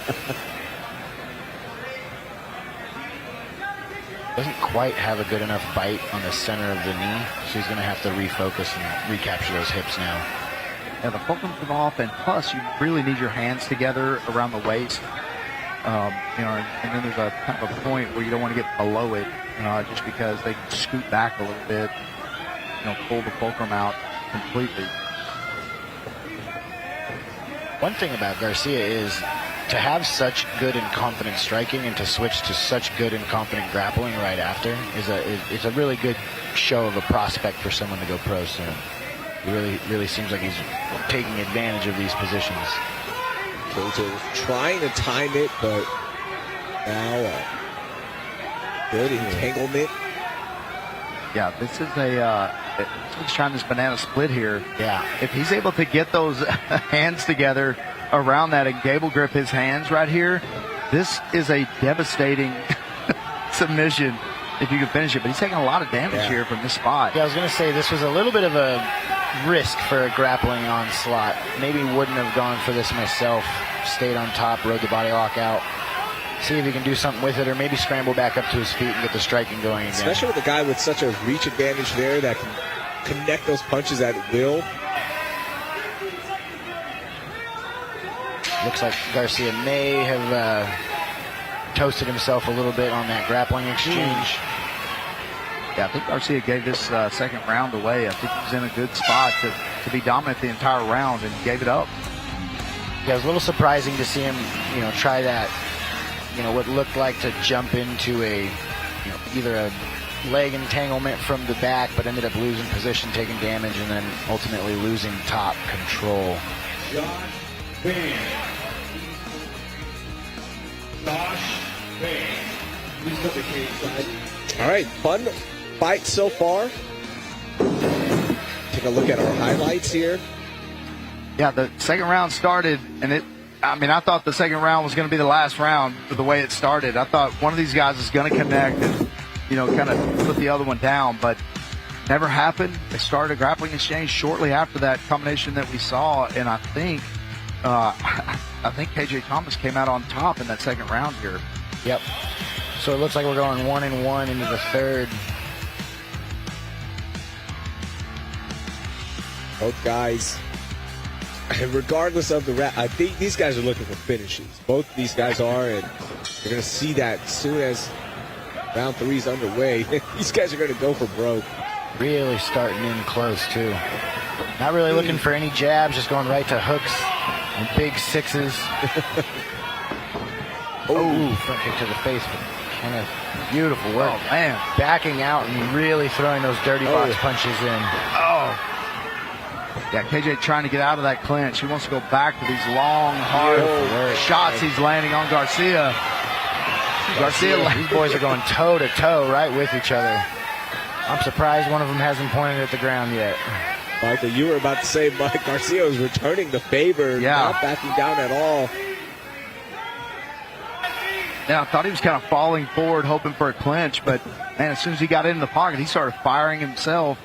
Doesn't quite have a good enough bite on the center of the knee, so he's going to have to refocus and recapture those hips now. Yeah, the fulcrum's come off, and plus you really need your hands together around the waist. You know, and then there's a kind of a point where you don't want to get below it, just because they can scoot back a little bit, pull the fulcrum out completely. One thing about Garcia is to have such good and confident striking and to switch to such good and confident grappling right after is a really good show of a prospect for someone to go pro soon. It really seems like he's taking advantage of these positions. Gage was trying to time it, but now good entanglement. Yeah, this is he's trying this banana split here. Yeah. If he's able to get those hands together around that and gable grip his hands right here, this is a devastating submission if you can finish it. But he's taking a lot of damage here from this spot. Yeah, I was going to say this was a little bit of a risk for a grappling onslaught. Maybe wouldn't have gone for this myself. Stayed on top, rode the body lock out. See if he can do something with it, or maybe scramble back up to his feet and get the striking going again. Especially with a guy with such a reach advantage there that can connect those punches at will. Looks like Garcia may have toasted himself a little bit on that grappling exchange. Yeah, I think Garcia gave this second round away. I think he was in a good spot to be dominant the entire round and gave it up. Yeah, it was a little surprising to see him, try that, what looked like to jump into a, either a leg entanglement from the back, but ended up losing position, taking damage, and then ultimately losing top control. All right, fun fight so far. Take a look at our highlights here. Yeah, the second round started, and I thought the second round was going to be the last round for the way it started. I thought one of these guys was going to connect and, kind of put the other one down, but never happened. They started a grappling exchange shortly after that combination that we saw, and I think KJ Thomas came out on top in that second round here. Yep. So it looks like we're going 1-1 into the third. Both guys, and regardless of the round, I think these guys are looking for finishes. Both these guys are, and you're going to see that as soon as round 3 is underway. These guys are going to go for broke. Really starting in close, too. Not really looking for any jabs, just going right to hooks and big sixes. Front kick to the face from Kenneth. Beautiful work. Oh, man. Backing out and really throwing those dirty box punches in. Yeah, KJ trying to get out of that clinch. He wants to go back to these long, hard shots he's landing on Garcia. These boys are going toe-to-toe right with each other. I'm surprised one of them hasn't pointed at the ground yet. Michael, you were about to say Mike Garcia is returning the favor, not backing down at all. Yeah, I thought he was kind of falling forward, hoping for a clinch, but, man, as soon as he got into the pocket, he started firing himself.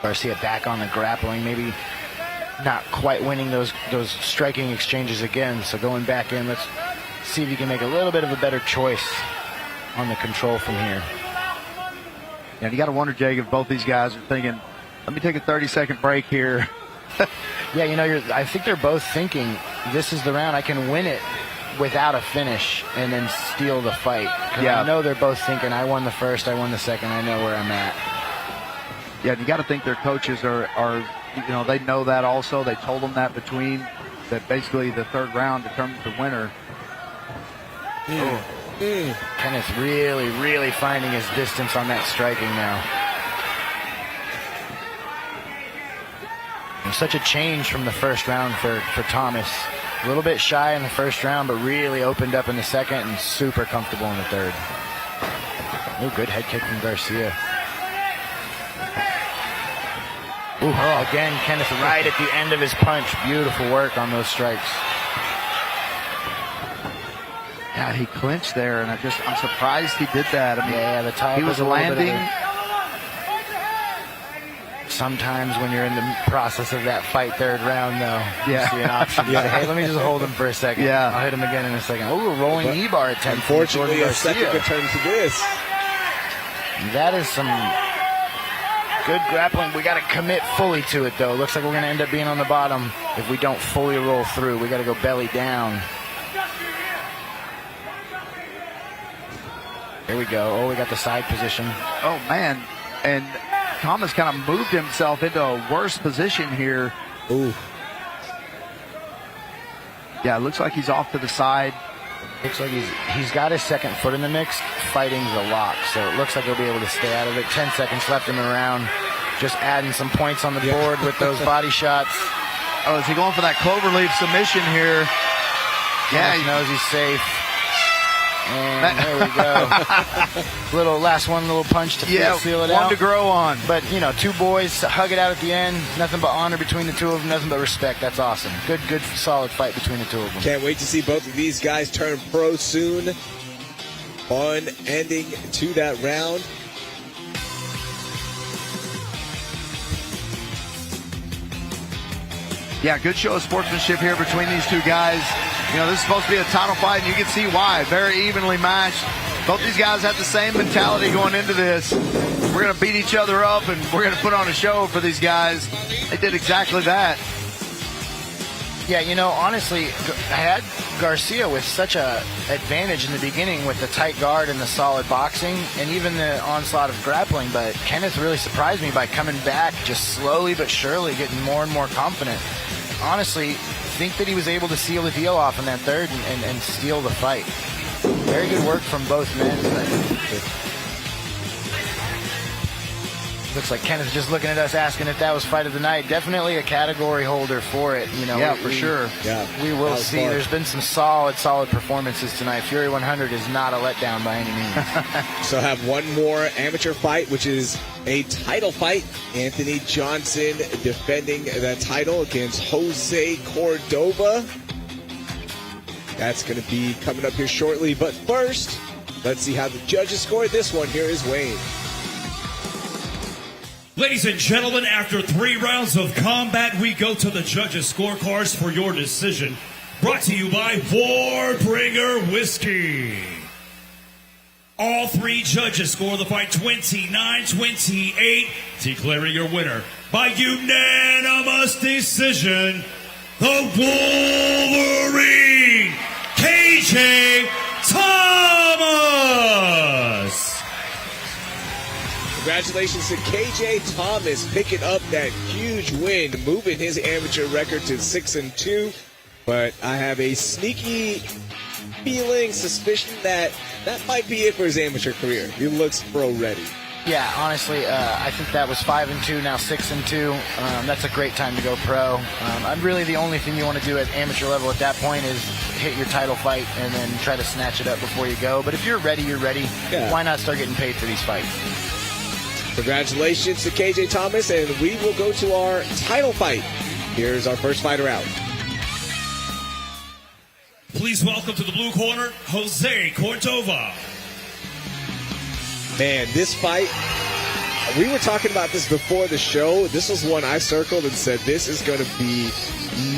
Garcia back on the grappling, maybe not quite winning those striking exchanges again. So going back in, let's see if you can make a little bit of a better choice on the control from here. And you got to wonder, Jake, if both these guys are thinking, let me take a 30-second break here. Yeah, I think they're both thinking, this is the round, I can win it without a finish and then steal the fight. Yeah. I know they're both thinking, I won the first, I won the second, I know where I'm at. Yeah, you got to think their coaches are they know that also. They told them that that basically the third round determines the winner. Kenneth really finding his distance on that striking now. Such a change from the first round for Thomas. A little bit shy in the first round, but really opened up in the second and super comfortable in the third. Ooh, good head kick from Garcia. Ooh, again, Kenneth right at the end of his punch. Beautiful work on those strikes. Yeah, he clinched there, and I'm surprised he did that. I mean, the top he was landing. Sometimes when you're in the process of that fight third round, though, you see an option. Say, hey, let me just hold him for a second. Yeah. I'll hit him again in a second. Oh, a rolling E-bar attempt. Unfortunately, a second return to this. That is some good grappling. We got to commit fully to it, though. Looks like we're going to end up being on the bottom if we don't fully roll through. We got to go belly down. Here we go. Oh, we got the side position. Oh, man. And Thomas kind of moved himself into a worse position here. Ooh. Yeah, it looks like he's off to the side. Looks like he's got his second foot in the mix. Fighting's a lock, so it looks like he'll be able to stay out of it. 10 seconds left in the round. Just adding some points on the board with those body shots. Oh, is he going for that cloverleaf submission here? Yeah, he knows he's safe. And there we go. Last little punch to seal it out. One to grow on. But, two boys hug it out at the end. Nothing but honor between the two of them. Nothing but respect. That's awesome. Good, solid fight between the two of them. Can't wait to see both of these guys turn pro soon. Fun ending to that round. Yeah, good show of sportsmanship here between these two guys. This is supposed to be a title fight, and you can see why. Very evenly matched. Both these guys have the same mentality going into this. We're going to beat each other up, and we're going to put on a show for these guys. They did exactly that. Yeah, honestly, I had Garcia with such a advantage in the beginning with the tight guard and the solid boxing and even the onslaught of grappling, but Kenneth really surprised me by coming back just slowly but surely, getting more and more confident. Honestly, think that he was able to seal the deal off in that third and steal the fight. Very good work from both men. Looks like Kenneth just looking at us asking if that was fight of the night. Definitely a category holder for it. Yeah, for sure. Yeah, we will see. Fun. There's been some solid performances tonight. Fury 100 is not a letdown by any means. So have one more amateur fight, which is a title fight. Anthony Johnson defending the title against Jose Cordova. That's going to be coming up here shortly. But first, let's see how the judges scored this one. Here is Wayne. Ladies and gentlemen, after 3 rounds of combat, we go to the judges' scorecards for your decision. Brought to you by Warbringer Whiskey. All 3 judges score the fight 29-28, declaring your winner by unanimous decision, the Wolverine, Gage Thomas. Congratulations to KJ Thomas picking up that huge win, moving his amateur record to 6-2. But I have a sneaky suspicion that might be it for his amateur career. He looks pro ready. Yeah, honestly, I think that was 5-2, now 6-2. That's a great time to go pro. Really the only thing you want to do at amateur level at that point is hit your title fight and then try to snatch it up before you go. But if you're ready, you're ready. Yeah. Why not start getting paid for these fights? Congratulations to KJ Thomas, and we will go to our title fight. Here's our first fighter out. Please welcome to the blue corner, Jose Cordova. Man, this fight, we were talking about this before the show. This was one I circled and said this is going to be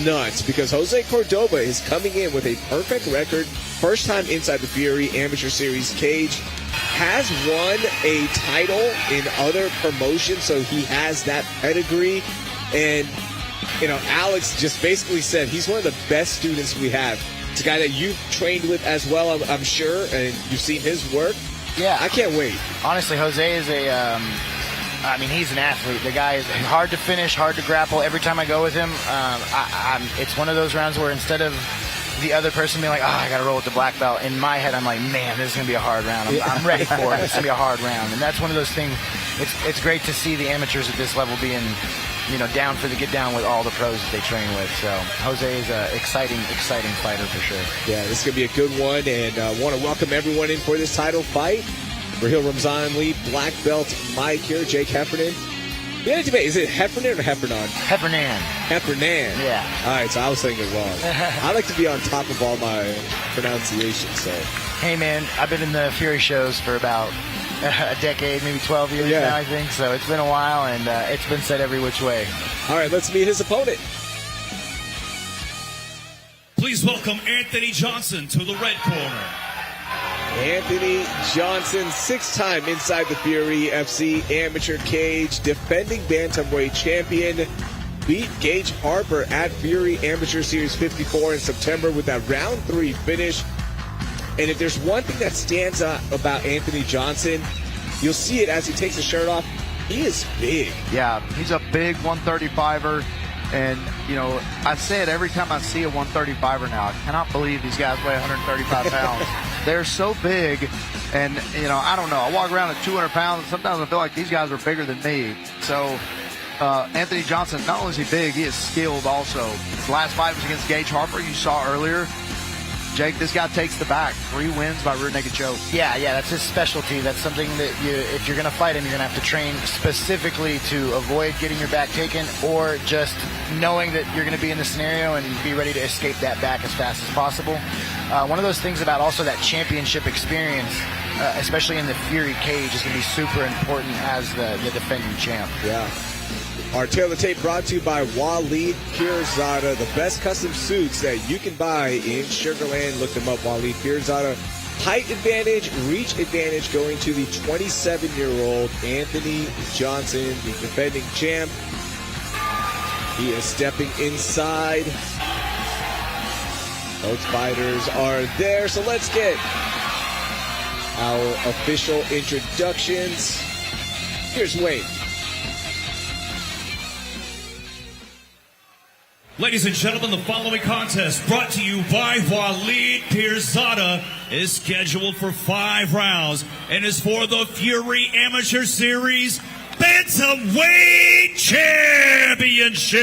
nuts because Jose Cordova is coming in with a perfect record. First time inside the Fury Amateur Series cage. Has won a title in other promotions, so he has that pedigree. And, Alex just basically said he's one of the best students we have. It's a guy that you've trained with as well, I'm sure, and you've seen his work. Yeah. I can't wait. Honestly, Jose is he's an athlete. The guy is hard to finish, hard to grapple. Every time I go with him, it's one of those rounds where instead of the other person being like, I got to roll with the black belt, in my head, I'm like, man, this is going to be a hard round. I'm ready for it. It's going to be a hard round. And that's one of those things. It's great to see the amateurs at this level being down for the get down with all the pros that they train with. So Jose is an exciting fighter for sure. Yeah, this is going to be a good one, and I want to welcome everyone in for this title fight. Raheel Ramzan Lee, black belt Mike here, Jake Heffernan. Yeah, debate. Is it Heffernan or Heffernan? Heffernan. Heffernan. Yeah. All right, so I was saying it wrong. I like to be on top of all my pronunciations. So. Hey, man, I've been in the Fury shows for about a decade, maybe 12 years now, I think. So it's been a while, and it's been said every which way. All right, let's meet his opponent. Please welcome Anthony Johnson to the red corner. Anthony Johnson, 6-time Inside the Fury FC amateur cage, defending bantamweight champion, beat Gage Harper at Fury Amateur Series 54 in September with that round 3 finish. And if there's one thing that stands out about Anthony Johnson, you'll see it as he takes his shirt off. He is big. Yeah, he's a big 135er. And, I say it every time I see a 135er now. I cannot believe these guys weigh 135 pounds. They're so big. And, I don't know. I walk around at 200 pounds. Sometimes I feel like these guys are bigger than me. So, Anthony Johnson, not only is he big, he is skilled also. His last fight was against Gage Harper, you saw earlier. Jake, this guy takes the back. 3 wins by rear naked choke. Yeah, that's his specialty. That's something that if you're going to fight him, you're going to have to train specifically to avoid getting your back taken, or just knowing that you're going to be in the scenario and be ready to escape that back as fast as possible. One of those things about also that championship experience, especially in the Fury cage, is going to be super important as the defending champ. Yeah. Our tail of the tape brought to you by Loyd Pirzada, the best custom suits that you can buy in Sugarland. Look them up, Loyd Pirzada. Height advantage, reach advantage going to the 27-year-old Anthony Johnson, the defending champ. He is stepping inside. Both fighters are there, so let's get our official introductions. Here's Wayne. Ladies and gentlemen, the following contest, brought to you by Loyd Pirzada, is scheduled for 5 rounds and is for the Fury Amateur Series Bantamweight Championship.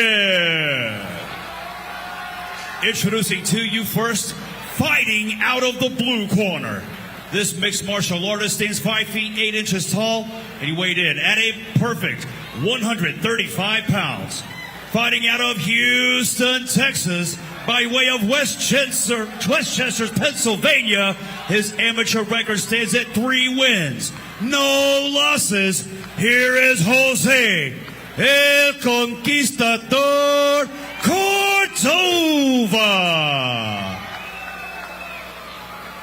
Introducing to you first, fighting out of the blue corner. This mixed martial artist stands 5 feet 8 inches tall, and he weighed in at a perfect 135 pounds. Fighting out of Houston, Texas, by way of Westchester, Pennsylvania, his amateur record stands at 3 wins, no losses. Here is Jose, El Conquistador Cordova.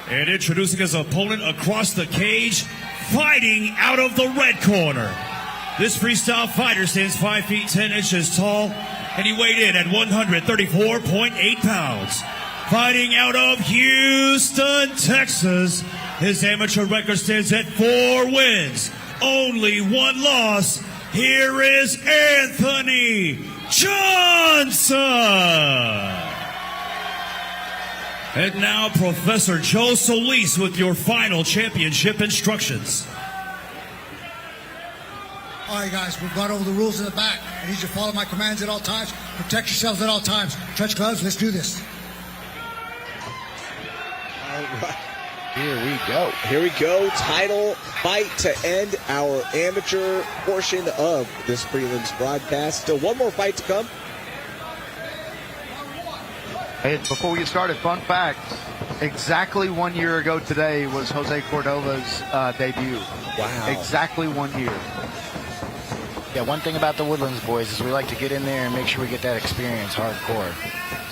And introducing his opponent across the cage, fighting out of the red corner. This freestyle fighter stands 5 feet 10 inches tall, and he weighed in at 134.8 pounds. Fighting out of Houston, Texas, his amateur record stands at 4 wins, only 1 loss. Here is Anthony Johnson. And now Professor Joe Solis with your final championship instructions. All right, guys, we've gone over the rules in the back. I need you to follow my commands at all times. Protect yourselves at all times. Touch gloves. Let's do this. All right. Here we go. Title fight to end our amateur portion of this prelims broadcast. Still one more fight to come. Hey, before we get started, fun fact. Exactly 1 year ago today was Jose Cordova's debut. Wow. Exactly 1 year. Yeah, one thing about the Woodlands boys is we like to get in there and make sure we get that experience hardcore.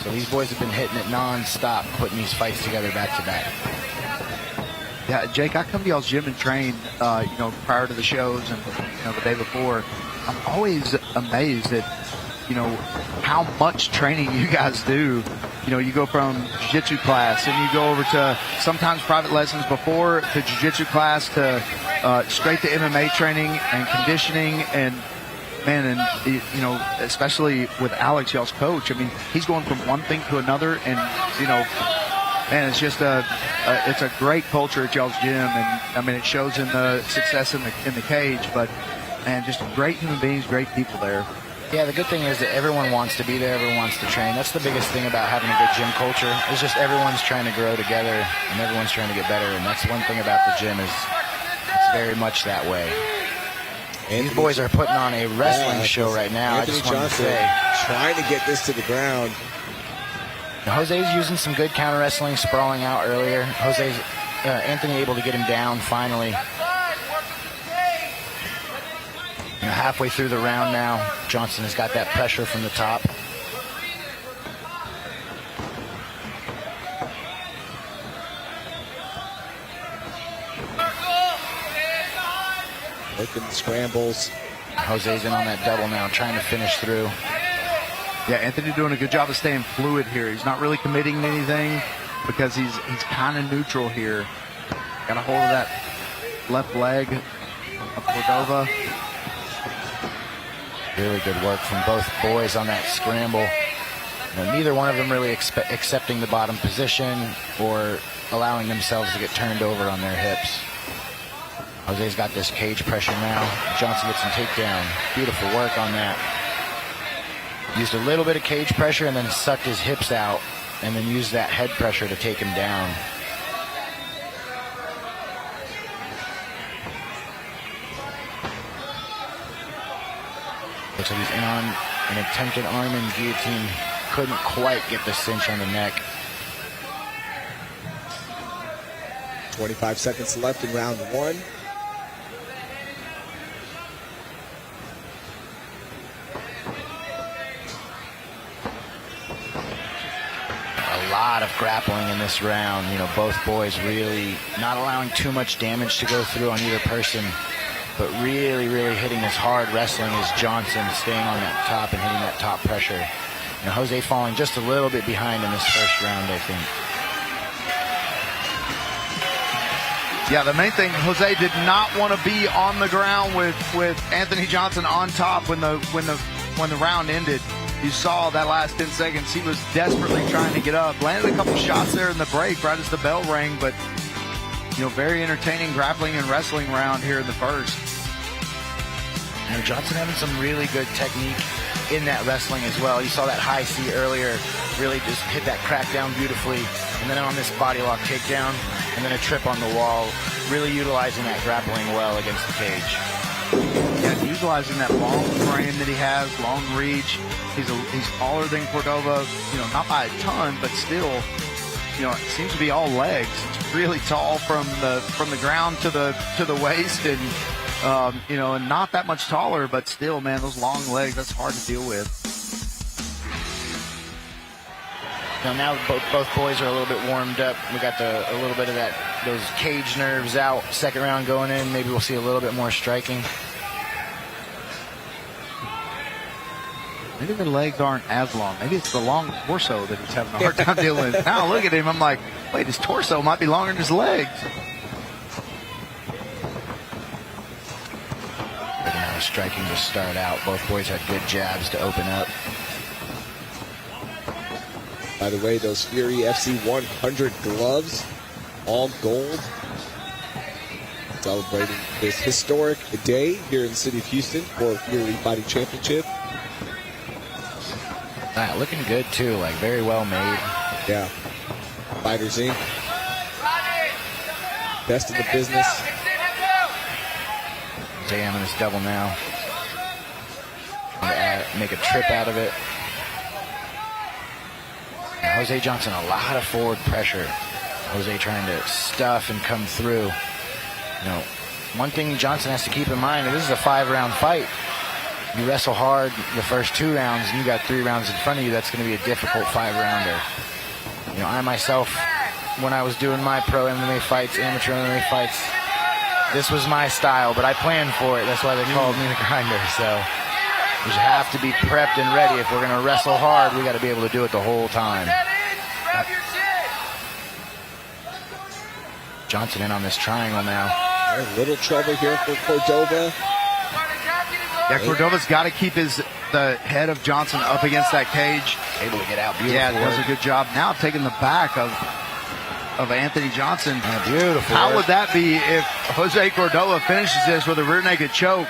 So these boys have been hitting it non-stop, putting these fights together back to back. Yeah, Jake, I come to y'all's gym and train, prior to the shows and, the day before. I'm always amazed at, how much training you guys do. You go from jiu-jitsu class and you go over to sometimes private lessons before to jiu-jitsu class to straight to MMA training and conditioning and, man, and, especially with Alex, y'all's coach. I mean, he's going from one thing to another and, man, it's just it's a great culture at y'all's gym, and I mean it shows in the success in the cage. But man, just great human beings, great people there. Yeah, the good thing is that everyone wants to be there, everyone wants to train. That's the biggest thing about having a good gym culture. It's just everyone's trying to grow together and everyone's trying to get better. And that's one thing about the gym is it's very much that way. These boys are putting on a wrestling show right now. Anthony I just wanted to Johnson say. trying to get this to the ground. Jose's using some good counter wrestling, sprawling out earlier. Anthony able to get him down finally. Halfway through the round now, Johnson has got that pressure from the top. Working the scrambles. Jose's in on that double now, trying to finish through. Yeah, Anthony doing a good job of staying fluid here. He's not really committing to anything because he's kind of neutral here. Got a hold of that left leg of Cordova. Really good work from both boys on that scramble. Neither one of them really accepting the bottom position or allowing themselves to get turned over on their hips. Jose's got this cage pressure now. Johnson gets some takedown. Beautiful work on that. Used a little bit of cage pressure and then sucked his hips out and then used that head pressure to take him down. Looks like he's in on an attempted arm and guillotine. Couldn't quite get the cinch on the neck. 25 seconds left in round one. A lot of grappling in this round. Both boys really not allowing too much damage to go through on either person. But really, really hitting this hard wrestling is Johnson staying on that top and hitting that top pressure. Jose falling just a little bit behind in this first round, I think. Yeah, the main thing, Jose did not want to be on the ground with Anthony Johnson on top when the round ended. You saw that last 10 seconds. He was desperately trying to get up. Landed a couple shots there in the break right as the bell rang, but very entertaining grappling and wrestling round here in the first. Johnson having some really good technique in that wrestling as well. You saw that high C earlier, really just hit that crackdown beautifully. And then on this body lock takedown, and then a trip on the wall, really utilizing that grappling well against the cage. Yeah, utilizing that long frame that he has, long reach. He's taller than Cordova, not by a ton, but still, it seems to be all legs. It's really tall from the ground to the waist, and and not that much taller, but still, man, those long legs, that's hard to deal with. Now both boys are a little bit warmed up. We got a little bit of those cage nerves out. Second round going in, maybe we'll see a little bit more striking. Maybe the legs aren't as long. Maybe it's the long torso that he's having a hard time dealing with. Now look at him. I'm like, wait, his torso might be longer than his legs. Now striking to start out. Both boys had good jabs to open up. By the way, those Fury FC 100 gloves, all gold. Celebrating this historic day here in the city of Houston for Fury Fighting Championship. Looking good too, like very well made. Yeah. Fighters Inc. Best in the business. Jam in this double now. Make a trip out of it. Jose Johnson, a lot of forward pressure. Jose trying to stuff and come through. One thing Johnson has to keep in mind, this is a 5-round fight. You wrestle hard the first 2 rounds, and you got 3 rounds in front of you. That's going to be a difficult 5-rounder. I myself, when I was doing my pro MMA fights, amateur MMA fights, this was my style, but I planned for it. That's why they called me the grinder. So we have to be prepped and ready. If we're going to wrestle hard, we got to be able to do it the whole time. Johnson in on this triangle now. A little trouble here for Cordova. Yeah, Cordova's got to keep the head of Johnson up against that cage. Able to get out beautifully. Yeah, does a good job. Now taking the back of of Anthony Johnson. Beautiful. How would that be if Jose Cordova finishes this with a rear naked choke?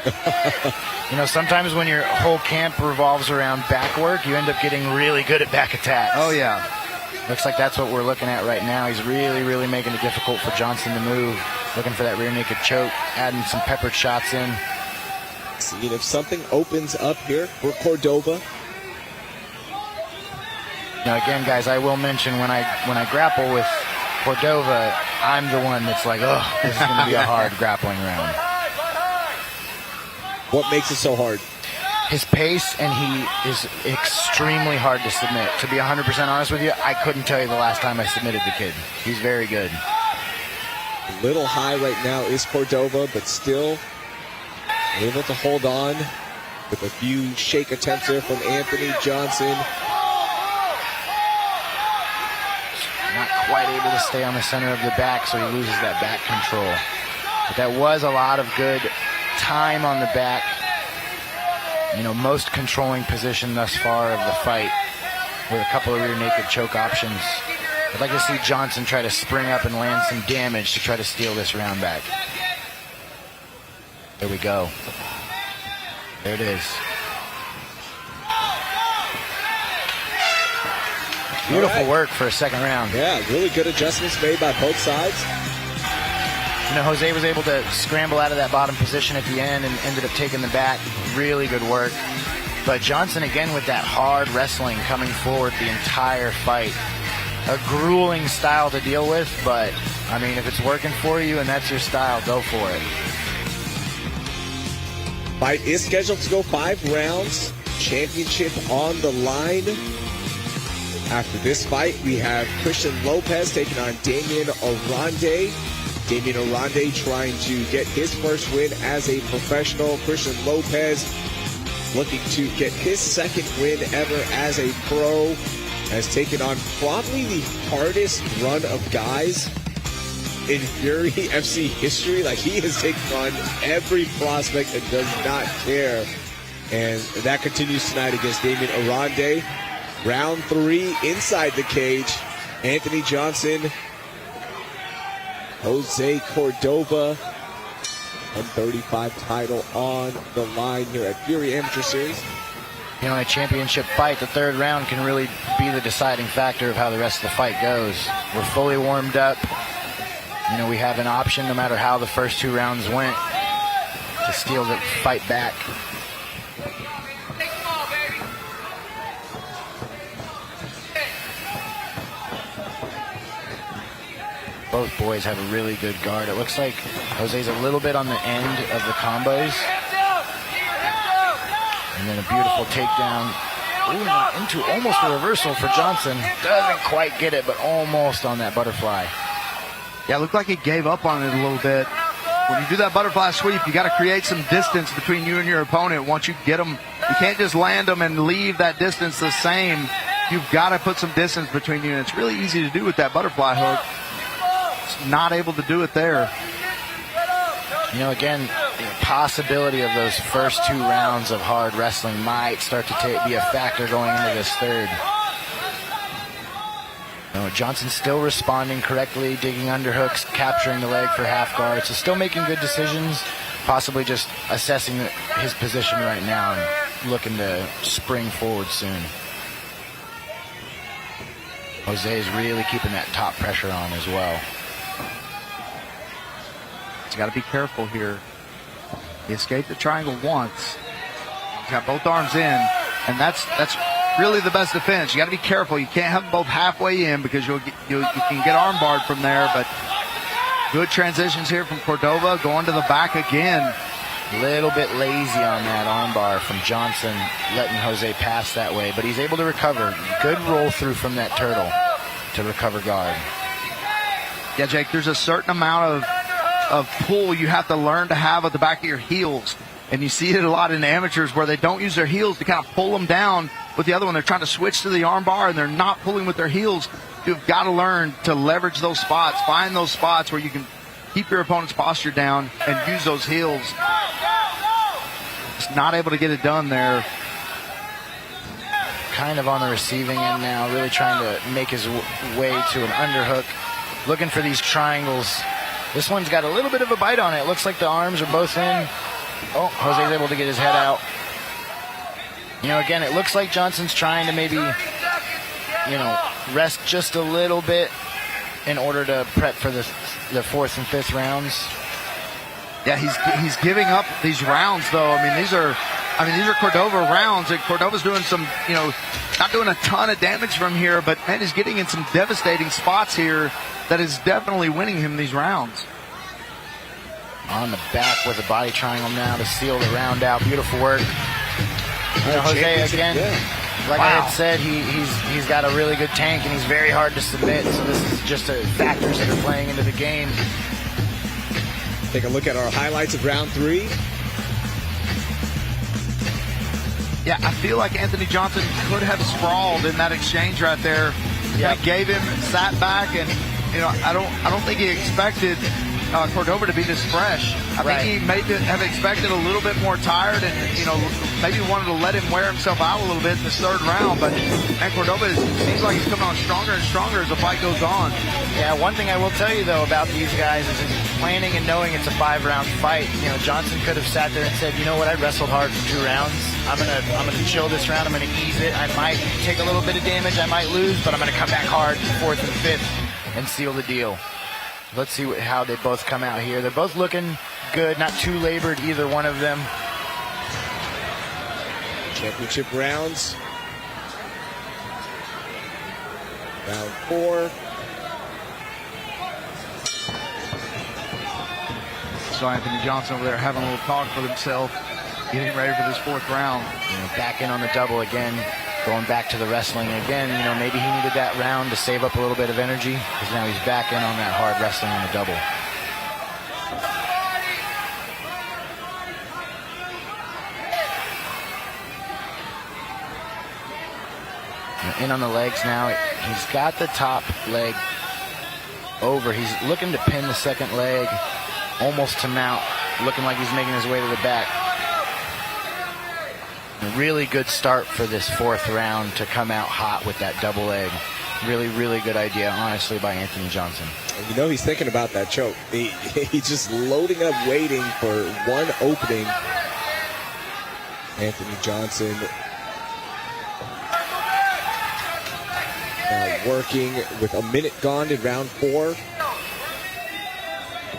Sometimes when your whole camp revolves around back work, you end up getting really good at back attacks. Oh, yeah. Looks like that's what we're looking at right now. He's really, really making it difficult for Johnson to move. Looking for that rear naked choke, adding some peppered shots in. See if something opens up here for Cordova. Now, again, guys, I will mention when I grapple with Cordova, I'm the one that's like, oh, this is going to be a hard grappling round. What makes it so hard? His pace, and he is extremely hard to submit. To be 100% honest with you, I couldn't tell you the last time I submitted the kid. He's very good. A little high right now is Cordova, but still able to hold on with a few shake attempts there from Anthony Johnson. Not quite able to stay on the center of the back, so he loses that back control. But that was a lot of good time on the back. Most controlling position thus far of the fight with a couple of rear naked choke options. I'd like to see Johnson try to spring up and land some damage to try to steal this round back. There we go. There it is. Beautiful work for a second round. Yeah, really good adjustments made by both sides. Jose was able to scramble out of that bottom position at the end and ended up taking the back. Really good work. But Johnson, again, with that hard wrestling coming forward the entire fight. A grueling style to deal with, but, if it's working for you and that's your style, go for it. Fight is scheduled to go 5 rounds. Championship on the line. After this fight, we have Cristian Lopez taking on Damion Oranday. Damion Oranday trying to get his first win as a professional. Cristian Lopez looking to get his second win ever as a pro. Has taken on probably the hardest run of guys in Fury FC history. He has taken on every prospect and does not care. And that continues tonight against Damion Oranday. Round 3 inside the cage. Anthony Johnson, Jose Cordova, 135 title on the line here at Fury Amateur Series. In a championship fight, the third round can really be the deciding factor of how the rest of the fight goes. We're fully warmed up. We have an option, no matter how the first 2 rounds went, to steal the fight back. Both boys have a really good guard. It looks like Jose's a little bit on the end of the combos. And then a beautiful takedown. Ooh, into almost a reversal for Johnson. Doesn't quite get it, but almost on that butterfly. Yeah, it looked like he gave up on it a little bit. When you do that butterfly sweep, you got to create some distance between you and your opponent. Once you get them, you can't just land them and leave that distance the same. You've got to put some distance between you, and it's really easy to do with that butterfly hook. It's not able to do it there. Again, the possibility of those first 2 rounds of hard wrestling might start to be a factor going into this third. Johnson's still responding correctly, digging underhooks, capturing the leg for half guard, so still making good decisions, possibly just assessing his position right now and looking to spring forward soon. Jose is really keeping that top pressure on as well. He's got to be careful here. He escaped the triangle once. He's got both arms in, and that's really the best defense. You got to be careful. You can't have them both halfway in because you can get arm barred from there. But good transitions here from Cordova, going to the back again. A little bit lazy on that arm bar from Johnson, letting Jose pass that way, but he's able to recover. Good roll through from that turtle to recover guard. Yeah, Jake, there's a certain amount of pull you have to learn to have at the back of your heels. And you see it a lot in amateurs where they don't use their heels to kind of pull them down with the other one. They're trying to switch to the arm bar and they're not pulling with their heels. You've got to learn to leverage those spots, find those spots where you can keep your opponent's posture down and use those heels. Just not able to get it done there. Kind of on the receiving end now, really trying to make his way to an underhook. looking for these triangles. This one's got a little bit of a bite on it. Looks like the arms are both in. Oh, Jose's able to get his head out. Again, it looks like Johnson's trying to maybe, rest just a little bit in order to prep for the fourth and fifth rounds. Yeah, he's giving up these rounds, though. These are Cordova rounds, and Cordova's doing some, not doing a ton of damage from here, but man, he's getting in some devastating spots here that is definitely winning him these rounds. On the back with a body triangle now to seal the round out. Beautiful work. Jose, again, like I had said, he's got a really good tank, and he's very hard to submit, so this is just factors that are playing into the game. Take a look at our highlights of round 3. Yeah, I feel like Anthony Johnson could have sprawled in that exchange right there. Yep. Gave him, sat back, and I don't think he expected Cordova to be this fresh. I think he may have expected a little bit more tired, and maybe wanted to let him wear himself out a little bit in this third round. But Cordova seems like he's coming on stronger and stronger as the fight goes on. Yeah, one thing I will tell you though about these guys is planning and knowing it's a 5-round fight. Johnson could have sat there and said, you know what, I wrestled hard for 2 rounds. I'm gonna chill this round. I'm gonna ease it. I might take a little bit of damage. I might lose, but I'm gonna come back hard 4th and 5th and seal the deal. Let's see how they both come out here. They're both looking good, not too labored, either one of them. Championship rounds. Round 4. So Anthony Johnson over there having a little talk with himself, getting ready for this 4th round. Back in on the double again. Going back to the wrestling again, maybe he needed that round to save up a little bit of energy, because now he's back in on that hard wrestling on the double. In on the legs now. He's got the top leg over. He's looking to pin the second leg, almost to mount, looking like he's making his way to the back. A really good start for this 4th round to come out hot with that double leg. Really, really good idea, honestly, by Anthony Johnson. He's thinking about that choke. He's just loading up, waiting for one opening. Anthony Johnson working with a minute gone in round 4.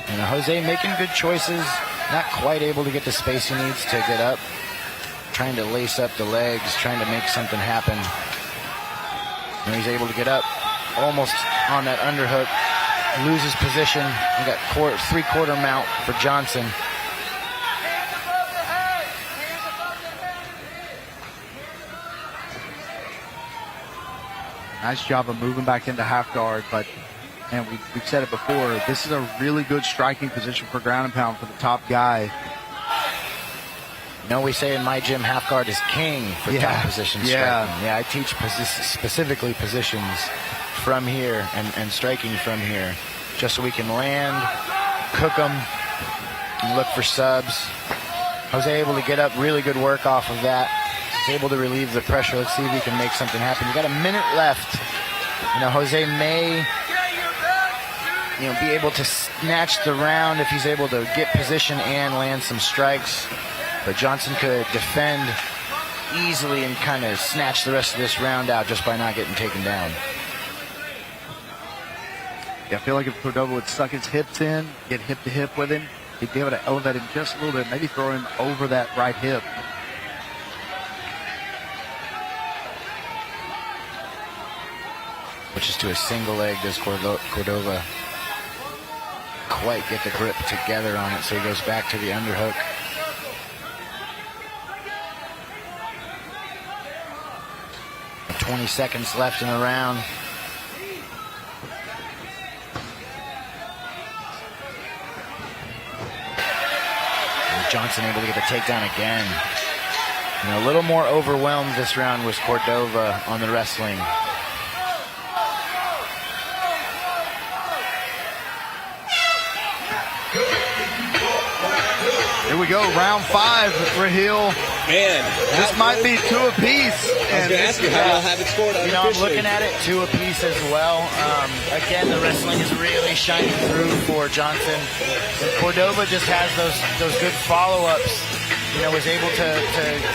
And Jose making good choices, not quite able to get the space he needs to get up. Trying to lace up the legs, trying to make something happen. And he's able to get up almost on that underhook. Loses position. We got 3/4 mount for Johnson. Nice job of moving back into half guard, but man, we've said it before, this is a really good striking position for ground and pound for the top guy. We say in my gym, half guard is king for top position striking. Yeah, I teach specifically positions from here and striking from here, just so we can land, cook them, and look for subs. Jose able to get up, really good work off of that. He's able to relieve the pressure. Let's see if he can make something happen. We got a minute left. Jose may be able to snatch the round if he's able to get position and land some strikes. But Johnson could defend easily and kind of snatch the rest of this round out just by not getting taken down. Yeah, I feel like if Cordova would suck his hips in, get hip to hip with him, he'd be able to elevate him just a little bit, maybe throw him over that right hip. Which is to a single leg. Does Cordova quite get the grip together on it, so he goes back to the underhook. 20 seconds left in the round. And Johnson able to get the takedown again. A little more overwhelmed this round was Cordova on the wrestling. Here we go, round 5, Raheel. Man, this might be 2 apiece. I was going to ask you how y'all have it scored. You know, I'm looking at it 2 apiece as well. Again, the wrestling is really shining through for Johnson. And Cordova just has those good follow-ups. You know, was able to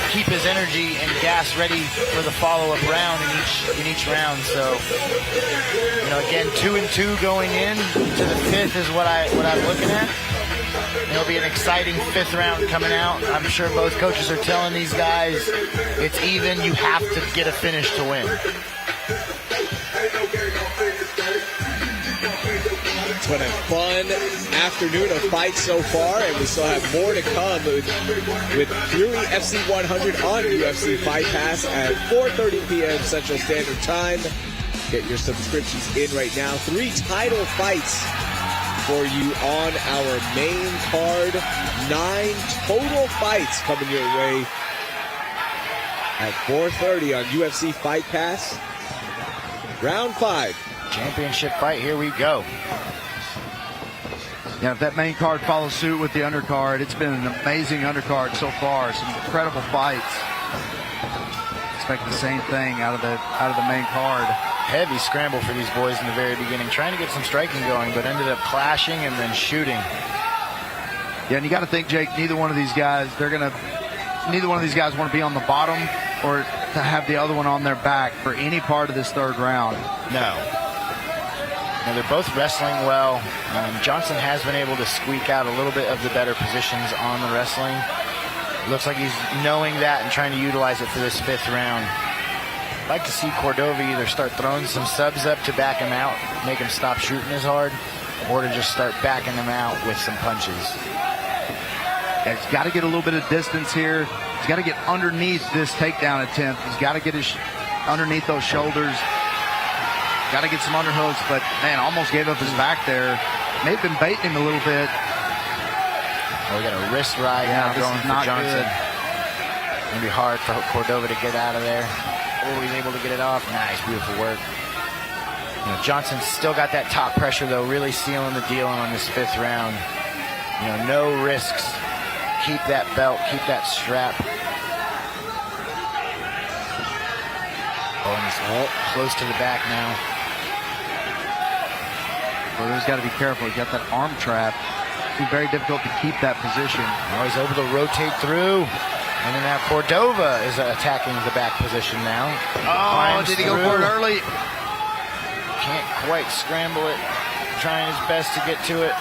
keep his energy and gas ready for the follow-up round in each round. So, you know, again, 2-2 going in to the 5th is what I'm looking at. It'll be an exciting 5th round coming out. I'm sure both coaches are telling these guys it's even. You have to get a finish to win. It's been a fun afternoon of fights so far, and we still have more to come with Fury FC 100 on UFC Fight Pass at 4:30 p.m. Central Standard Time. Get your subscriptions in right now. 3 title fights for you on our main card. 9 total fights coming your way at 4:30 on UFC Fight Pass. Round 5. Championship fight, here we go. Yeah, if that main card follows suit with the undercard, it's been an amazing undercard so far. Some incredible fights. Expect the same thing out of the main card. Heavy scramble for these boys in the very beginning, trying to get some striking going, but ended up clashing and then shooting. Yeah, and you got to think, Jake, neither one of these guys want to be on the bottom or to have the other one on their back for any part of this 3rd round. No. Now, they're both wrestling well. Johnson has been able to squeak out a little bit of the better positions on the wrestling. Looks like he's knowing that and trying to utilize it for this 5th round. I'd like to see Cordova either start throwing some subs up to back him out, make him stop shooting as hard, or to just start backing him out with some punches. Yeah, he's got to get a little bit of distance here. He's got to get underneath this takedown attempt. He's got to get his underneath those shoulders. Got to get some underhooks, but man, almost gave up his back there. May have been baiting him a little bit. Oh, we got a wrist ride now going for Johnson. It's going to be hard for Cordova to get out of there. Oh, he's able to get it off. Nice, beautiful work. You know, Johnson's still got that top pressure, though, really sealing the deal on this 5th round. You know, no risks. Keep that belt, keep that strap. Oh, and he's close to the back now. Cordova's got to be careful. He's got that arm trap. It's very difficult to keep that position. Oh, he's able to rotate through. And then now Cordova is attacking the back position now. Oh, did he go for it early? Can't quite scramble it. Trying his best to get to it.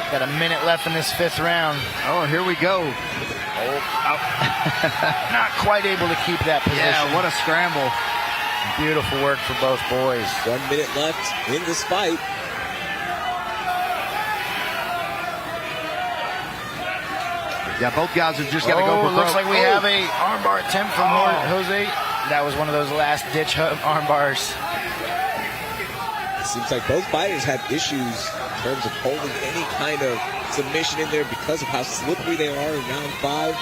Got a minute left in this 5th round. Oh, here we go. Not quite able to keep that position. Yeah, what a scramble. Beautiful work for both boys. 1 minute left in this fight. Yeah, both guys have just got to go for looks broke. like we have a armbar attempt from Jose. That was one of those last-ditch arm bars. It seems like both fighters have issues in terms of holding any kind of submission in there because of how slippery they are in round 5.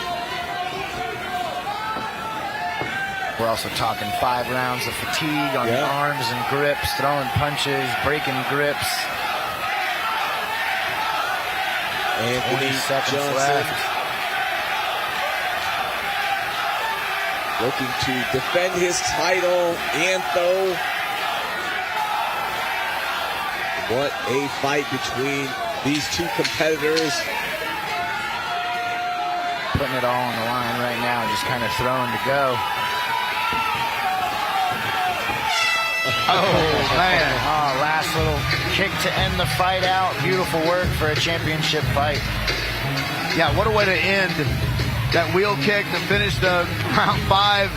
We're also talking 5 rounds of fatigue on the arms and grips, throwing punches, breaking grips. Anthony 20 seconds Johnson left. looking to defend his title. Antho. What a fight between these two competitors. Putting it all on the line right now, just kind of throwing to go. Oh, man. Oh, last little kick to end the fight out. Beautiful work for a championship fight. Yeah, what a way to end that wheel kick to finish the round 5.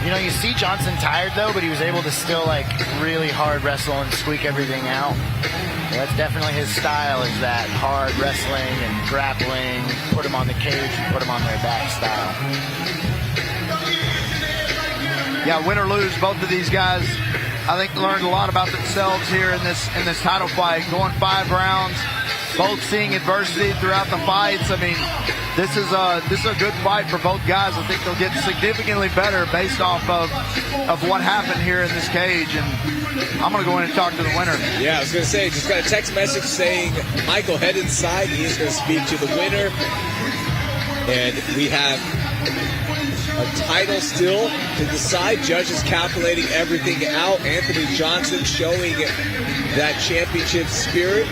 You know, you see Johnson tired, though, but he was able to still, like, really hard wrestle and squeak everything out. That's definitely his style, is that hard wrestling and grappling, put him on the cage and put him on their back style. Yeah, win or lose, both of these guys, I think, learned a lot about themselves here in this title fight. Going 5 rounds, both seeing adversity throughout the fights. I mean, this is a good fight for both guys. I think they'll get significantly better based off of what happened here in this cage. And I'm going to go in and talk to the winner. Yeah, I was going to say, just got a text message saying, Michael, head inside. He is going to speak to the winner. And we have A title still to decide. Judges calculating everything out. Anthony Johnson showing that championship spirit.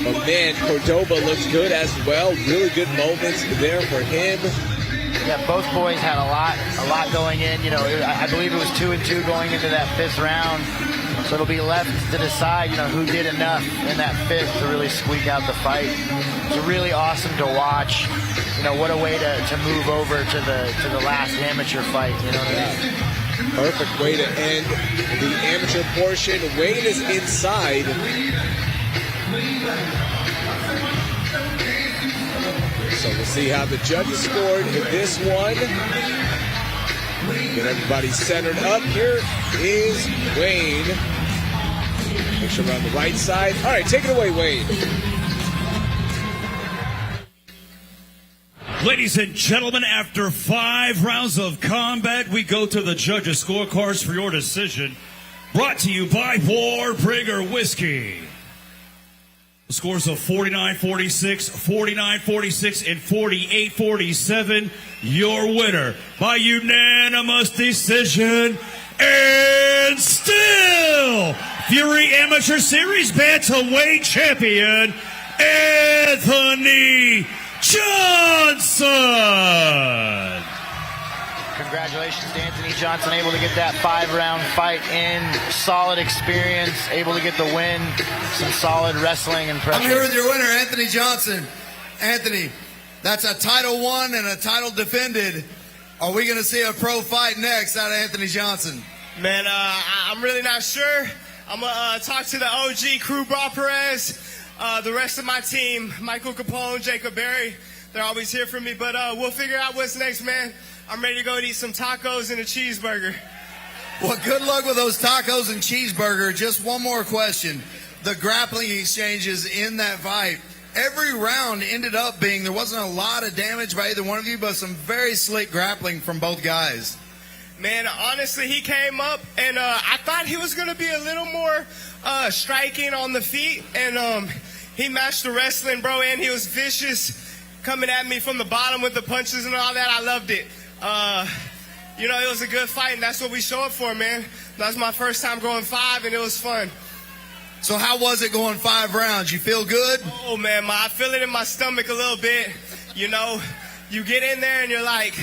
But man, Cordova looks good as well. Really good moments there for him. Yeah, both boys had a lot going in. You know, I believe it was 2-2 going into that 5th round. So it'll be left to decide, you know, who did enough in that 5th to really squeak out the fight. It's really awesome to watch. You know, what a way to move over to the last amateur fight. You know what I mean? Perfect way to end the amateur portion. Wade is inside. So we'll see how the judges scored in this one. Get everybody centered up. Here is Wayne. Make sure we're on the right side. All right, take it away, Wayne. Ladies and gentlemen, after 5 rounds of combat, we go to the judges' scorecards for your decision. Brought to you by Warbringer Whiskey. The scores of 49-46, 49-46, and 48-47. Your winner by unanimous decision, and still Fury Amateur Series Bantamweight Champion, Anthony Johnson. Congratulations to Anthony Johnson, able to get that 5-round fight in. Solid experience, able to get the win. Some solid wrestling and pressure. I'm here with your winner, Anthony Johnson. Anthony, that's a title won and a title defended. Are we going to see a pro fight next out of Anthony Johnson? Man, I'm really not sure. I'm going to talk to the OG crew, Bra Perez, the rest of my team, Michael Capone, Jacob Berry. They're always here for me, but we'll figure out what's next, man. I'm ready to go eat some tacos and a cheeseburger. Well, good luck with those tacos and cheeseburger. Just one more question. The grappling exchanges in that fight, every round ended up being, there wasn't a lot of damage by either one of you, but some very slick grappling from both guys. Man, honestly, he came up, and I thought he was going to be a little more striking on the feet, and he matched the wrestling, bro, and he was vicious coming at me from the bottom with the punches and all that. I loved it. You know, it was a good fight, and that's what we show up for, man. That's my first time going 5, and it was fun. So how was it going 5 rounds? You feel good? Oh, man, I feel it in my stomach a little bit. You know, you get in there, and you're like,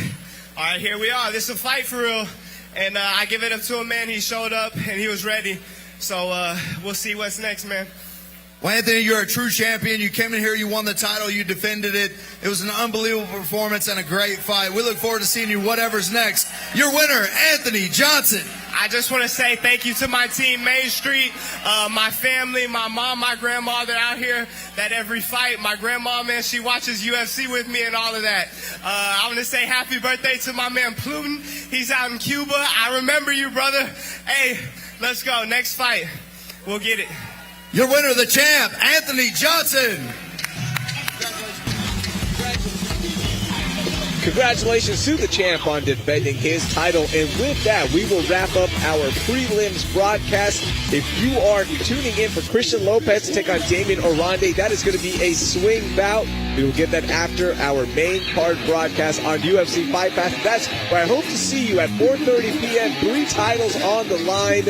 all right, here we are. This is a fight for real. And I give it up to him, man. He showed up, and he was ready. So we'll see what's next, man. Well, Anthony, you're a true champion. You came in here, you won the title, you defended it. It was an unbelievable performance and a great fight. We look forward to seeing you whatever's next. Your winner, Anthony Johnson. I just want to say thank you to my team, Main Street, my family, my mom, my grandma. They're out here at every fight. My grandma, man, she watches UFC with me and all of that. I want to say happy birthday to my man Pluton. He's out in Cuba. I remember you, brother. Hey, let's go. Next fight. We'll get it. Your winner, the champ, Anthony Johnson. Congratulations to the champ on defending his title. And with that, we will wrap up our prelims broadcast. If you are tuning in for Cristian Lopez to take on Damion Oranday, that is going to be a swing bout. We will get that after our main card broadcast on UFC Fight Pass. That's where I hope to see you at 4:30 p.m. 3 titles on the line.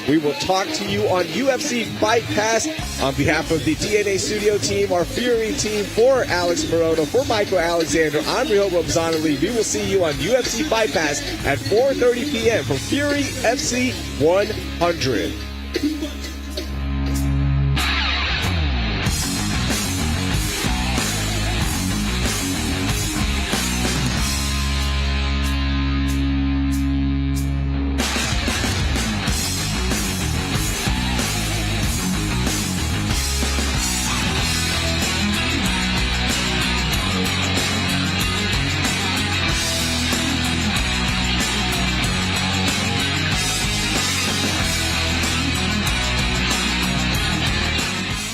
We will talk to you on UFC Fight Pass. On behalf of the DNA Studio team, our Fury team, for Alex Morono, for Michael Alexander, I'm Rehoboam Zonali. We will see you on UFC Fight Pass at 4:30 p.m. for Fury FC 100.